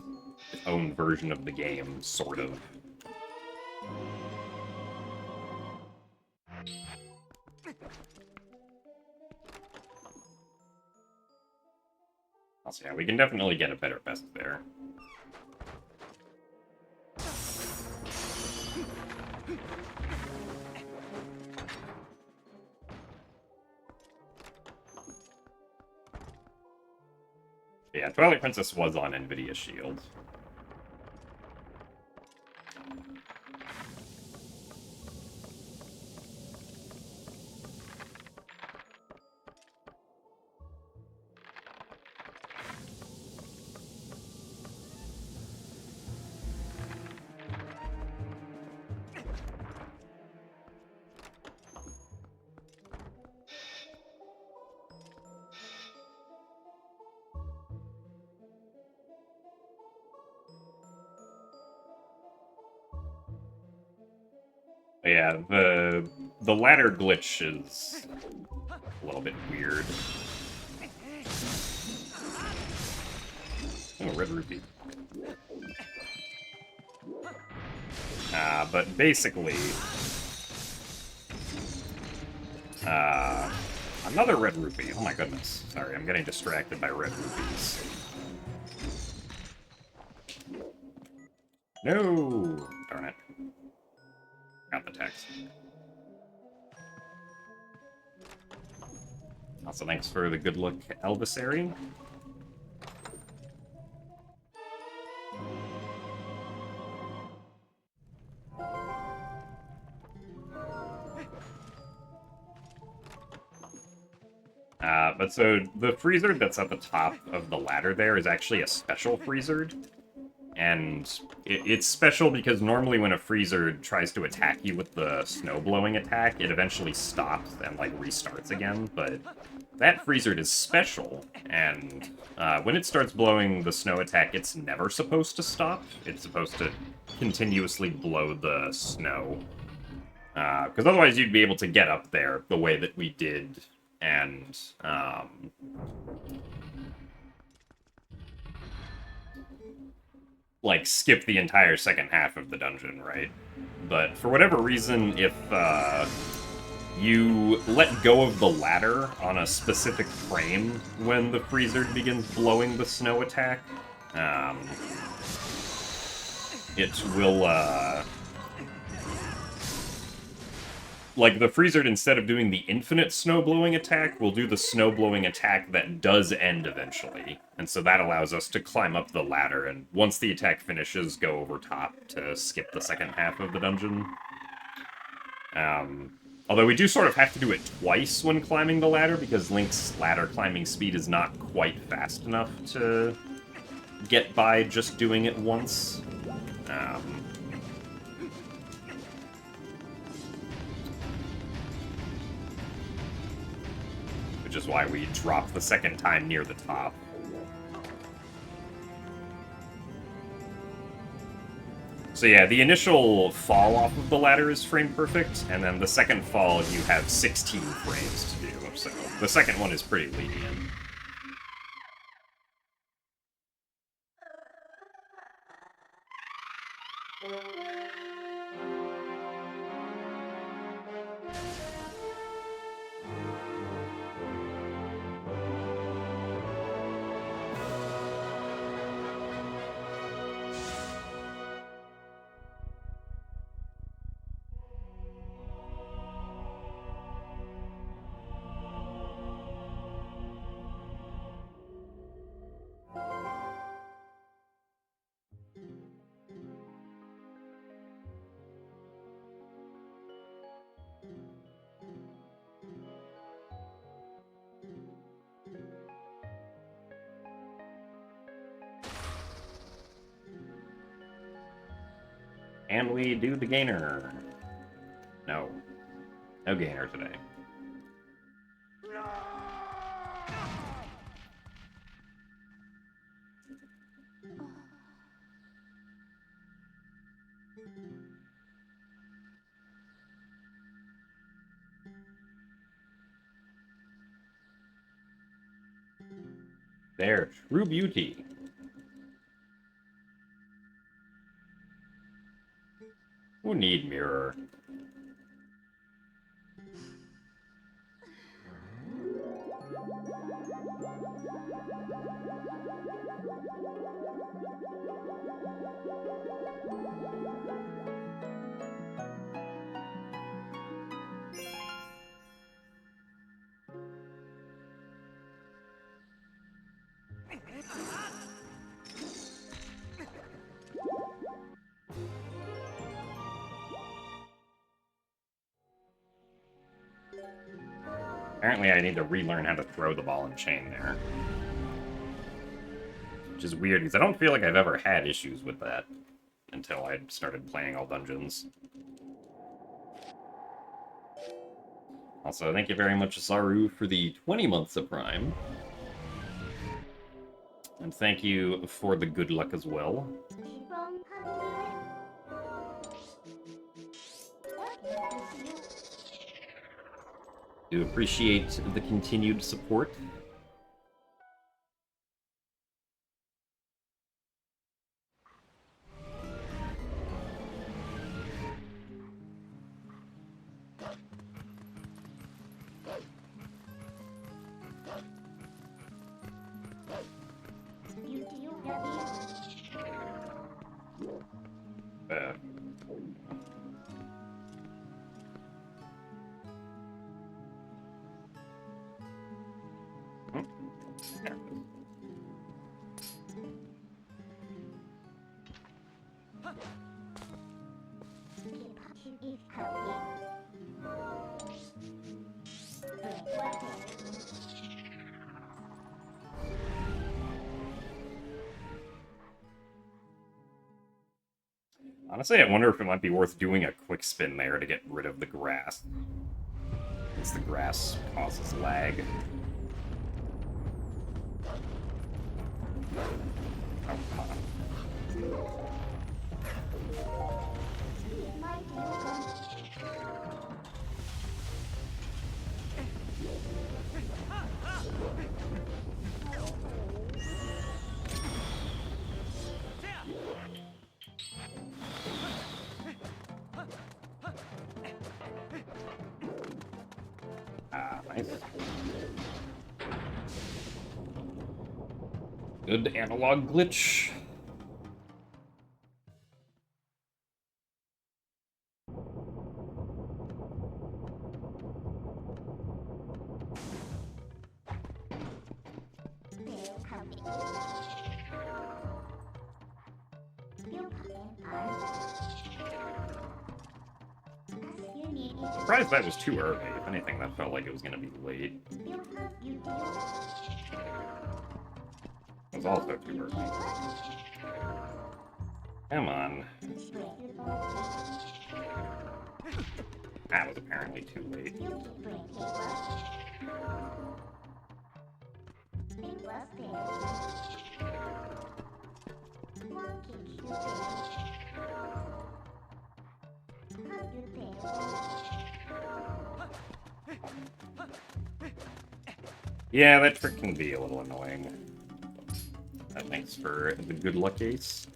own version of the game, sort of. Also, yeah, we can definitely get a better best there. Yeah, Twilight Princess was on NVIDIA Shield. Yeah, the ladder glitch is a little bit weird. Oh, red rupee. But basically, another red rupee. Oh my goodness. Sorry, I'm getting distracted by red rupees. No! Darn it. Got the text. Also, thanks for the good luck, Elvisary. But so the freezer that's at the top of the ladder there is actually a special freezer. And it's special because normally when a freezer tries to attack you with the snow-blowing attack, it eventually stops and, like, restarts again. But that freezer is special, and when it starts blowing the snow attack, it's never supposed to stop. It's supposed to continuously blow the snow. Because otherwise you'd be able to get up there the way that we did, and like, skip the entire second half of the dungeon, right? But for whatever reason, if you let go of the ladder on a specific frame when the freezer begins blowing the snow attack, it will, like, the freezer, instead of doing the infinite snow-blowing attack, will do the snow-blowing attack that does end eventually. And so that allows us to climb up the ladder, and once the attack finishes, go over top to skip the second half of the dungeon. Although we do sort of have to do it twice when climbing the ladder, because Link's ladder climbing speed is not quite fast enough to get by just doing it once. Which is why we drop the second time near the top. So yeah, the initial fall off of the ladder is frame perfect, and then the second fall you have 16 frames to do, so the second one is pretty lenient. And we do the gainer. No. No gainer today. There, true beauty. Who need mirror? Apparently I need to relearn how to throw the ball and chain there. Which is weird, because I don't feel like I've ever had issues with that until I started playing all dungeons. Also, thank you very much, Saru, for the 20 months of Prime. And thank you for the good luck as well. From Pumpkin. Do appreciate the continued support. You ready? Uh, hmm, there it is. Pikachu is coming. Honestly, I wonder if it might be worth doing a quick spin there to get rid of the grass, since the grass causes lag. Oh, come on. My dear. Ah, nice. Good analog glitch. Still coming. Still coming. As you need it. Surprised that was too early. If anything, that felt like it was gonna be late. Still have you do. It was also too early. Come on. That was apparently too late. You keep bringing it was there. One kick you Yeah, that trick can be a little annoying. Thanks for the good luck ace.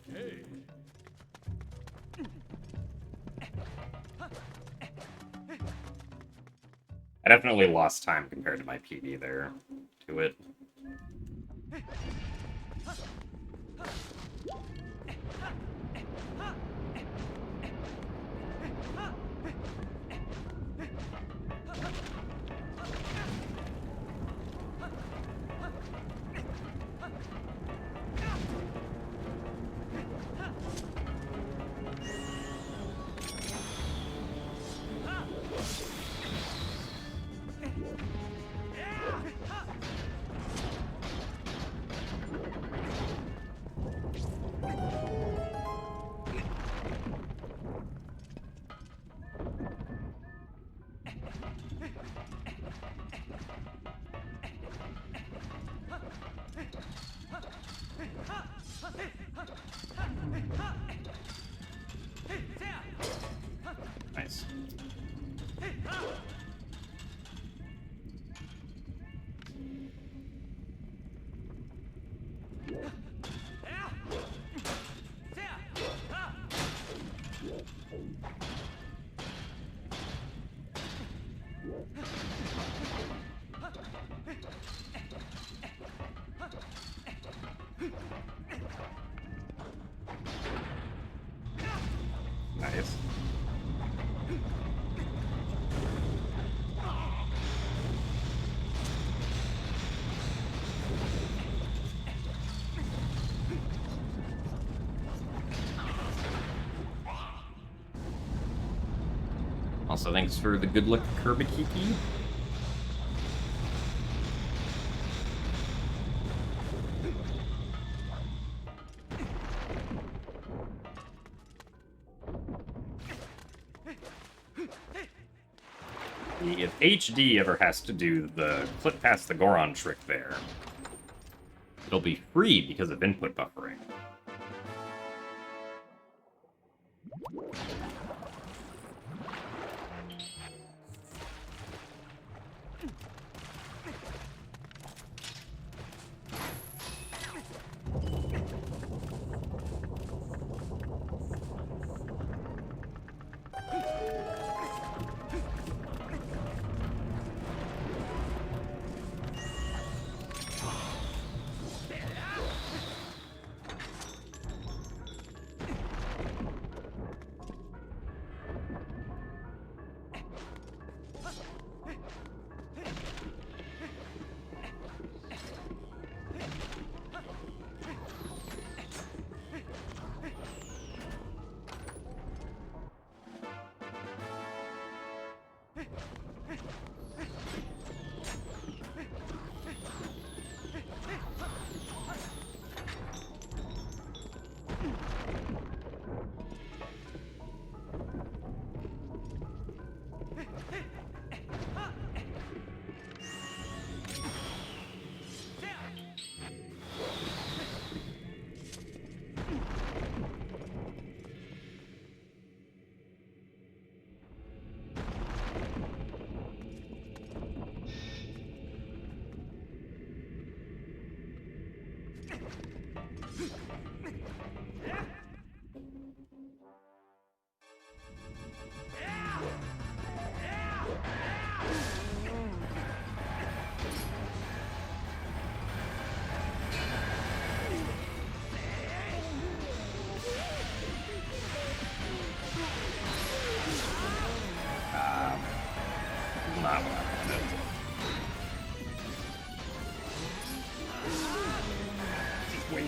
I definitely lost time compared to my PB there to it. Nice. Nice. Also, thanks for the good luck, Kurbakiki. If HD ever has to do the clip past the Goron trick there, it'll be free because of input buffering.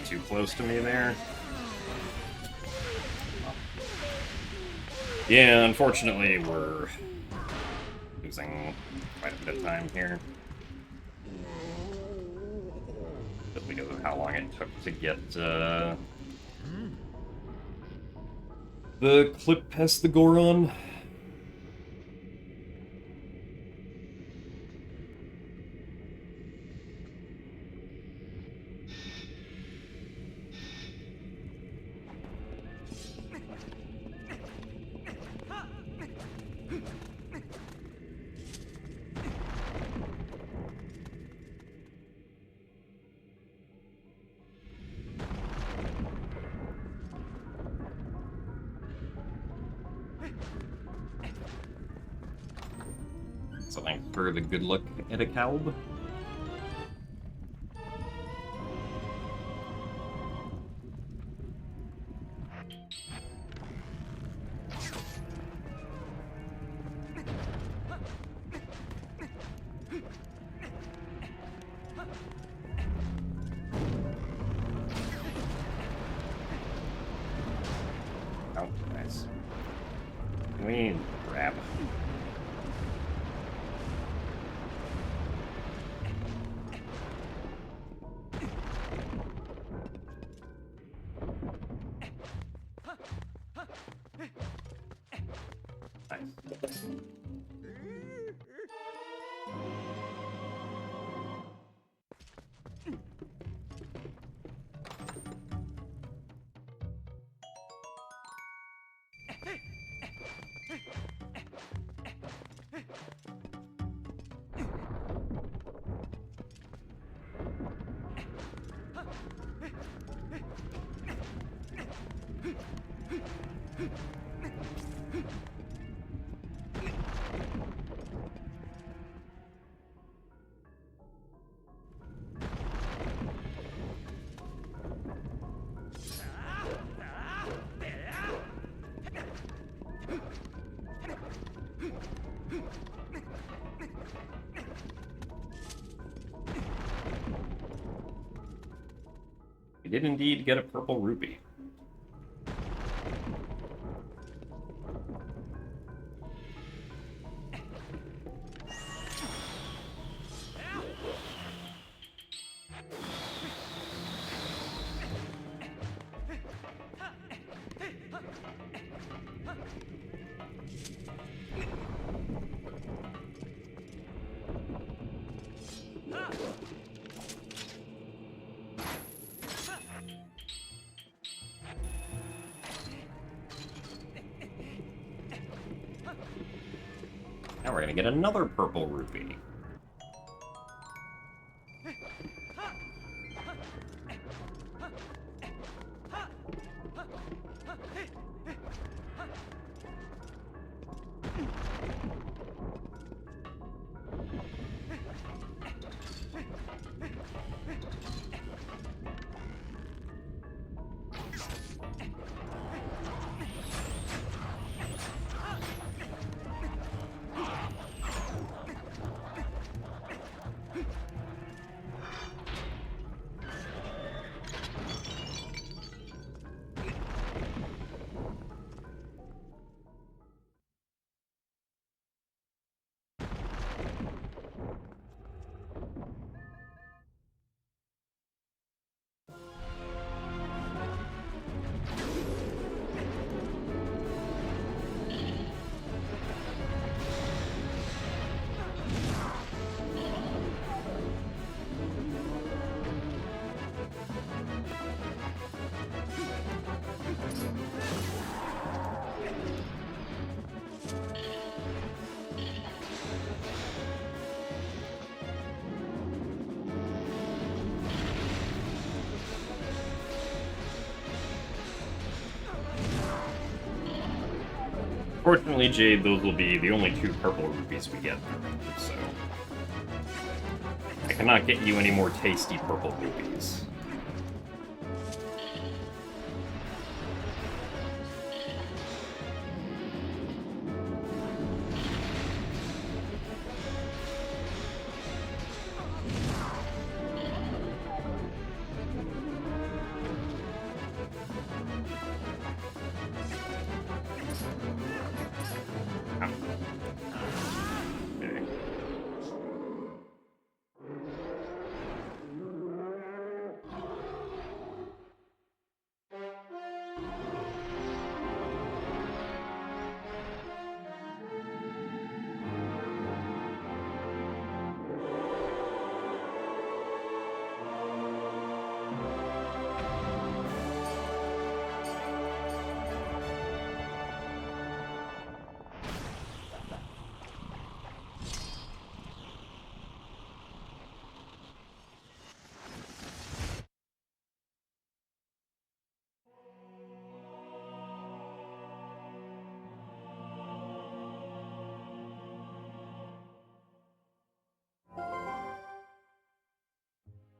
too close to me there. Yeah, unfortunately, we're losing quite a bit of time here. Just because of how long it took to get the clip past the Goron. Something for the good luck at a calb. Oh, nice. Clean grab. Nice. We did indeed get a purple rupee. Now we're gonna get another purple rupee. Fortunately, Jade, those will be the only 2 purple rupees we get from them, so I cannot get you any more tasty purple rupees.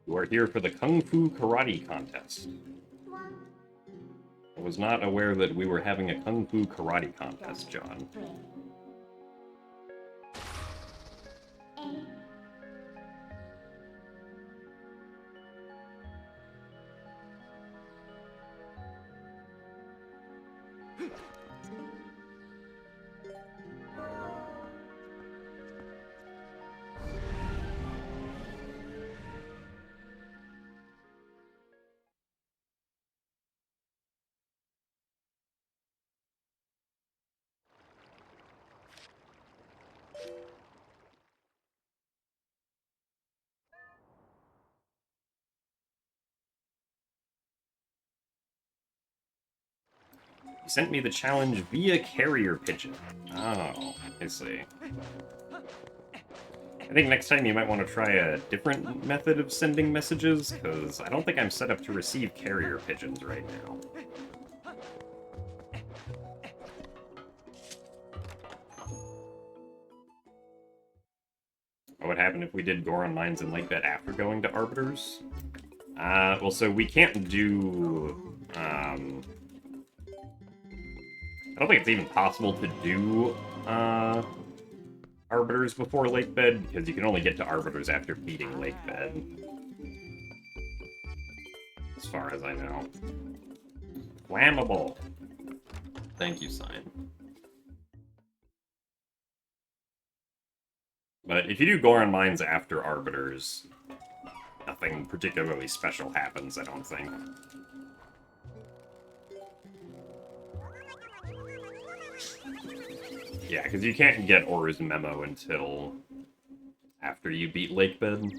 You are here for the Kung Fu Karate contest. One, I was not aware that we were having a Kung Fu Karate contest, John. three. Eight. You sent me the challenge via carrier pigeon. Oh, I see. I think next time you might want to try a different method of sending messages, because I don't think I'm set up to receive carrier pigeons right now. What would happen if we did Goron Mines and Lake Bed after going to Arbiters? Well, so we can't do, I don't think it's even possible to do, Arbiters before Lake Bed, because you can only get to Arbiters after beating Lake Bed. As far as I know. Flammable! Thank you, Sign. But if you do Goron Mines after Arbiters, nothing particularly special happens, I don't think. Yeah, because you can't get Or's memo until after you beat Lake Bed.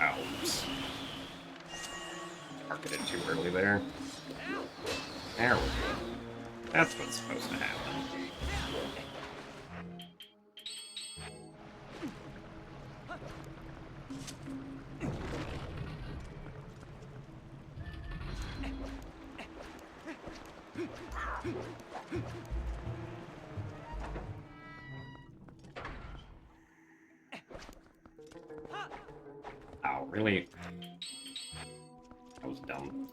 Ouch. Targeted too early there. There we go. That's what's supposed to happen. Oh, really? That was dumb.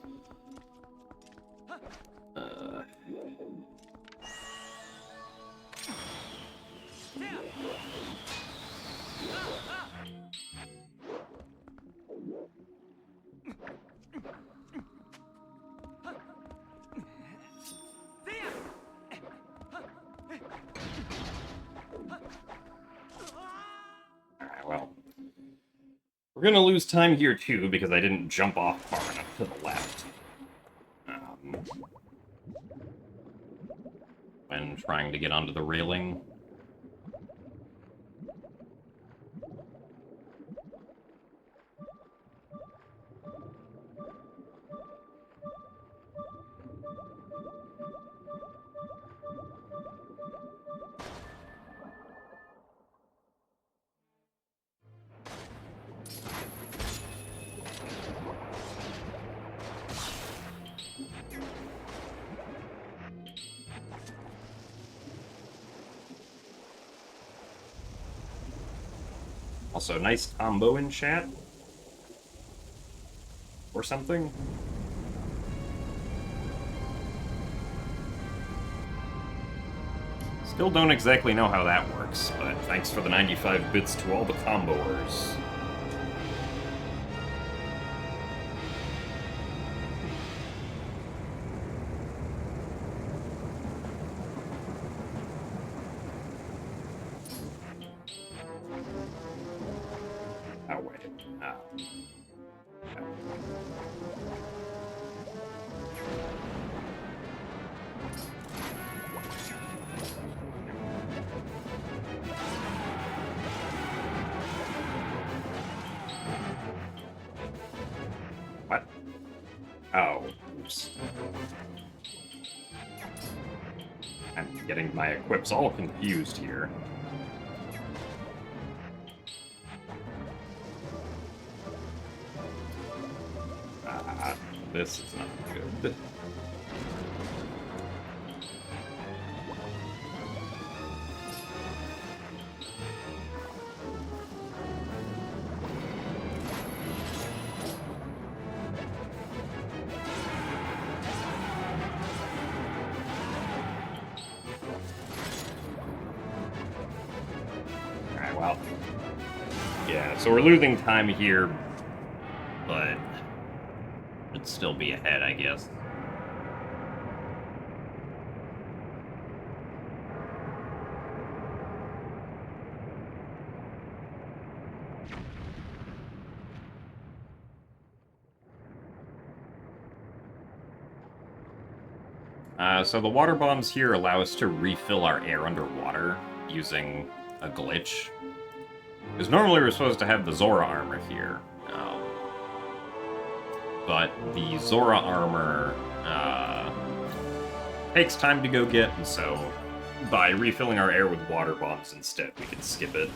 Alright, well. We're gonna lose time here too, because I didn't jump off far enough to the left. When trying to get onto the railing. Also, nice combo in chat. Or something. Still don't exactly know how that works, but thanks for the 95 bits to all the comboers. Oh, wait. What? Oh, oops. I'm getting my equips all confused here. Ah, this is not good. Alright, well. Yeah, so we're losing time here, but it'd still be ahead, I guess. So the water bombs here allow us to refill our air underwater using a glitch. Because normally we're supposed to have the Zora armor here. But the Zora armor takes time to go get, and so by refilling our air with water bombs instead, we can skip it.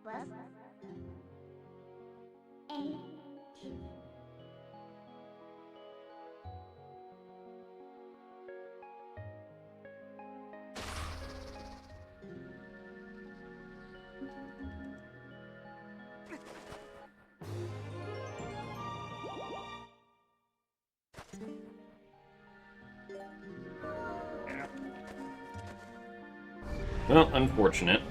plus A. Yeah. Well, unfortunate.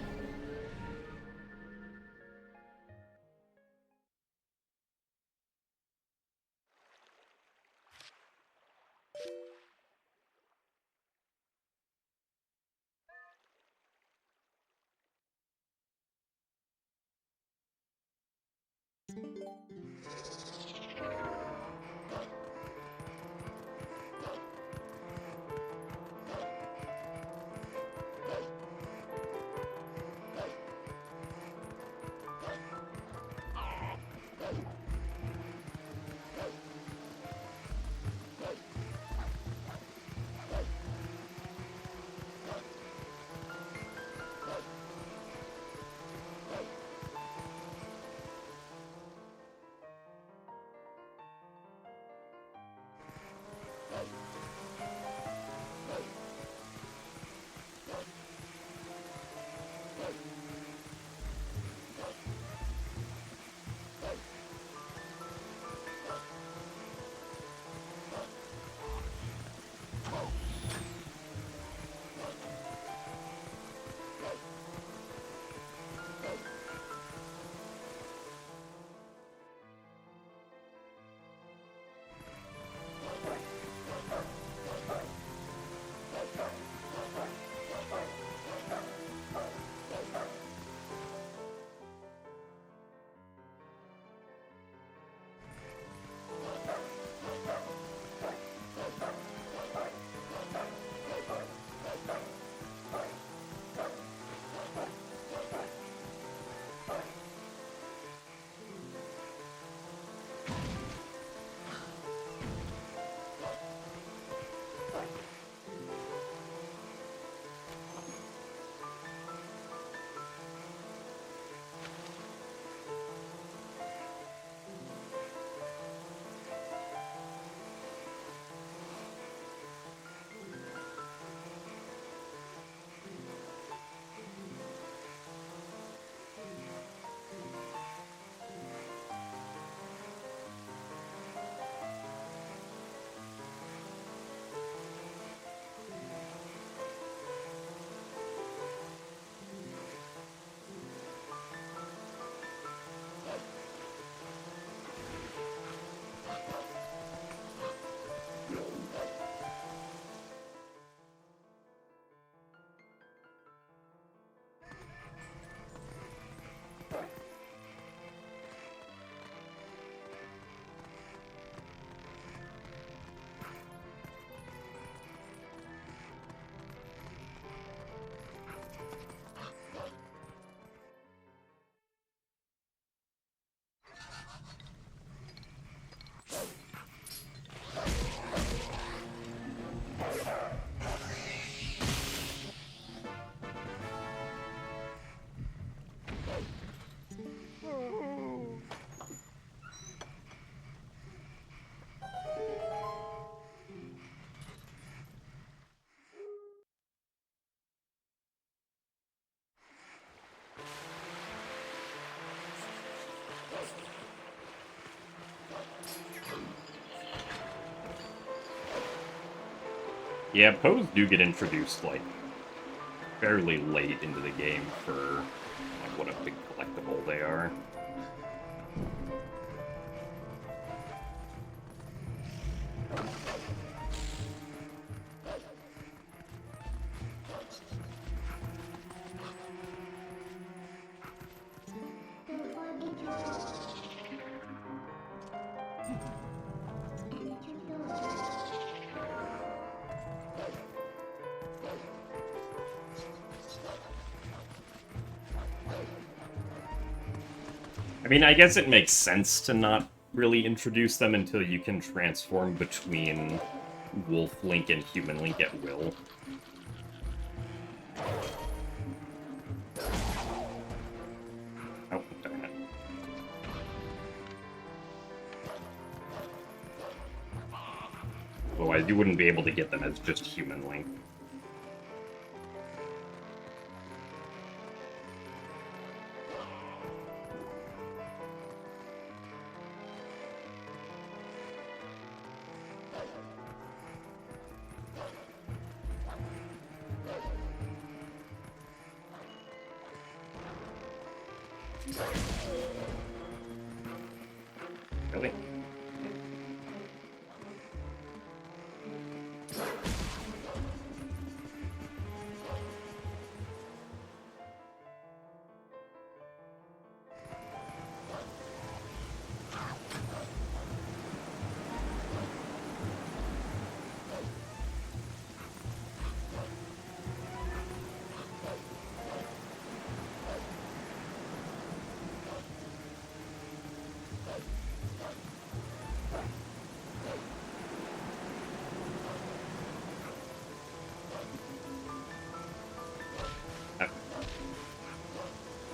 Yeah, Poes do get introduced, like, fairly late into the game for like, what a big collectible they are. I mean, I guess it makes sense to not really introduce them until you can transform between Wolf Link and Human Link at will. Oh, darn it. Otherwise, you wouldn't be able to get them as just Human Link. Really?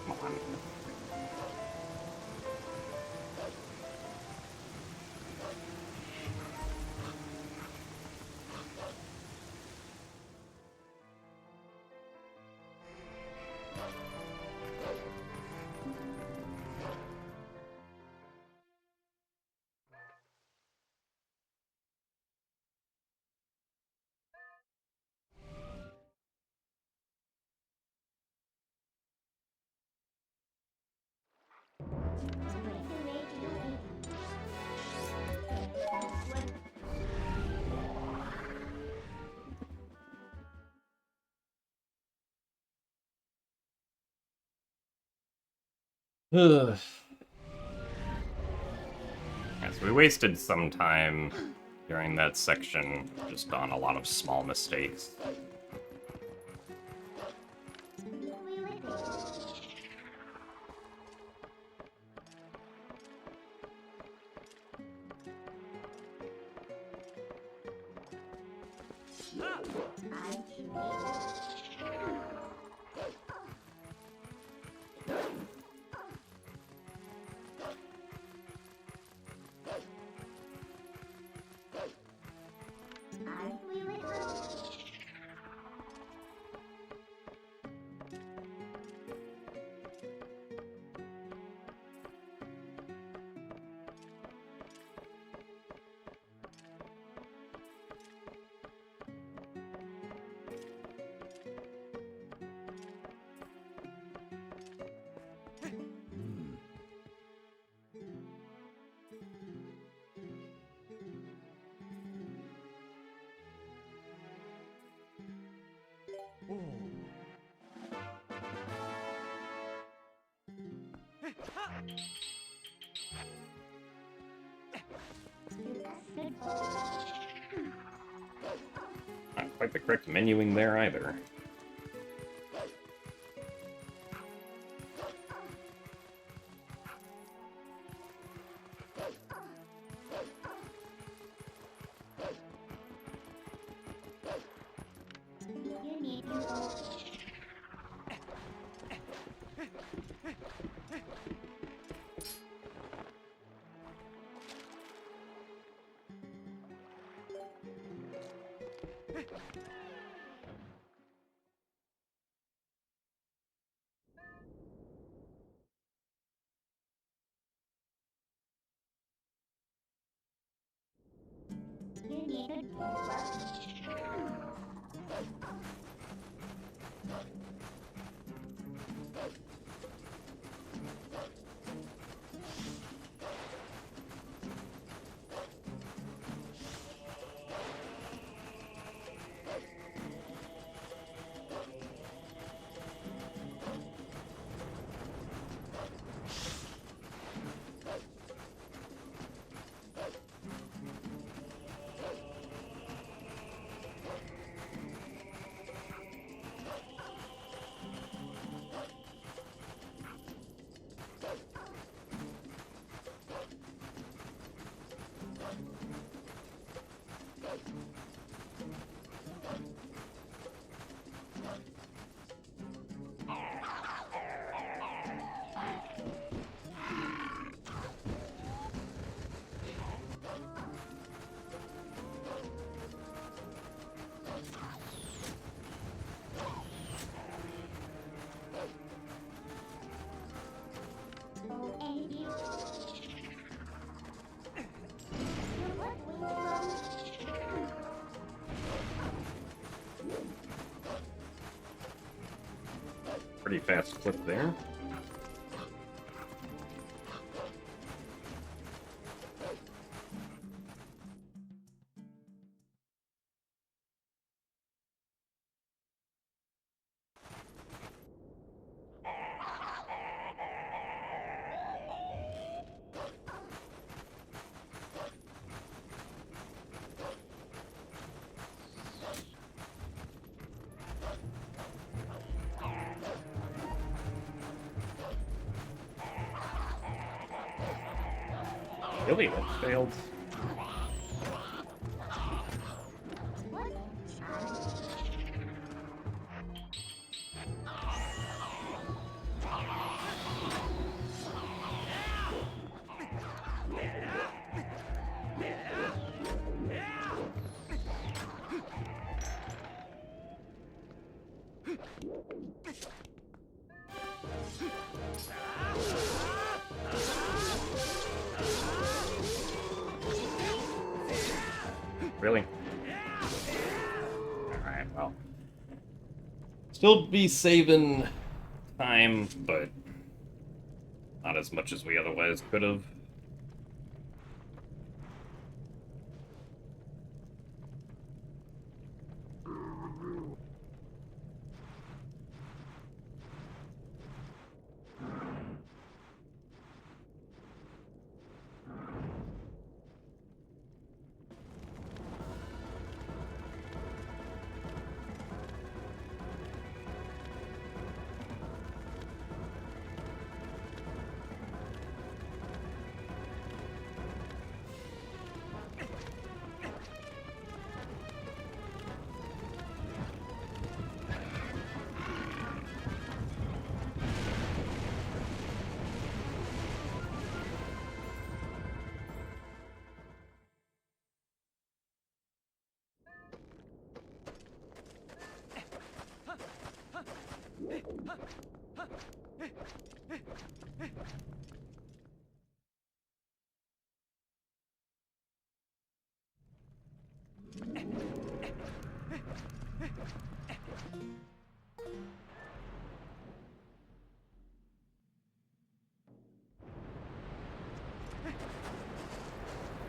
Come on. Ugh. Yeah, so we wasted some time during that section just on a lot of small mistakes. Not quite the correct menuing there either. Pretty fast clip there. Really? That failed. Really? Alright, well. Still be saving time, but not as much as we otherwise could have.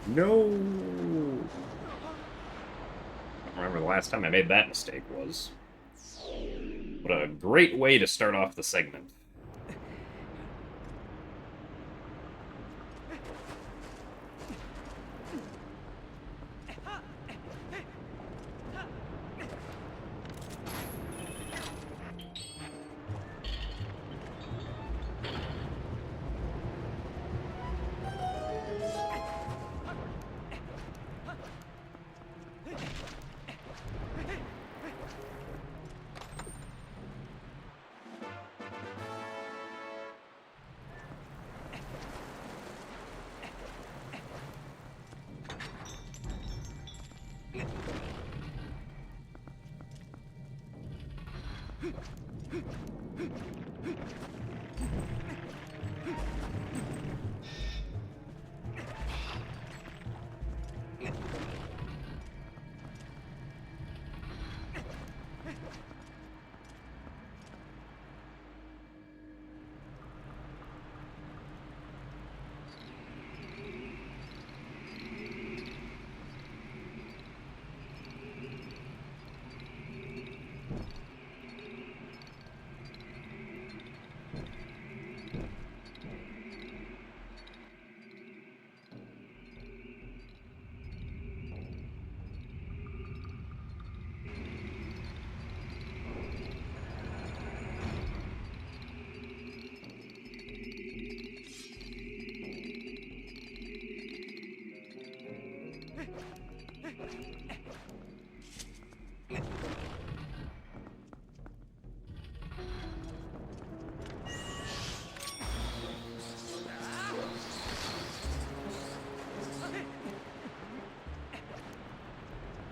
No! I don't remember the last time I made that mistake was. What a great way to start off the segment.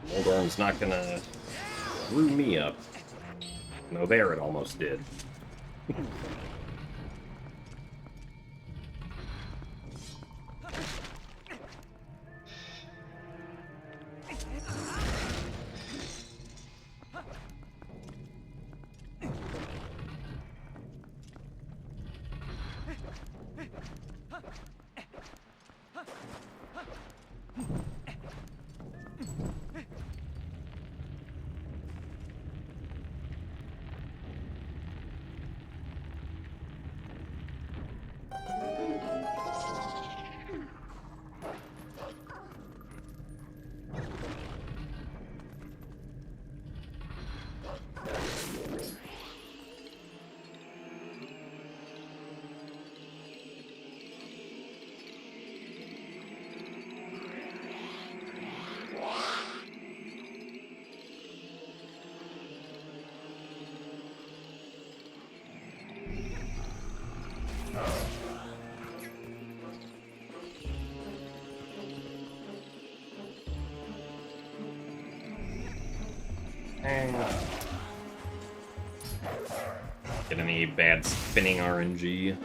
Moldorm's not gonna screw me up. No, there it almost did. Get any bad spinning RNG?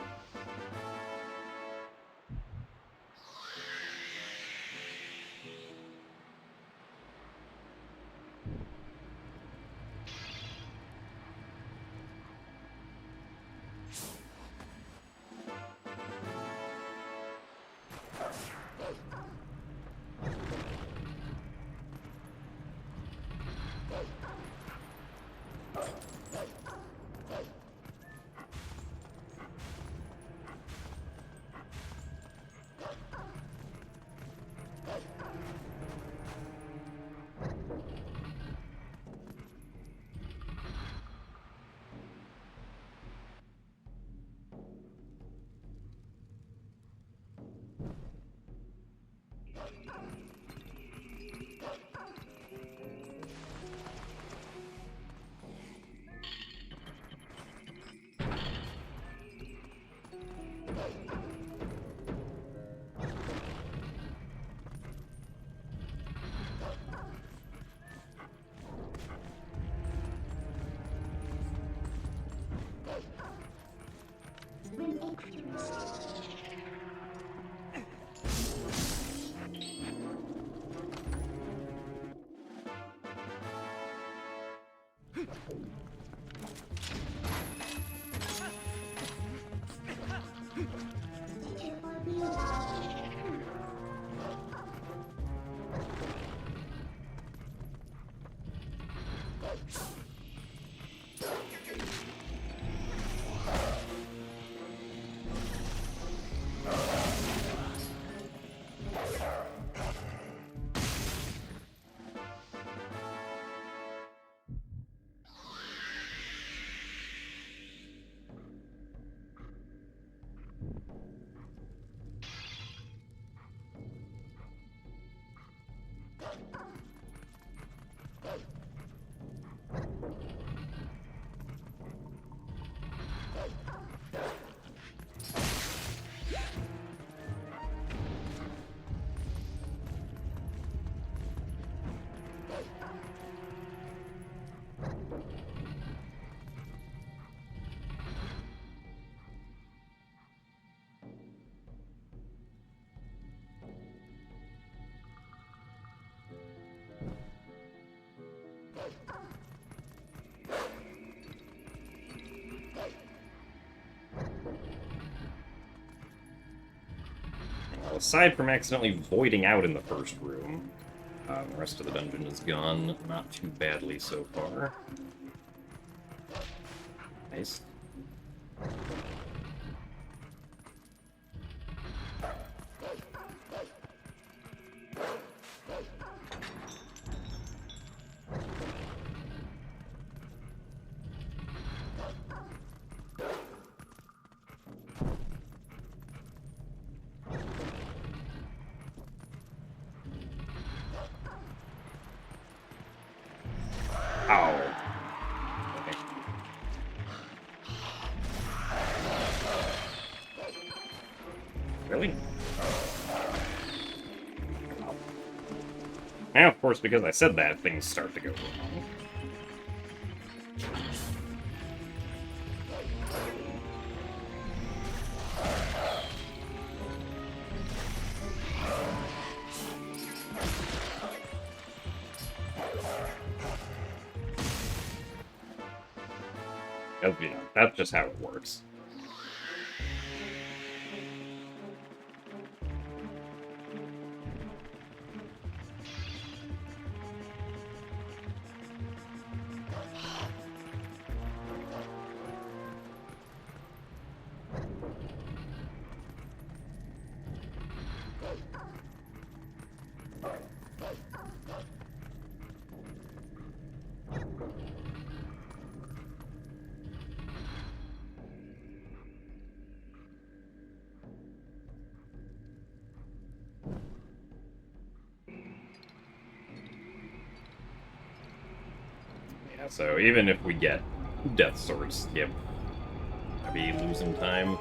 Well, aside from accidentally voiding out in the first room, the rest of the dungeon is gone not too badly so far. Nice. Ow. Okay. Really? Now, of course, because I said that, things start to go wrong. You know, that's just how it works. Yeah, so even if we get Death Sword skip, I'd be losing time.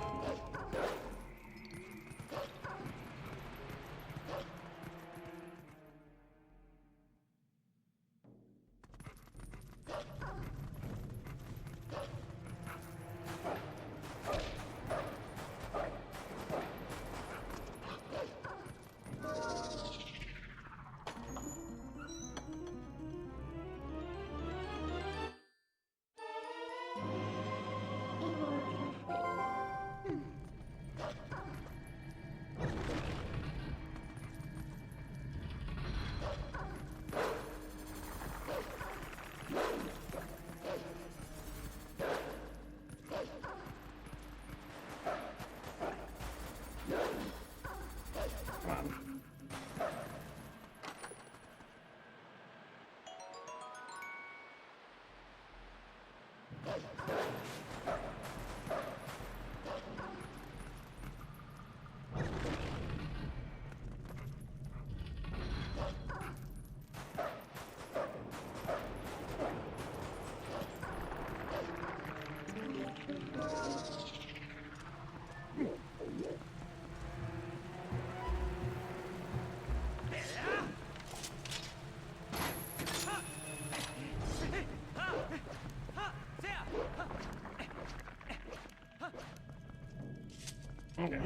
Okay.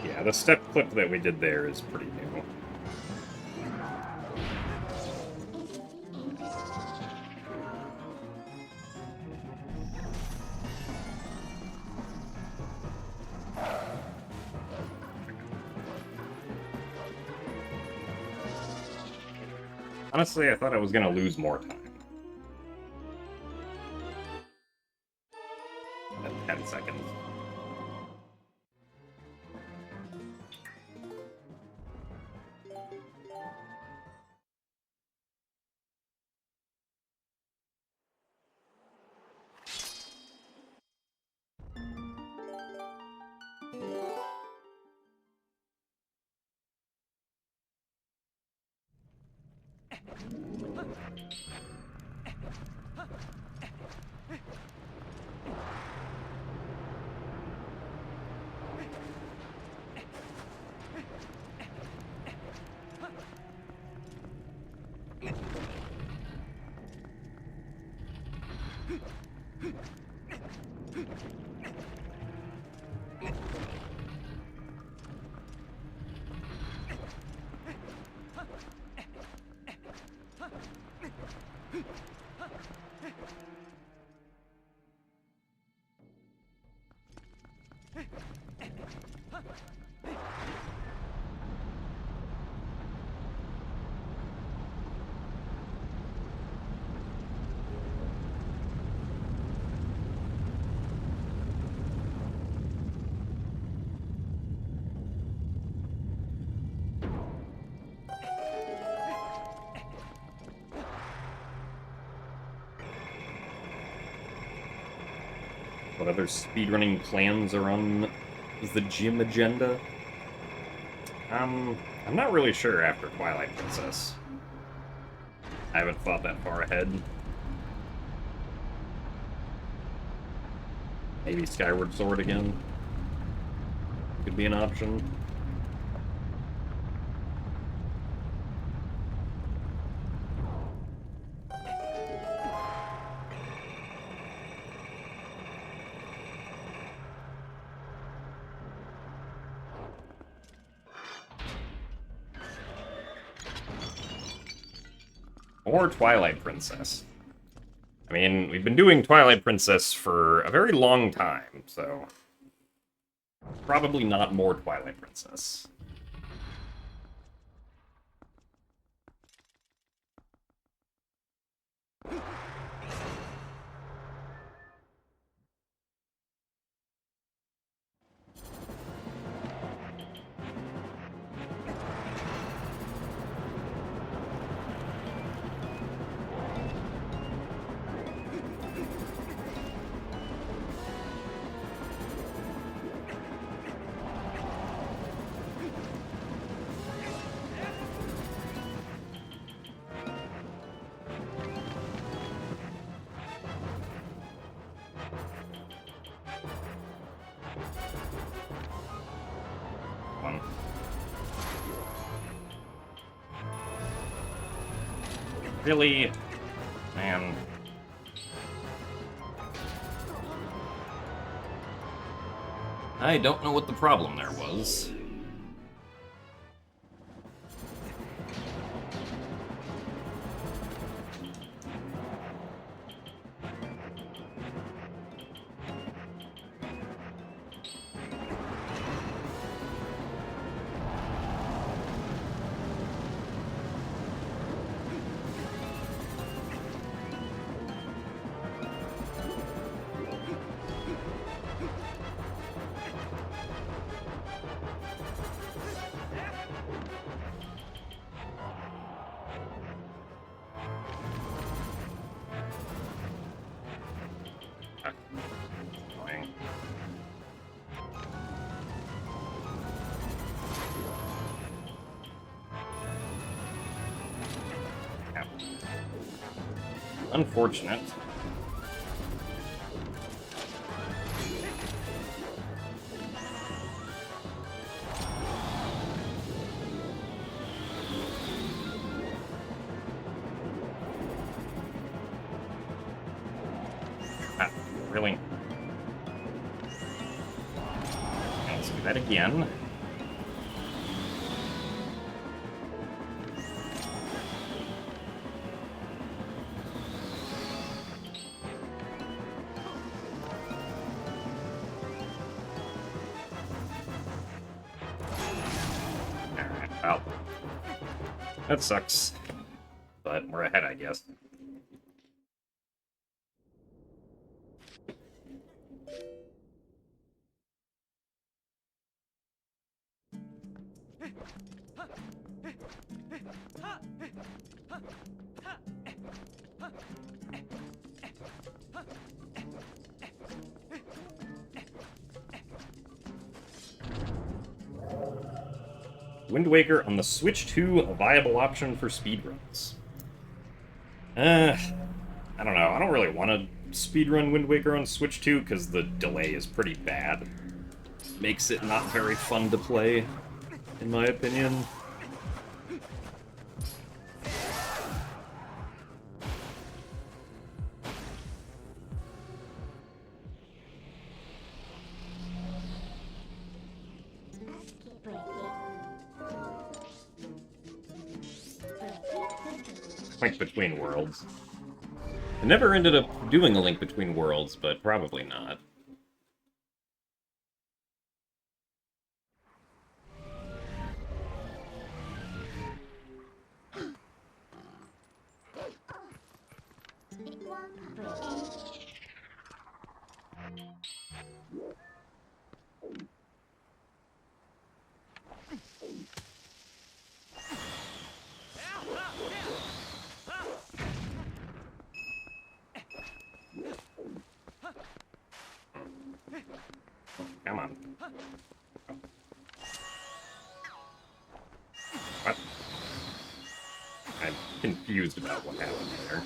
Yeah, the step clip that we did there is pretty new. Honestly, I thought I was gonna lose more time. Than 10 seconds. What other speedrunning plans are on the gym agenda? I'm not really sure after Twilight Princess. I haven't thought that far ahead. Maybe Skyward Sword again. Could be an option. Or Twilight Princess. I mean, we've been doing Twilight Princess for a very long time, so... probably not more Twilight Princess. One. Really? Man. I don't know what the problem there was. Unfortunate. Ah, really? Let's do that again. Alright, well. That sucks. But we're ahead, I guess. Wind Waker on the Switch 2, a viable option for speedruns. I don't know. I don't really want to speedrun Wind Waker on Switch 2 because the delay is pretty bad. Makes it not very fun to play, in my opinion. Link Between Worlds. I never ended up doing a Link Between Worlds, but probably not. Come on. What? I'm confused about what happened there.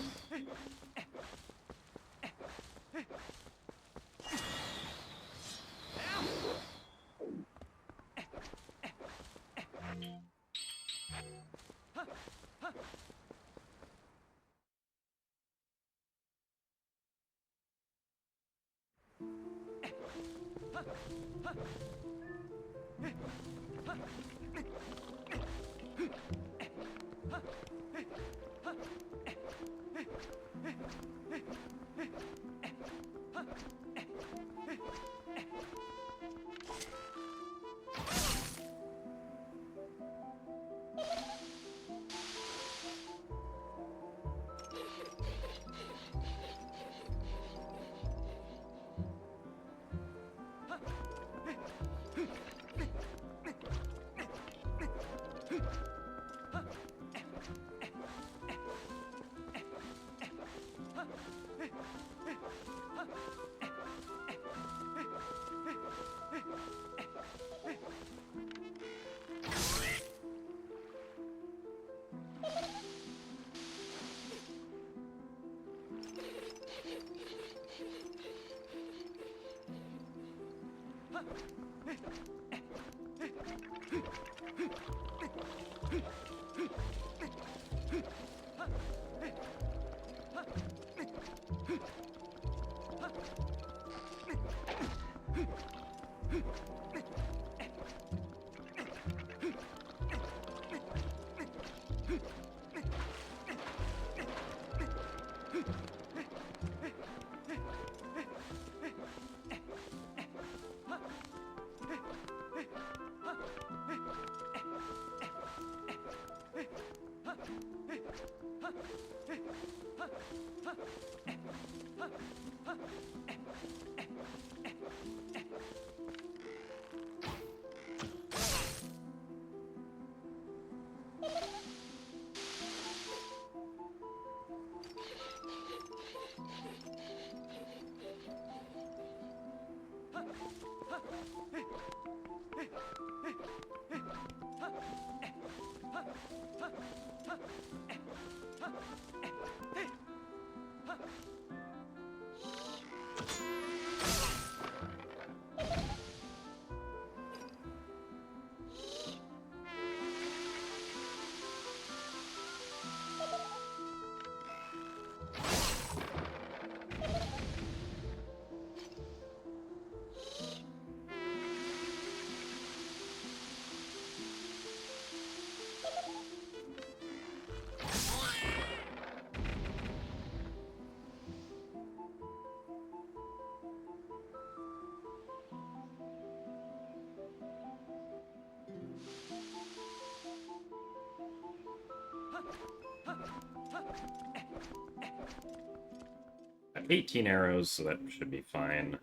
Got 18 arrows, so that should be fine.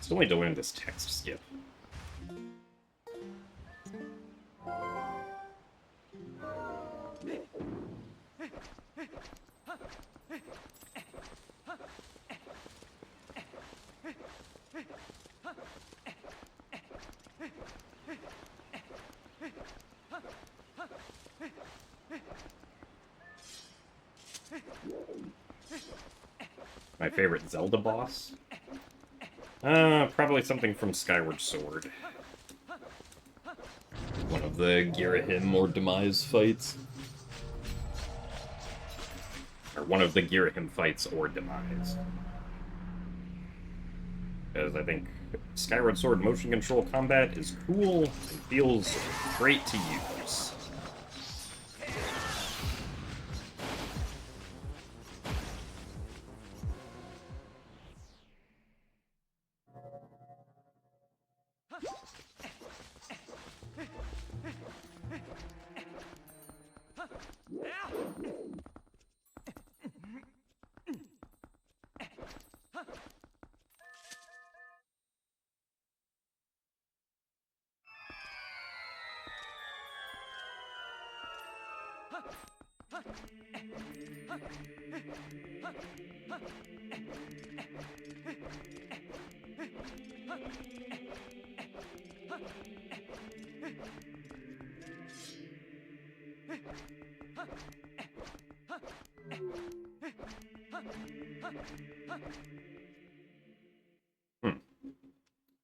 Still need to learn this text skip. My favorite Zelda boss? Probably something from Skyward Sword. One of the Girahim or Demise fights. Or one of the Girahim fights or Demise. Because I think Skyward Sword motion control combat is cool and feels great to use.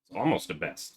It's almost a best.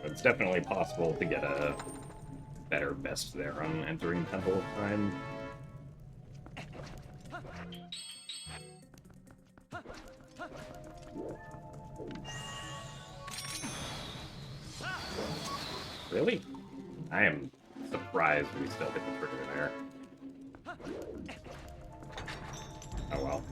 It's definitely possible to get a better best there on entering Temple of Time. Really? I am surprised we still hit the trigger there. Oh well.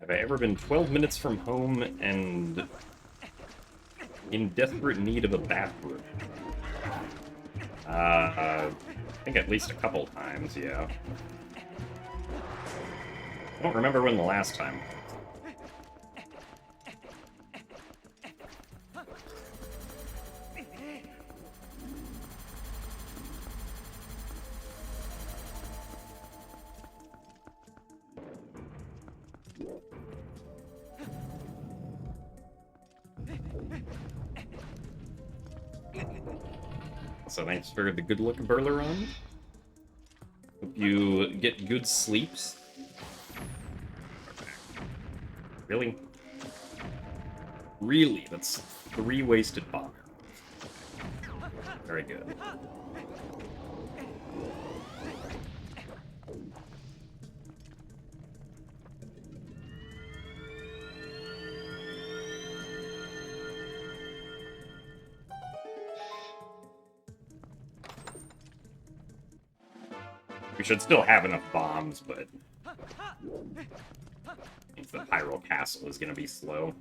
Have I ever been 12 minutes from home and in desperate need of a bathroom? I think at least a couple times, yeah. I don't remember when the last time was. So thanks for the good luck, Burleron. Hope you get good sleeps. Really? Really? That's 3 wasted bomb arrows. Very good. We should still have enough bombs, but means the Pyro Castle is going to be slow.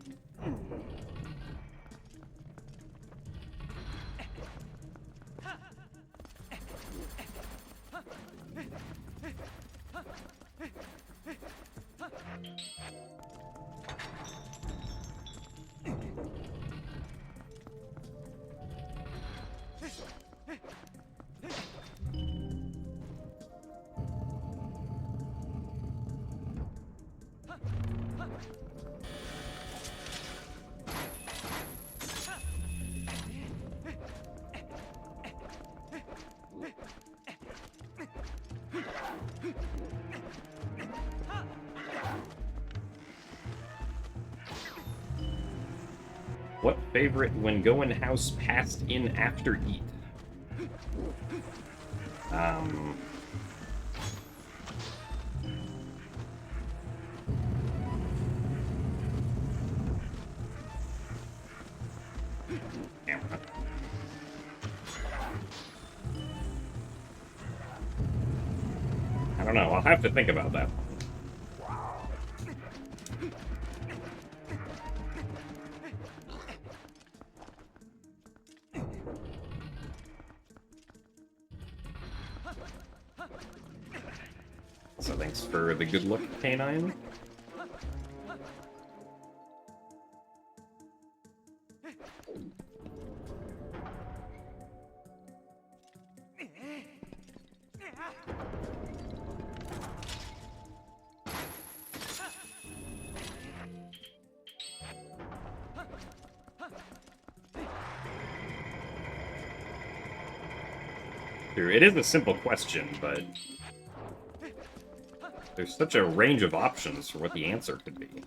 What favorite when going house passed in after eat? Camera. I don't know. I'll have to think about that. So thanks for the good luck, Canine. It is a simple question, but there's such a range of options for what the answer could be.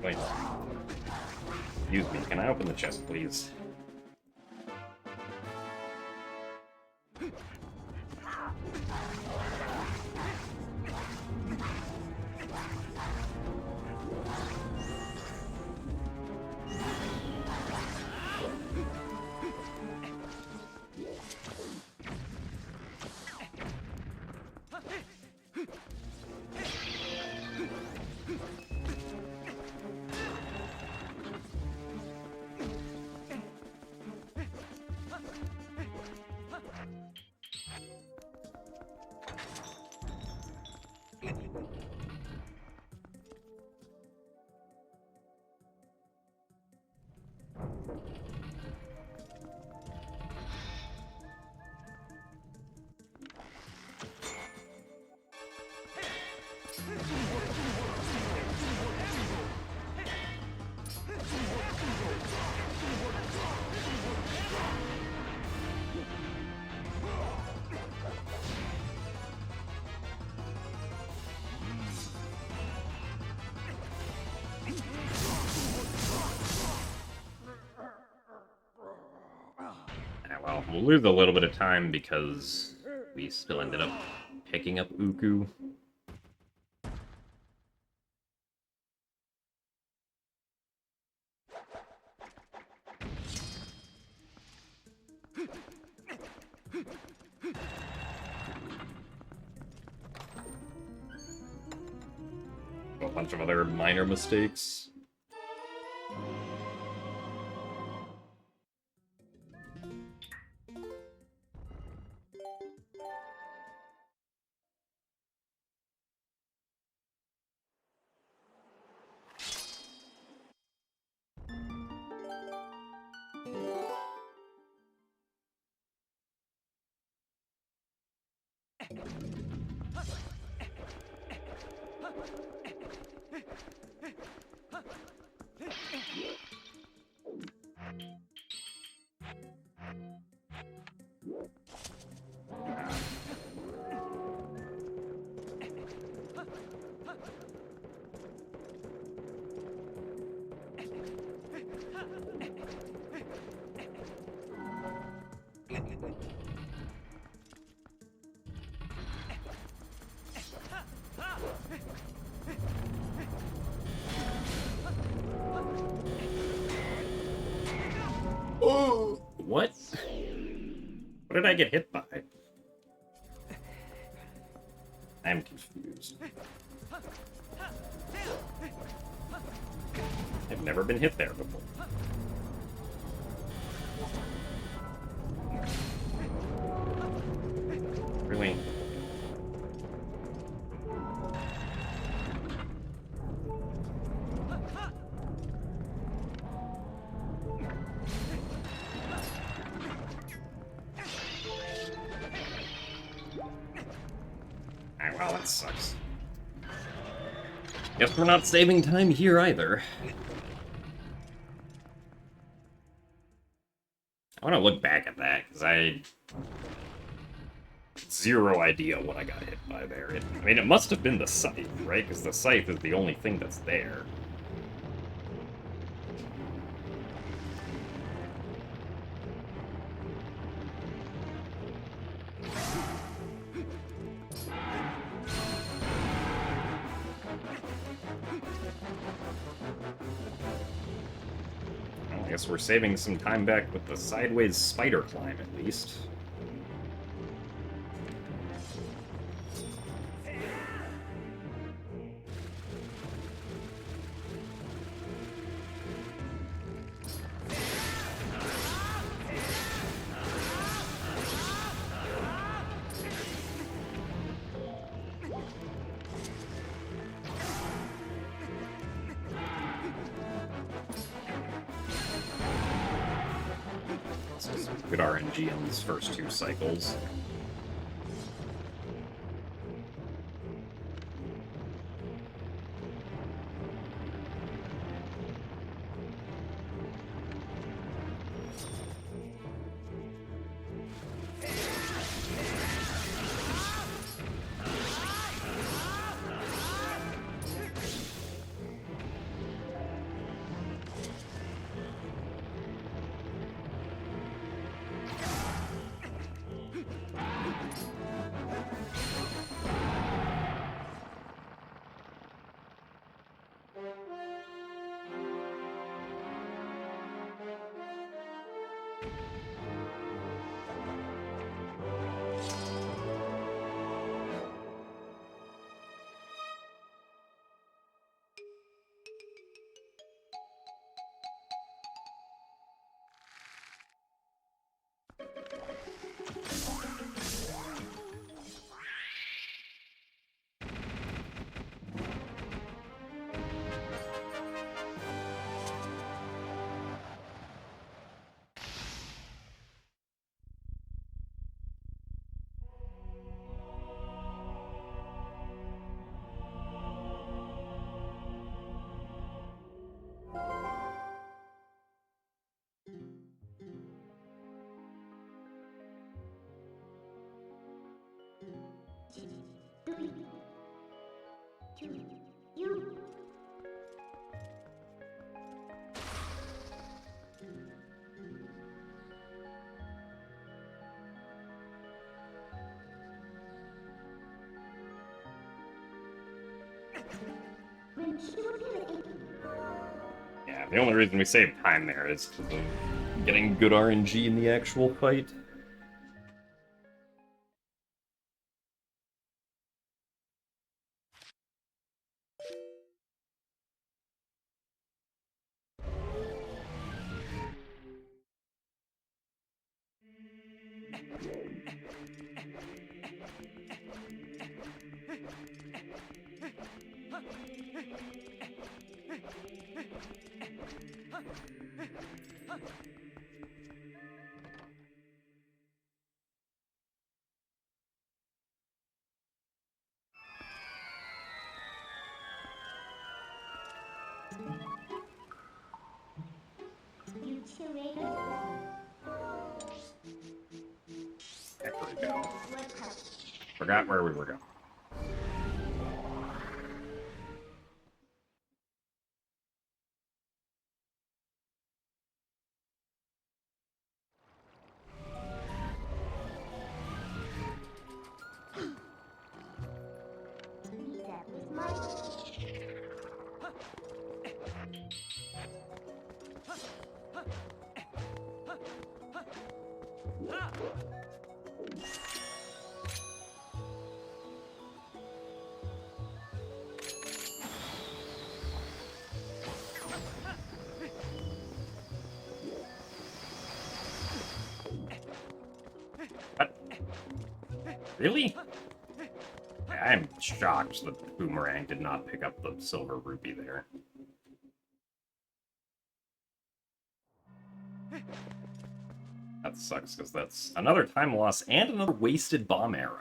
Wait. Excuse me, can I open the chest, please? We'll lose a little bit of time because we still ended up picking up Uku. A bunch of other minor mistakes. Oh! What? What did I get hit by? I'm confused. I've never been hit there before. Really? Ah, well, that sucks. Guess we're not saving time here either. I want to look back at that, because I... Zero idea what I got hit by there. I mean, it must have been the scythe, right? Because the scythe is the only thing that's there. Well, I guess we're saving some time back with the sideways spider climb, at least. Good RNG on these first two cycles. You. when she appeared in Yeah, the only reason we saved time there is because of getting good RNG in the actual fight. you curator. There we go. What help? Forgot where we were going. That was my What? Really? I'm shocked that the boomerang did not pick up the silver rupee there. That sucks, because that's another time loss and another wasted bomb arrow.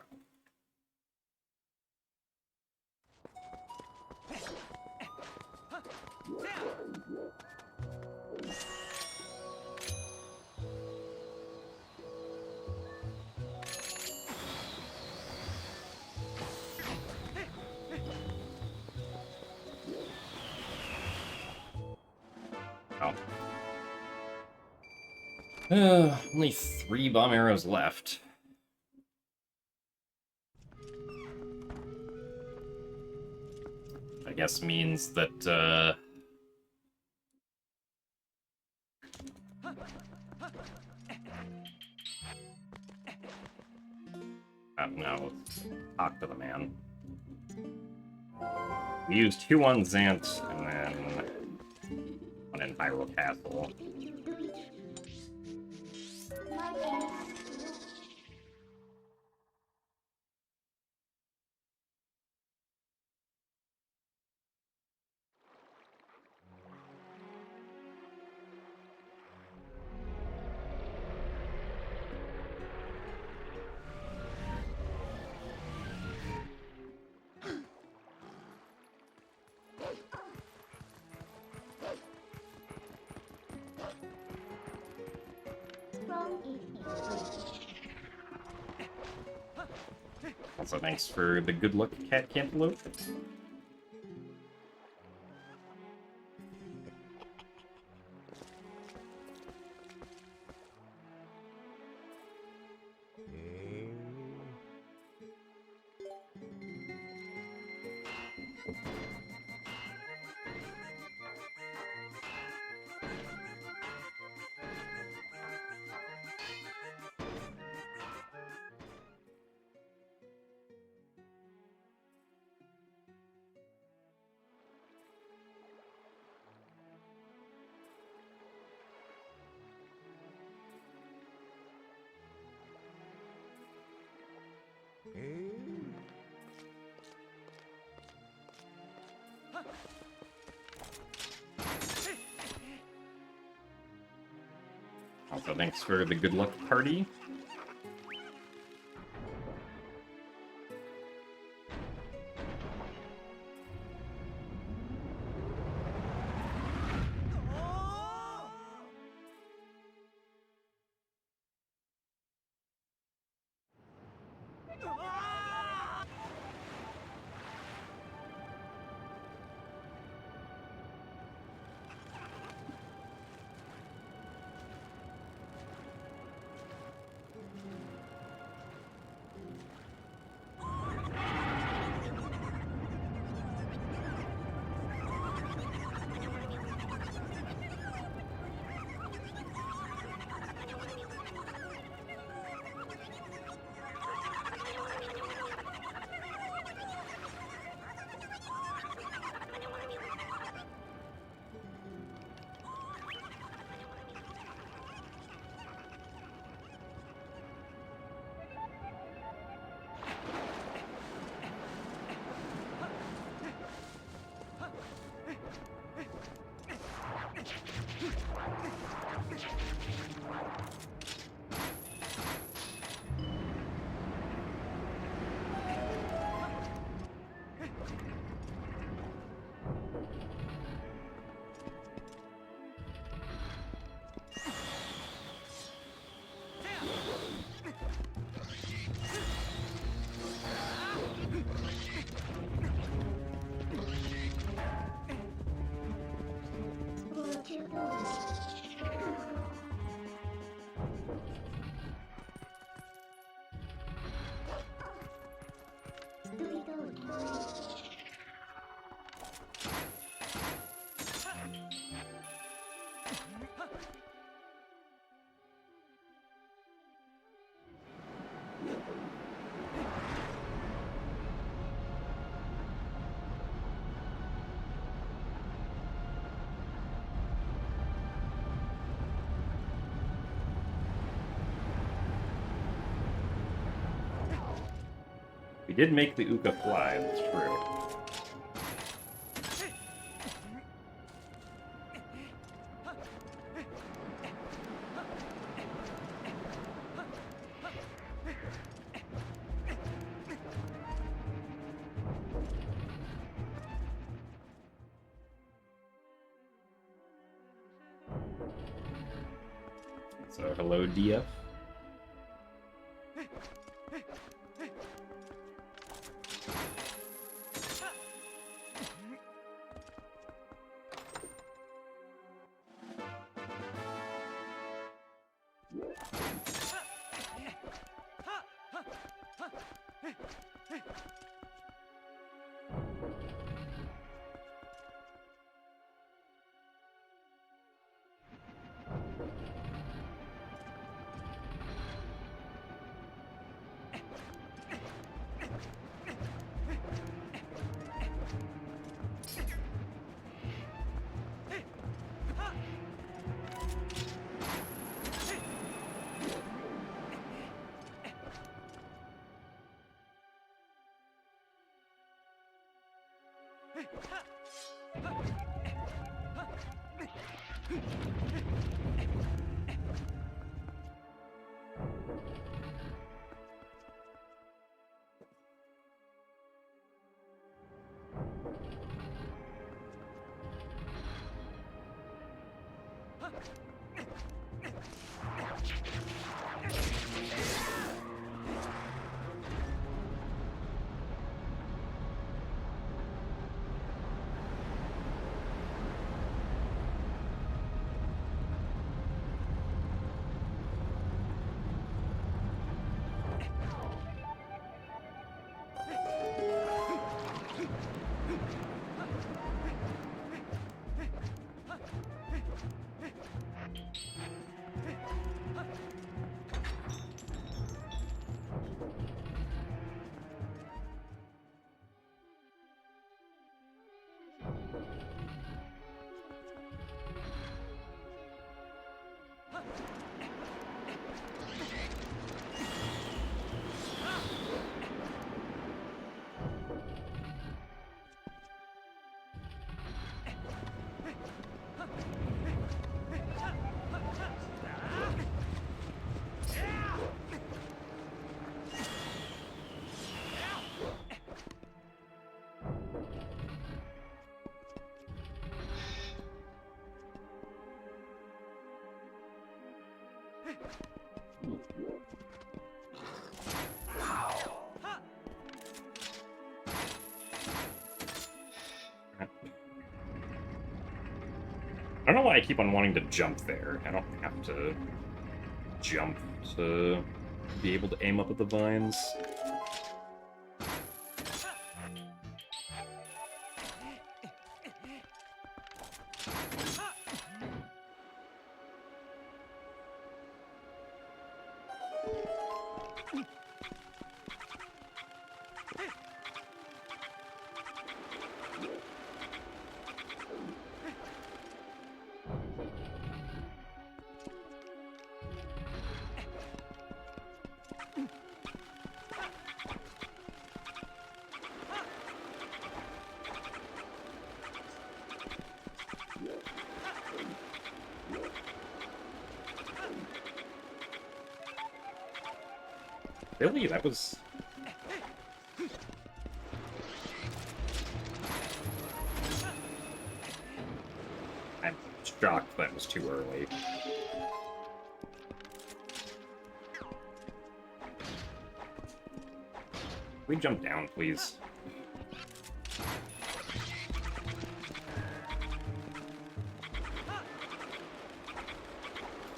Oh. Only 3 bomb arrows left. I guess means that, I don't know. Talk to the man. We used 2 on Zant, and then 1 in Hyrule Castle. you do it. My thanks. From Also, thanks for the good luck, Cat Cantaloupe. Also, thanks for the good luck party. We did make the Uka fly, that's true. So, hello, DF. I don't know why I keep on wanting to jump there. I don't have to jump to be able to aim up at the vines. Really? That was... I'm shocked that was too early. Can we jump down, please?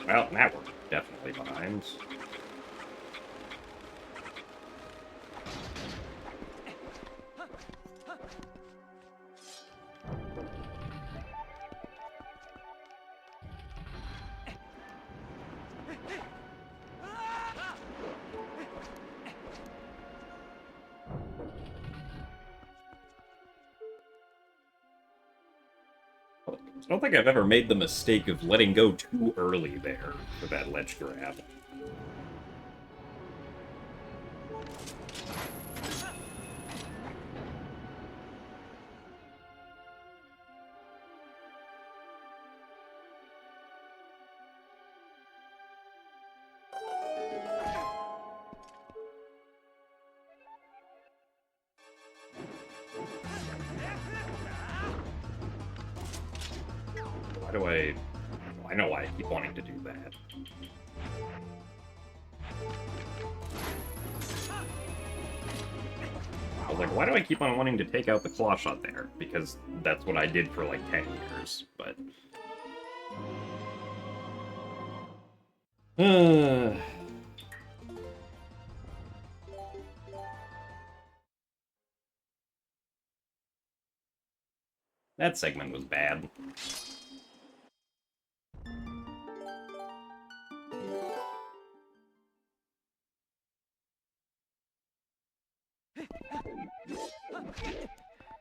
Well, now we're definitely behind. I don't think I've ever made the mistake of letting go too early there for that ledge grab. Why do I know why I keep wanting to do that. I was like, why do I keep on wanting to take out the claw shot there? Because that's what I did for like 10 years, but... That segment was bad.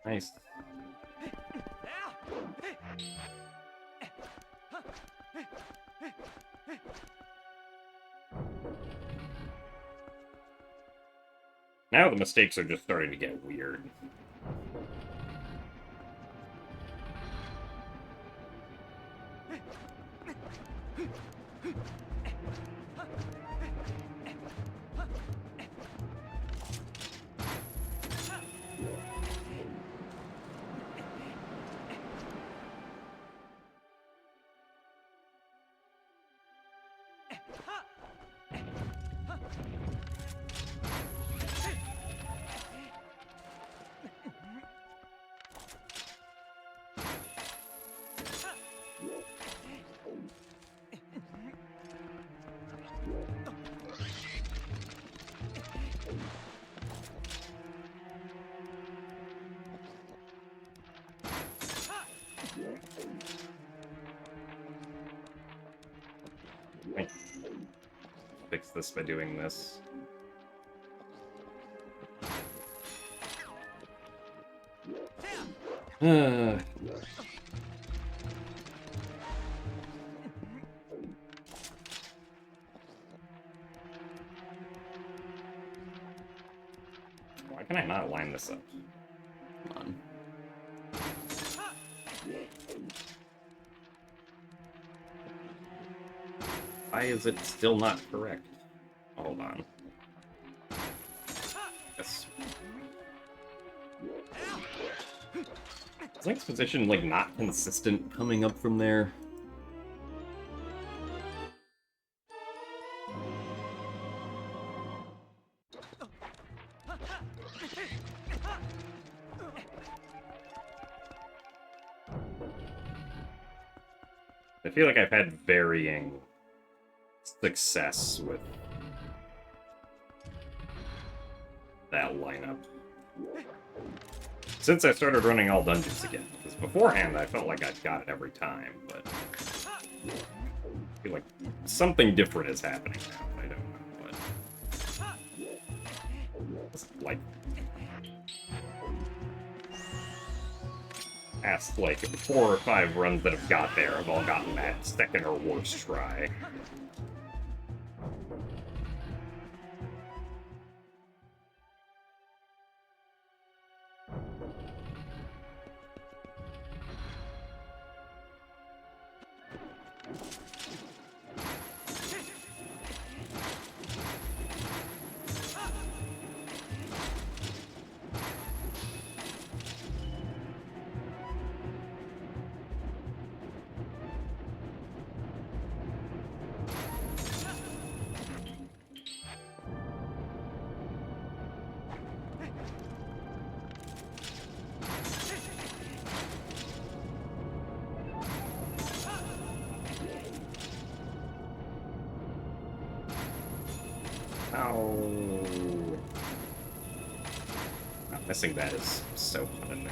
Nice. Now the mistakes are just starting to get weird. Fix this by doing this. Why can I not line this up? Come on. Why is it still not correct? Hold on. Yes. Is Link's position, like, not consistent coming up from there? I feel like I've had varying success with that lineup since I started running all dungeons again. Because beforehand, I felt like I'd got it every time, but I feel like something different is happening now. I don't know what. It's like, past like 4 or 5 runs that have got there have all gotten that second or worse try. Oh. Not missing that is so fun.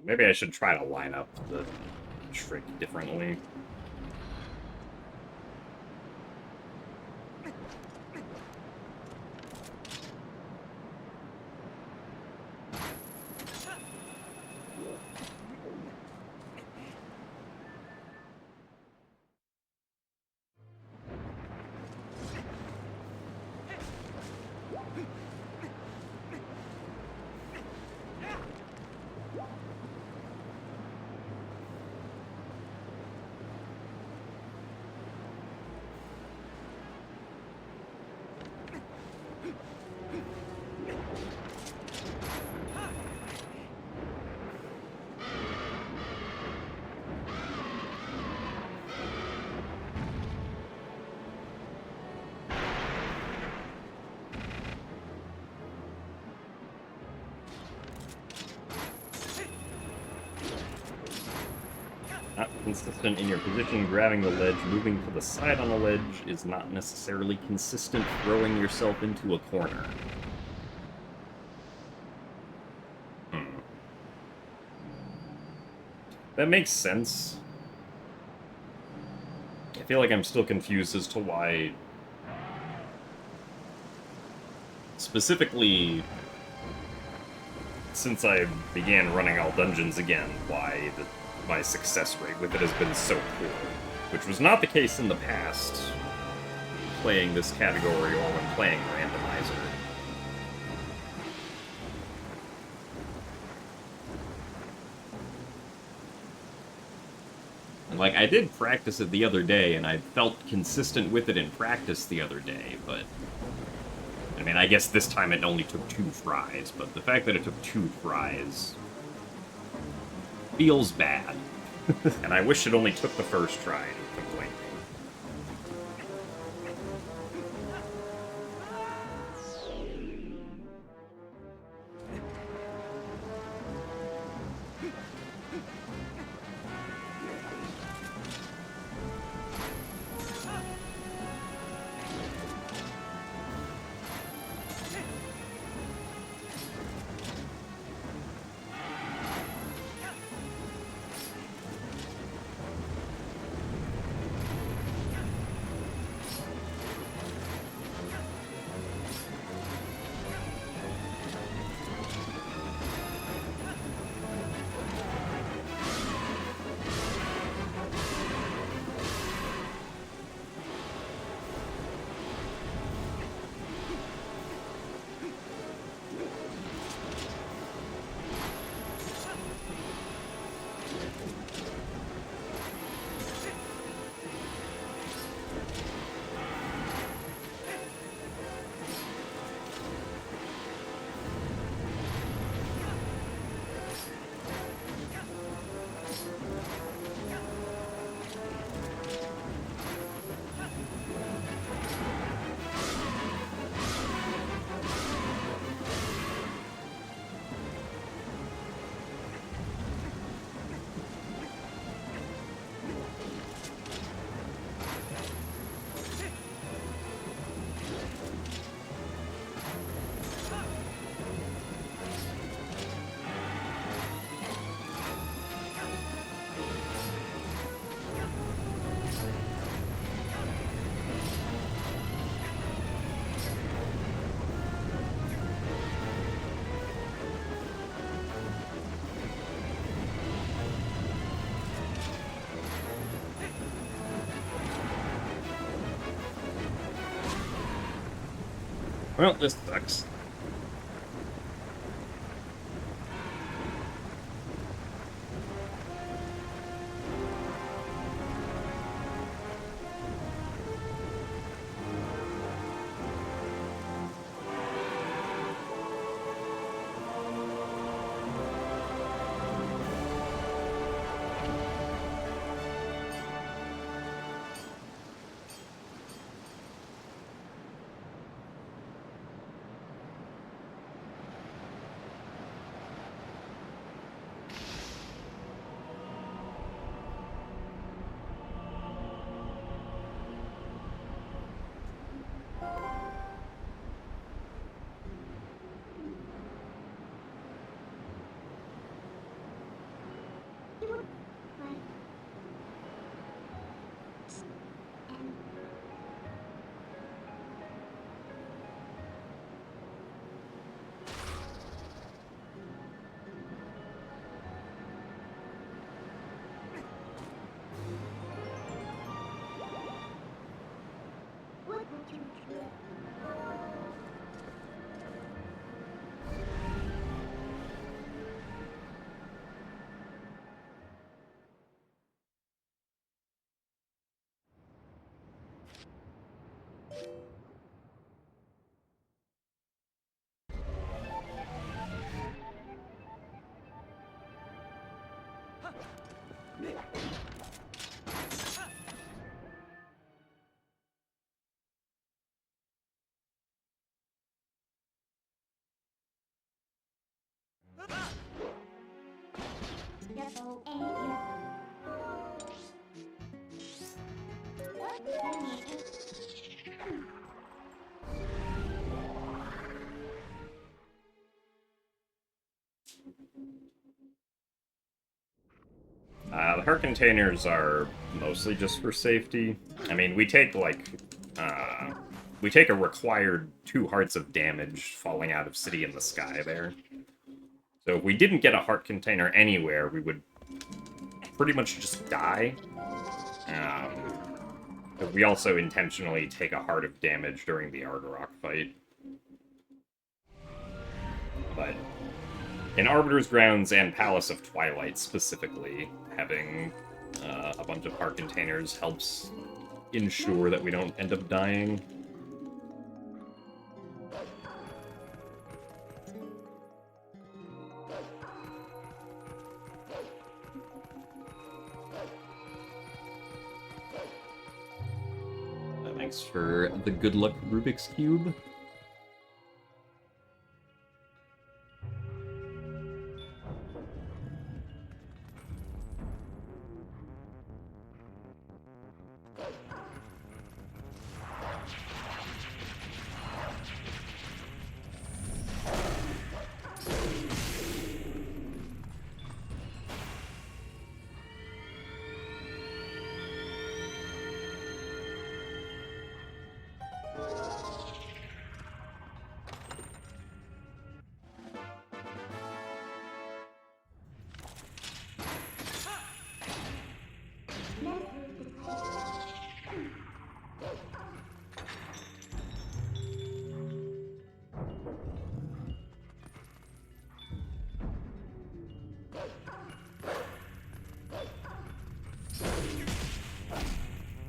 Maybe I should try to line up the trick differently. Not consistent in your position, grabbing the ledge, moving to the side on the ledge is not necessarily consistent throwing yourself into a corner. That makes sense. I feel like I'm still confused as to why... Specifically, since I began running all dungeons again, why my success rate with it has been so poor. Which was not the case in the past, playing this category or when playing Randomizer. Like, I did practice it the other day, and I felt consistent with it in practice the other day, but... I mean, I guess this time it only took 2 tries, but the fact that it took 2 tries... feels bad. And I wish it only took the first try to complete. Well, this sucks. The heart containers are mostly just for safety. I mean, we take, like, we take a required 2 hearts of damage falling out of City in the Sky there. So if we didn't get a heart container anywhere, we would pretty much just die. But we also intentionally take a heart of damage during the Argarok fight. But in Arbiter's Grounds and Palace of Twilight specifically, having a bunch of heart containers helps ensure that we don't end up dying. Thanks for the good luck Rubik's Cube.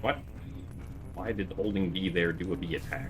What? Why did holding B there do a B attack?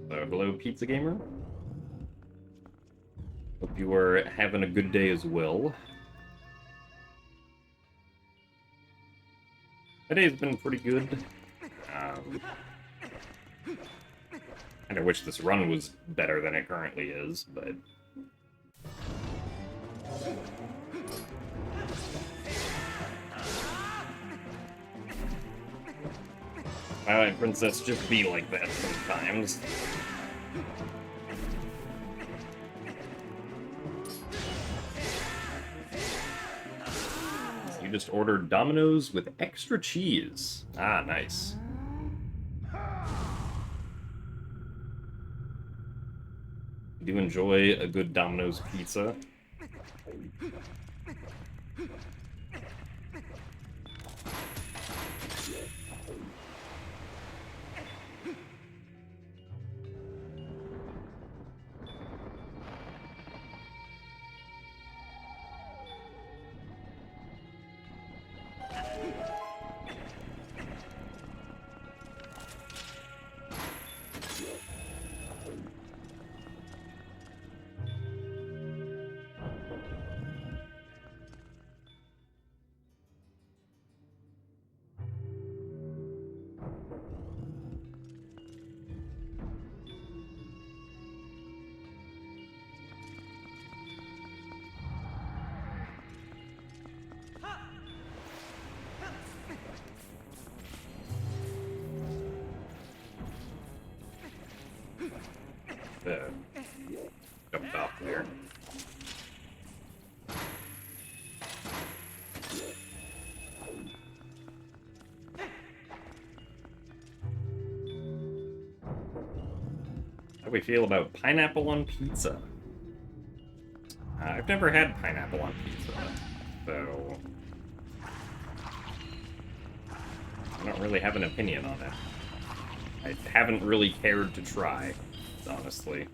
So, hello, Pizza Gamer. Hope you are having a good day as well. My day's been pretty good. And I wish this run was better than it currently is, but... Twilight Princess just be like that sometimes. You just ordered Domino's with extra cheese. Ah, nice. Do enjoy a good Domino's pizza. Jumped off there. How do we feel about pineapple on pizza? I've never had pineapple on pizza, so I don't really have an opinion on it. I haven't really cared to try, honestly.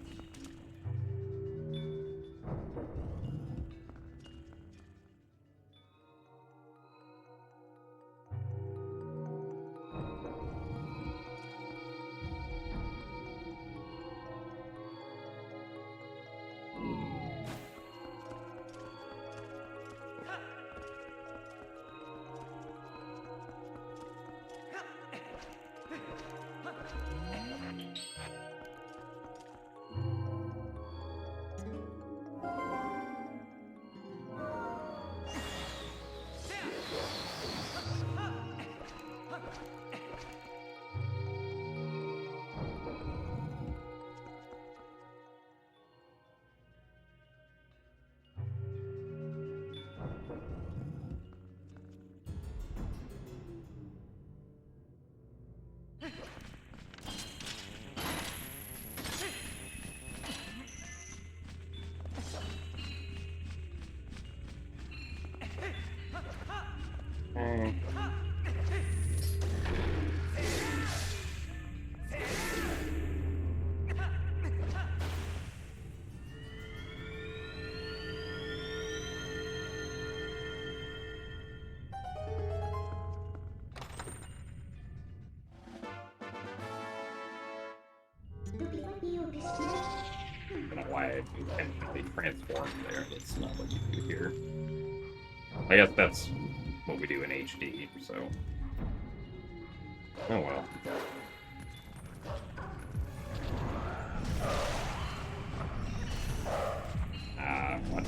I don't know why I intentionally transformed there. That's not what you do here. I guess that's what we do in HD, so... Oh well. What?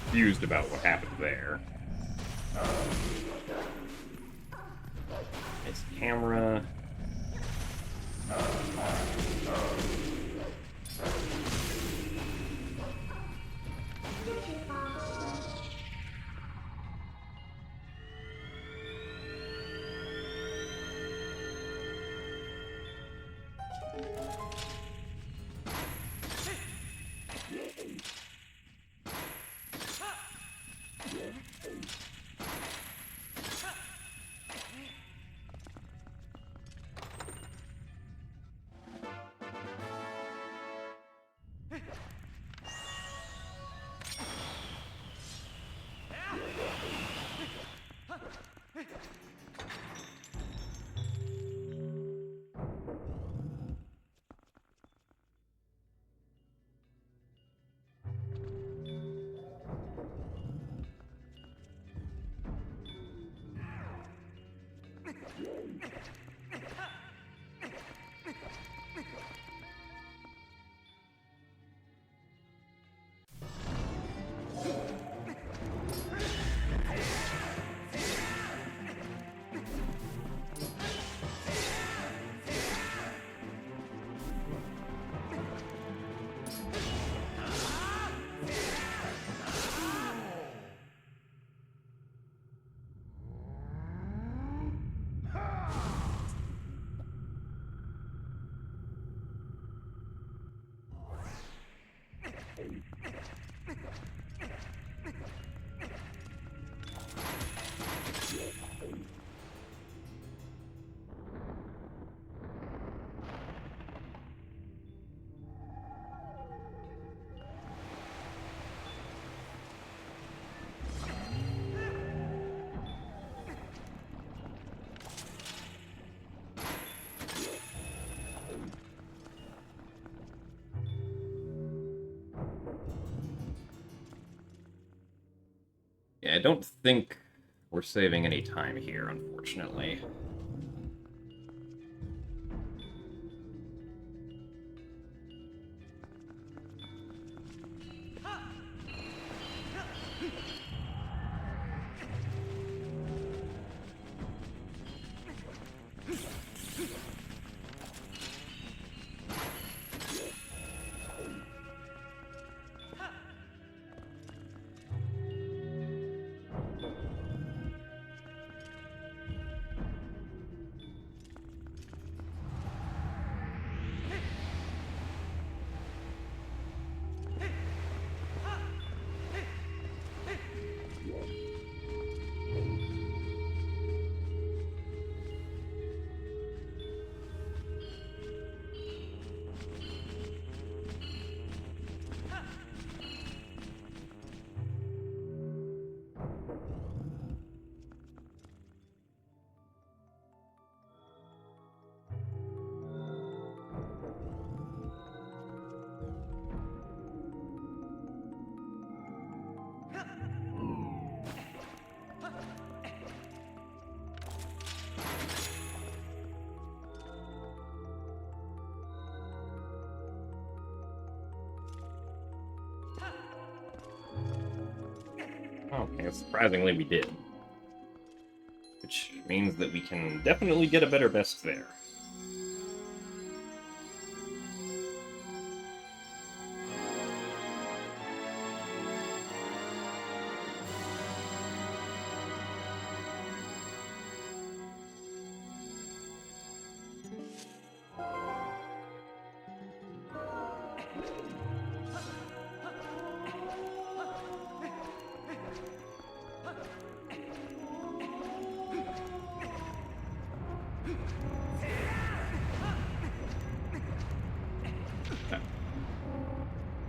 Confused about what happened there. It's camera... Yeah, I don't think we're saving any time here, unfortunately. Okay, surprisingly we did. Which means that we can definitely get a better best there.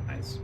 Nice.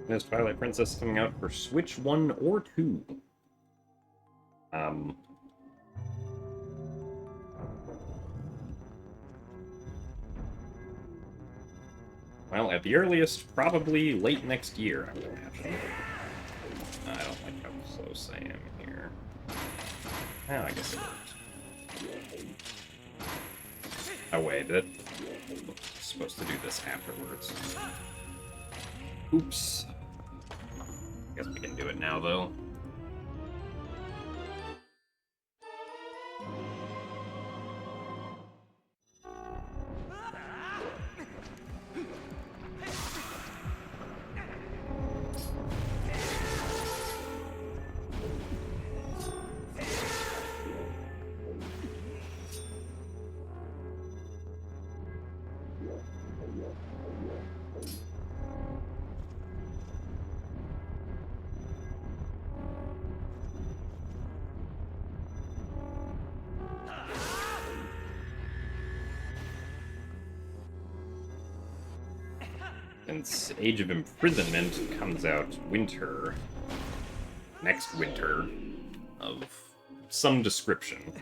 There's Twilight Princess coming out for Switch 1 or 2. Well, at the earliest, probably late next year, I would imagine. I don't like how close I am here. Oh, I guess it worked. Oh wait, that I'm supposed to do this afterwards. Oops. Guess we can do it now, though. Since Age of Imprisonment comes out next winter, of some description.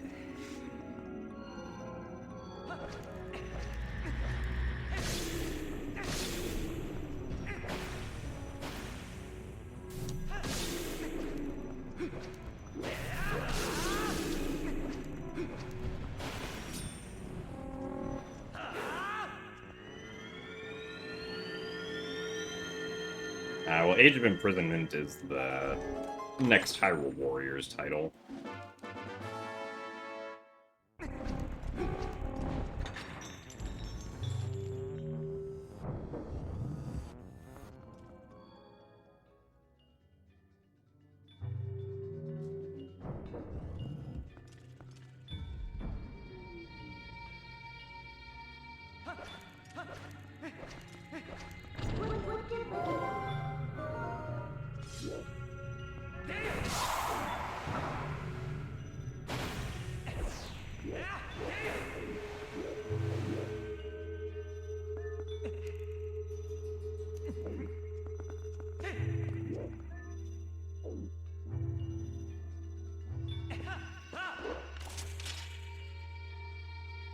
Well, Age of Imprisonment is the next Hyrule Warriors title.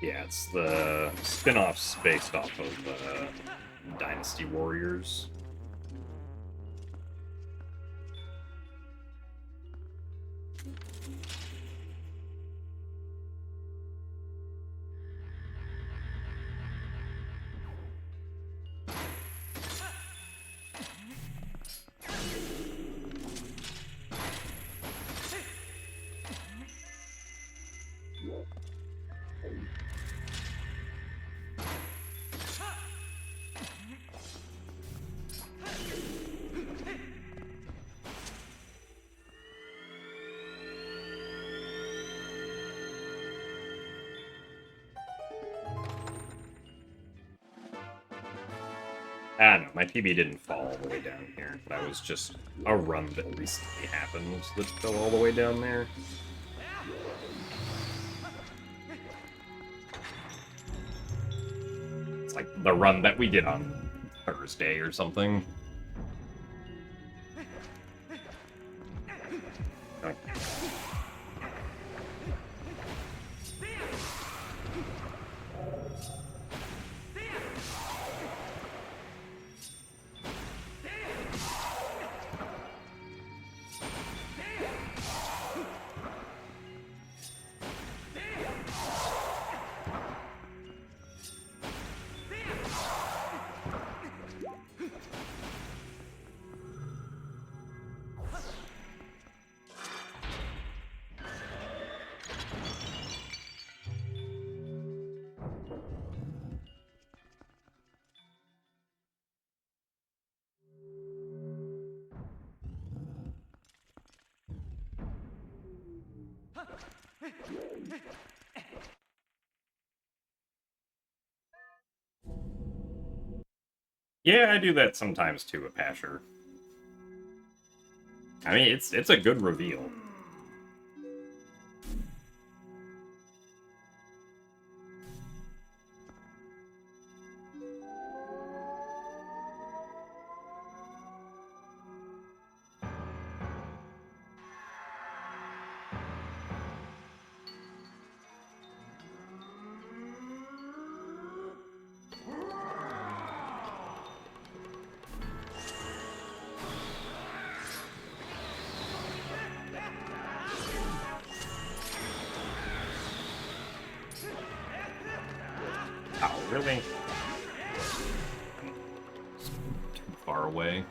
Yeah, it's the spin-offs based off of Dynasty Warriors. Ah, no, my PB didn't fall all the way down here. That was just a run that recently happened that fell all the way down there. It's like the run that we did on Thursday or something. Okay. Yeah, I do that sometimes too, Apacher. I mean, it's a good reveal. Oh, really? Too far away.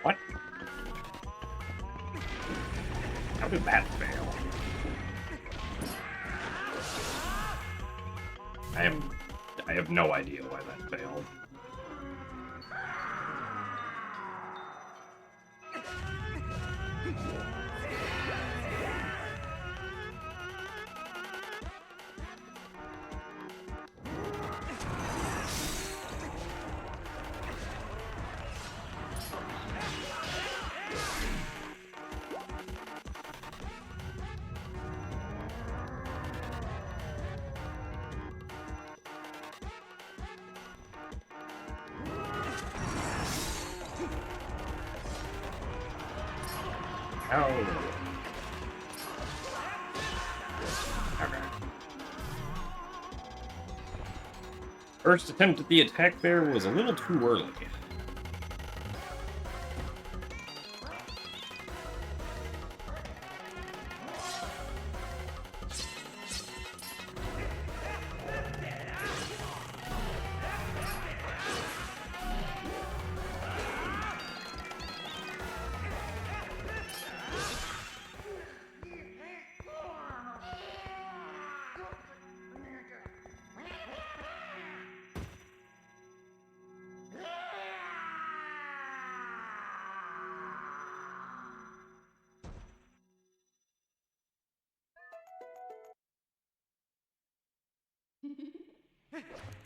What? How did that fail? I have no idea why that failed. Oh. Okay. First attempt at the attack there was a little too early.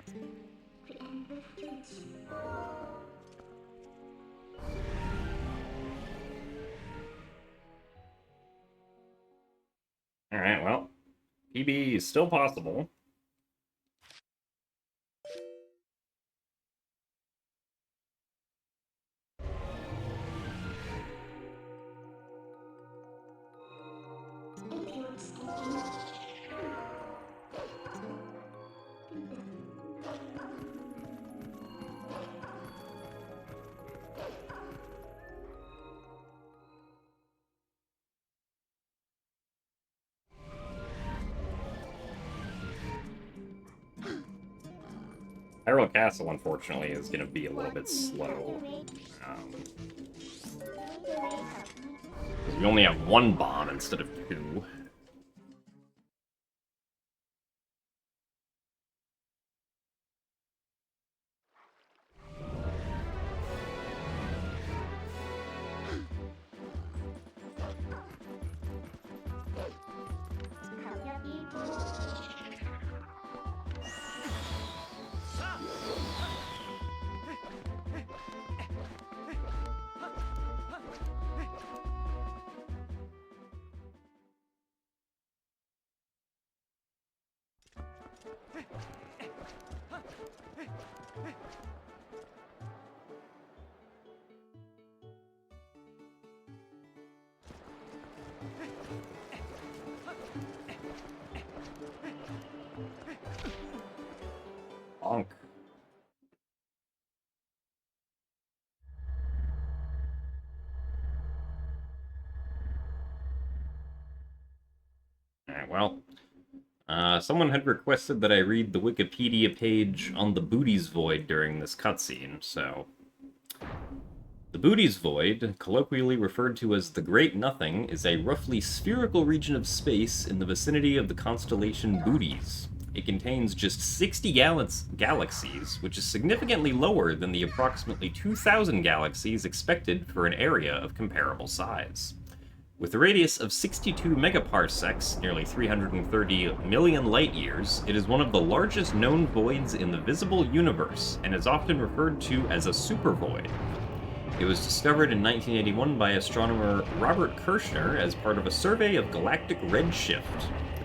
To end the streets. Alright, well, PB is still possible. If you're escaping. Hyrule Castle, unfortunately, is going to be a little bit slow. We only have one bomb instead of two. Bonk. Alright, well, someone had requested that I read the Wikipedia page on the Booties Void during this cutscene, so... The Booties Void, colloquially referred to as the Great Nothing, is a roughly spherical region of space in the vicinity of the constellation Booties. It contains just 60 galaxies, which is significantly lower than the approximately 2,000 galaxies expected for an area of comparable size. With a radius of 62 megaparsecs, nearly 330 million light-years, it is one of the largest known voids in the visible universe, and is often referred to as a supervoid. It was discovered in 1981 by astronomer Robert Kirshner as part of a survey of galactic redshift.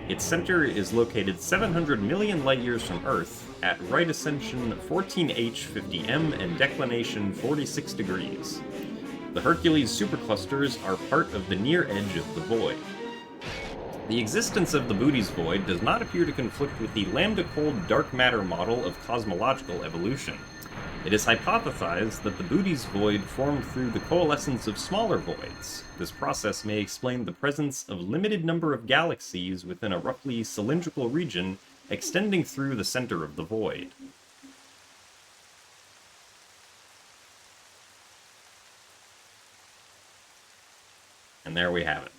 Its center is located 700 million light-years from Earth, at right ascension 14H50m and declination 46 degrees. The Hercules superclusters are part of the near edge of the void. The existence of the Booties Void does not appear to conflict with the lambda-cold dark matter model of cosmological evolution. It is hypothesized that the Booties Void formed through the coalescence of smaller voids. This process may explain the presence of limited number of galaxies within a roughly cylindrical region extending through the center of the void. And there we have it.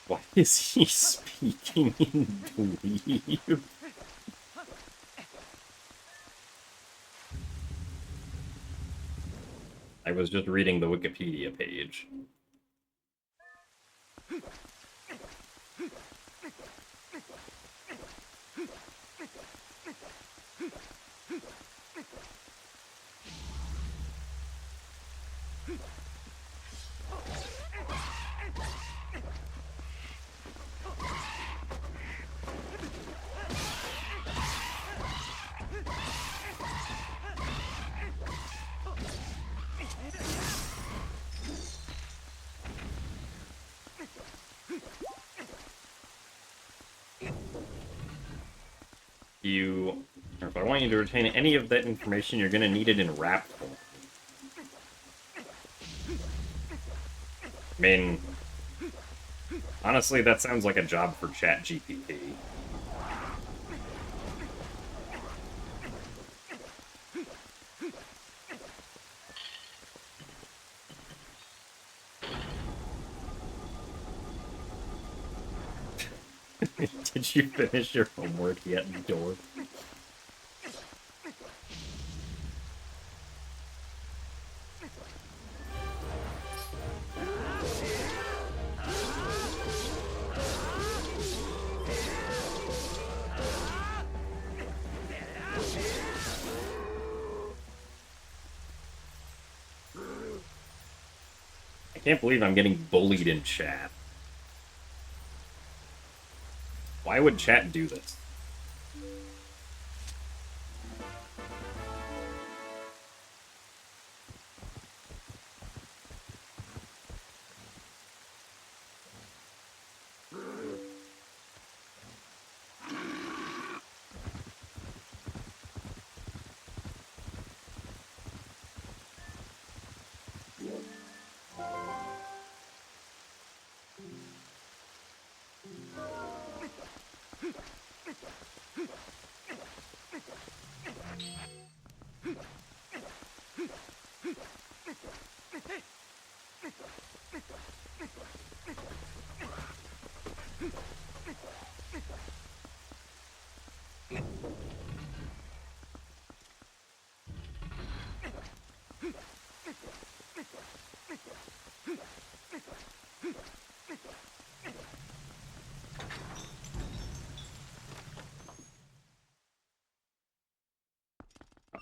Why is he speaking in dweeb? I was just reading the Wikipedia page. Or if I want you to retain any of that information, you're gonna need it in rap form. I mean, honestly, that sounds like a job for ChatGPT. Did you finish your homework yet, dork? I can't believe I'm getting bullied in chat. Why would chat do this?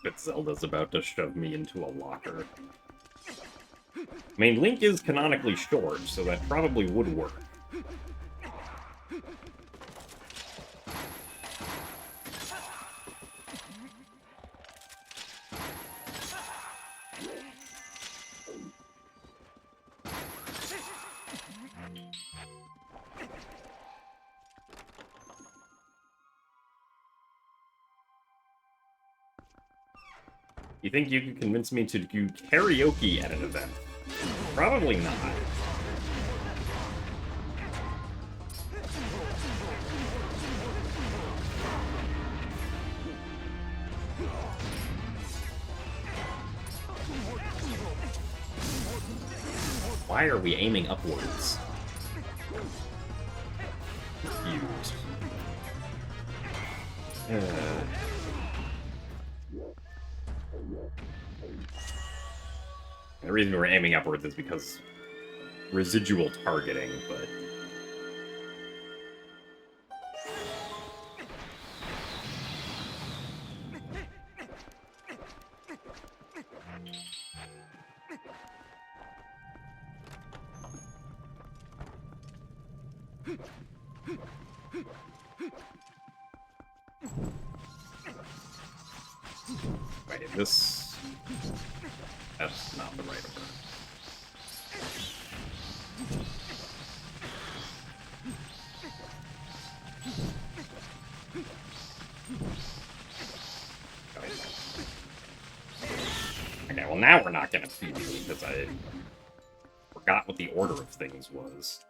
But Zelda's about to shove me into a locker. I mean, Link is canonically short, so that probably would work. You think you could convince me to do karaoke at an event? Probably not. Why are we aiming upwards? Confused. The reason we're aiming upwards is because residual targeting, but... Wait, this... That's not the right order. Okay, well now we're not gonna feed me because I forgot what the order of things was.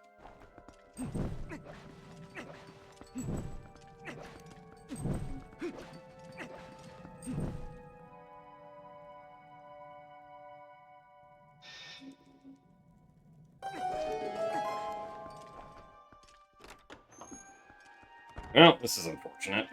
Well, this is unfortunate.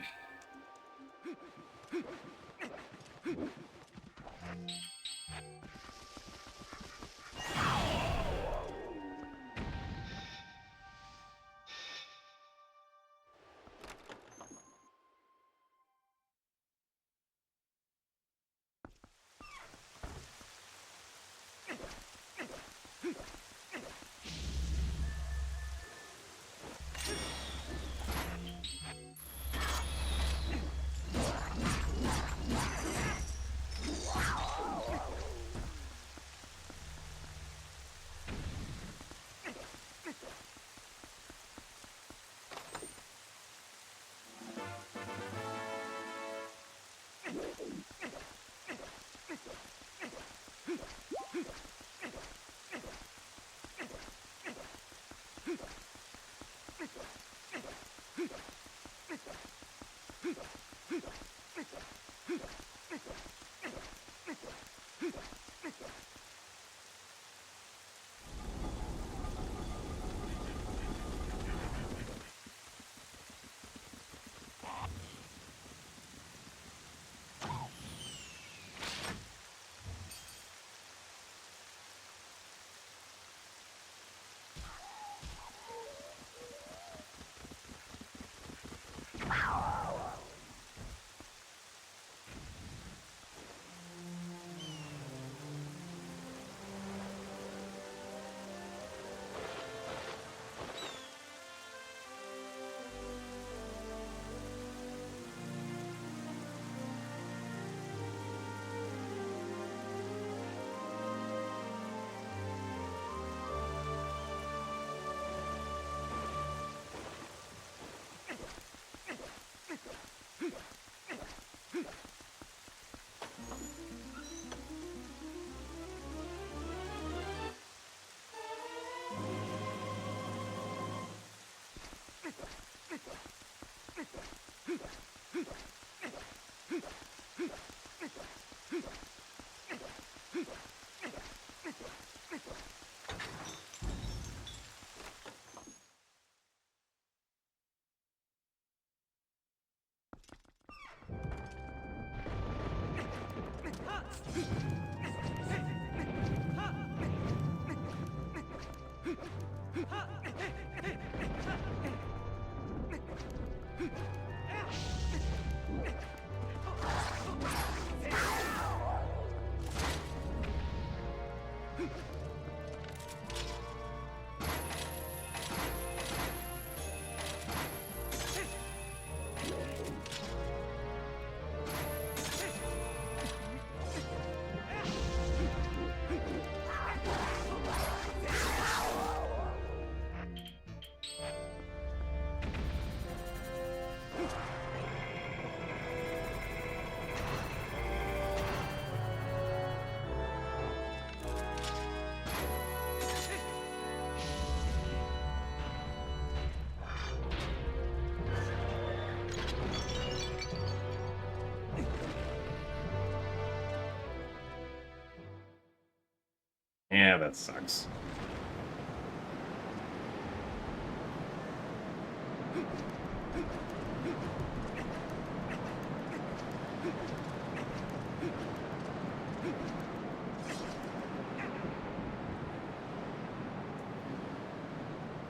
Yeah, that sucks.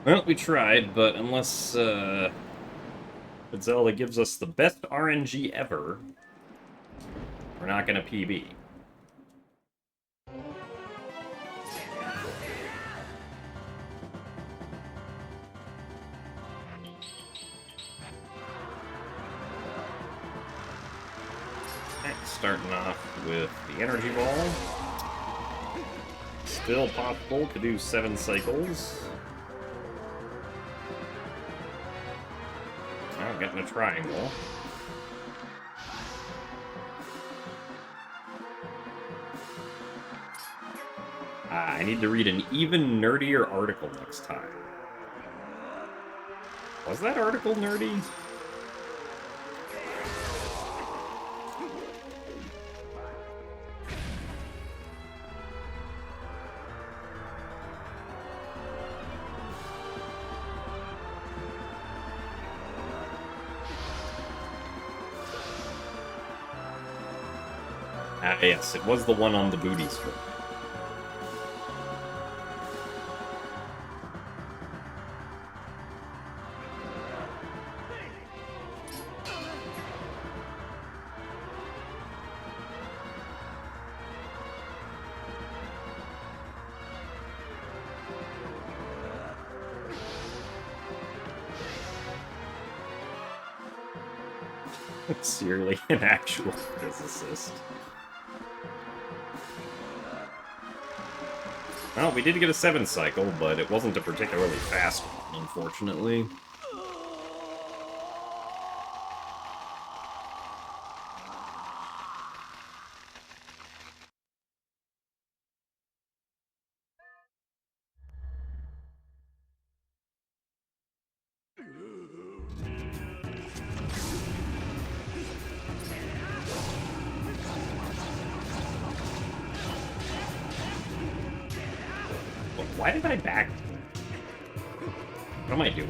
Well, we tried, but unless Zelda gives us the best RNG ever, we're not gonna PB. Starting off with the energy ball. Still possible to do 7 cycles. Oh, getting a triangle. I need to read an even nerdier article next time. Was that article nerdy? Yes, it was the one on the booty strip. Seriously, an actual physicist. Well, we did get a 7 cycle, but it wasn't a particularly fast one, unfortunately. Why did I back? What am I doing?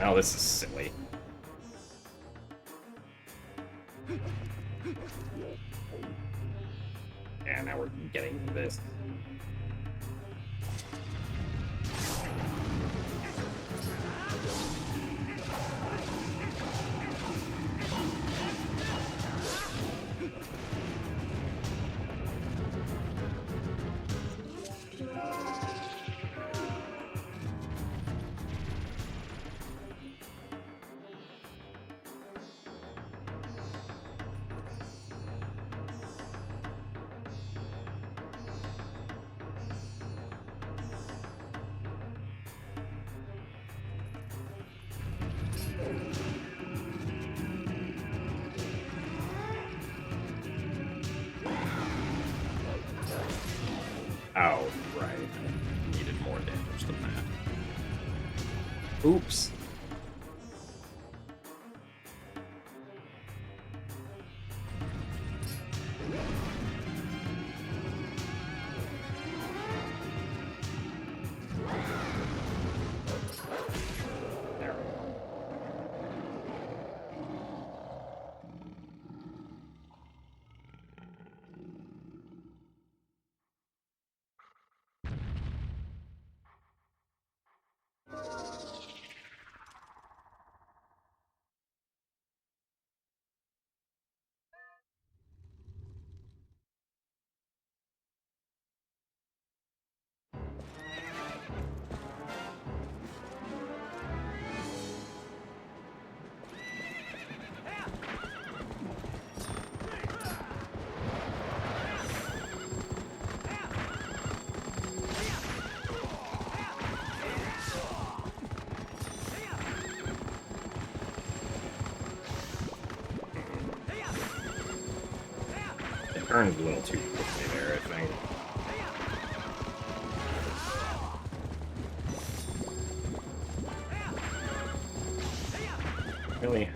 Oh, this is silly. Yeah, now we're getting this. Oh, right. Needed more damage than that. Oops. turned a little too quickly there, I think. Really?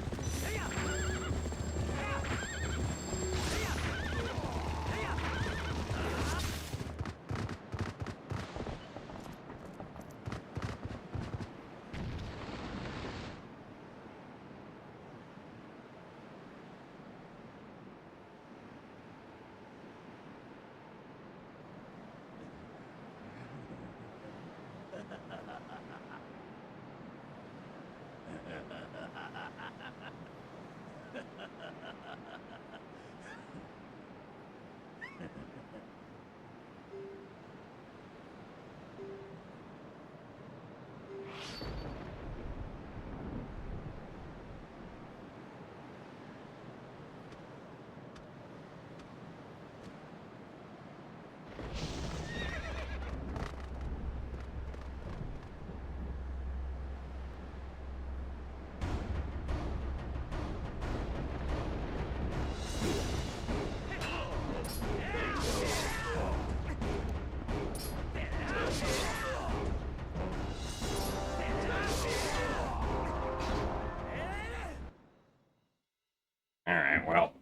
Alright, well.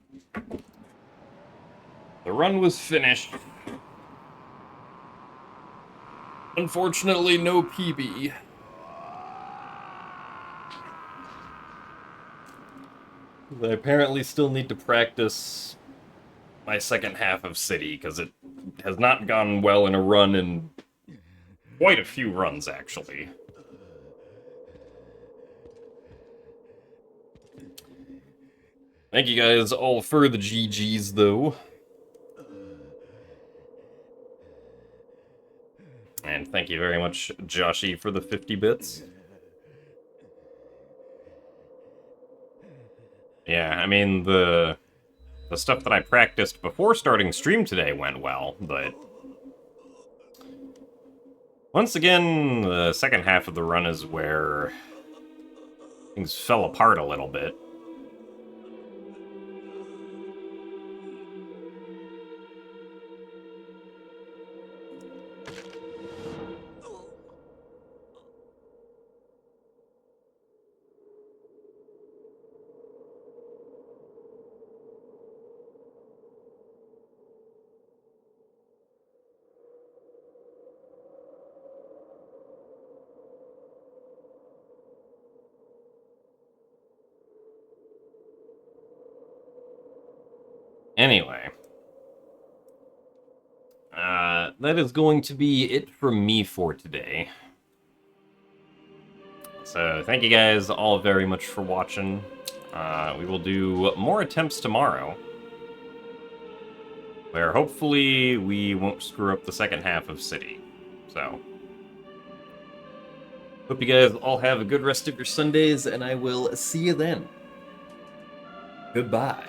The run was finished. Unfortunately, no PB. I apparently still need to practice my second half of City, because it has not gone well in a run in quite a few runs, actually. Thank you guys all for the GGs, though. And thank you very much, Joshy, for the 50 bits. Yeah, I mean, the stuff that I practiced before starting stream today went well, but once again, the second half of the run is where things fell apart a little bit. Anyway, that is going to be it from me for today. So thank you guys all very much for watching. We will do more attempts tomorrow, where hopefully we won't screw up the second half of City. So, hope you guys all have a good rest of your Sundays, and I will see you then. Goodbye.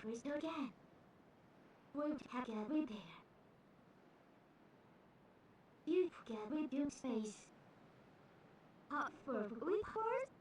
Please do again. Won't have a repair. Beautiful rebuild space. Hot for repairs?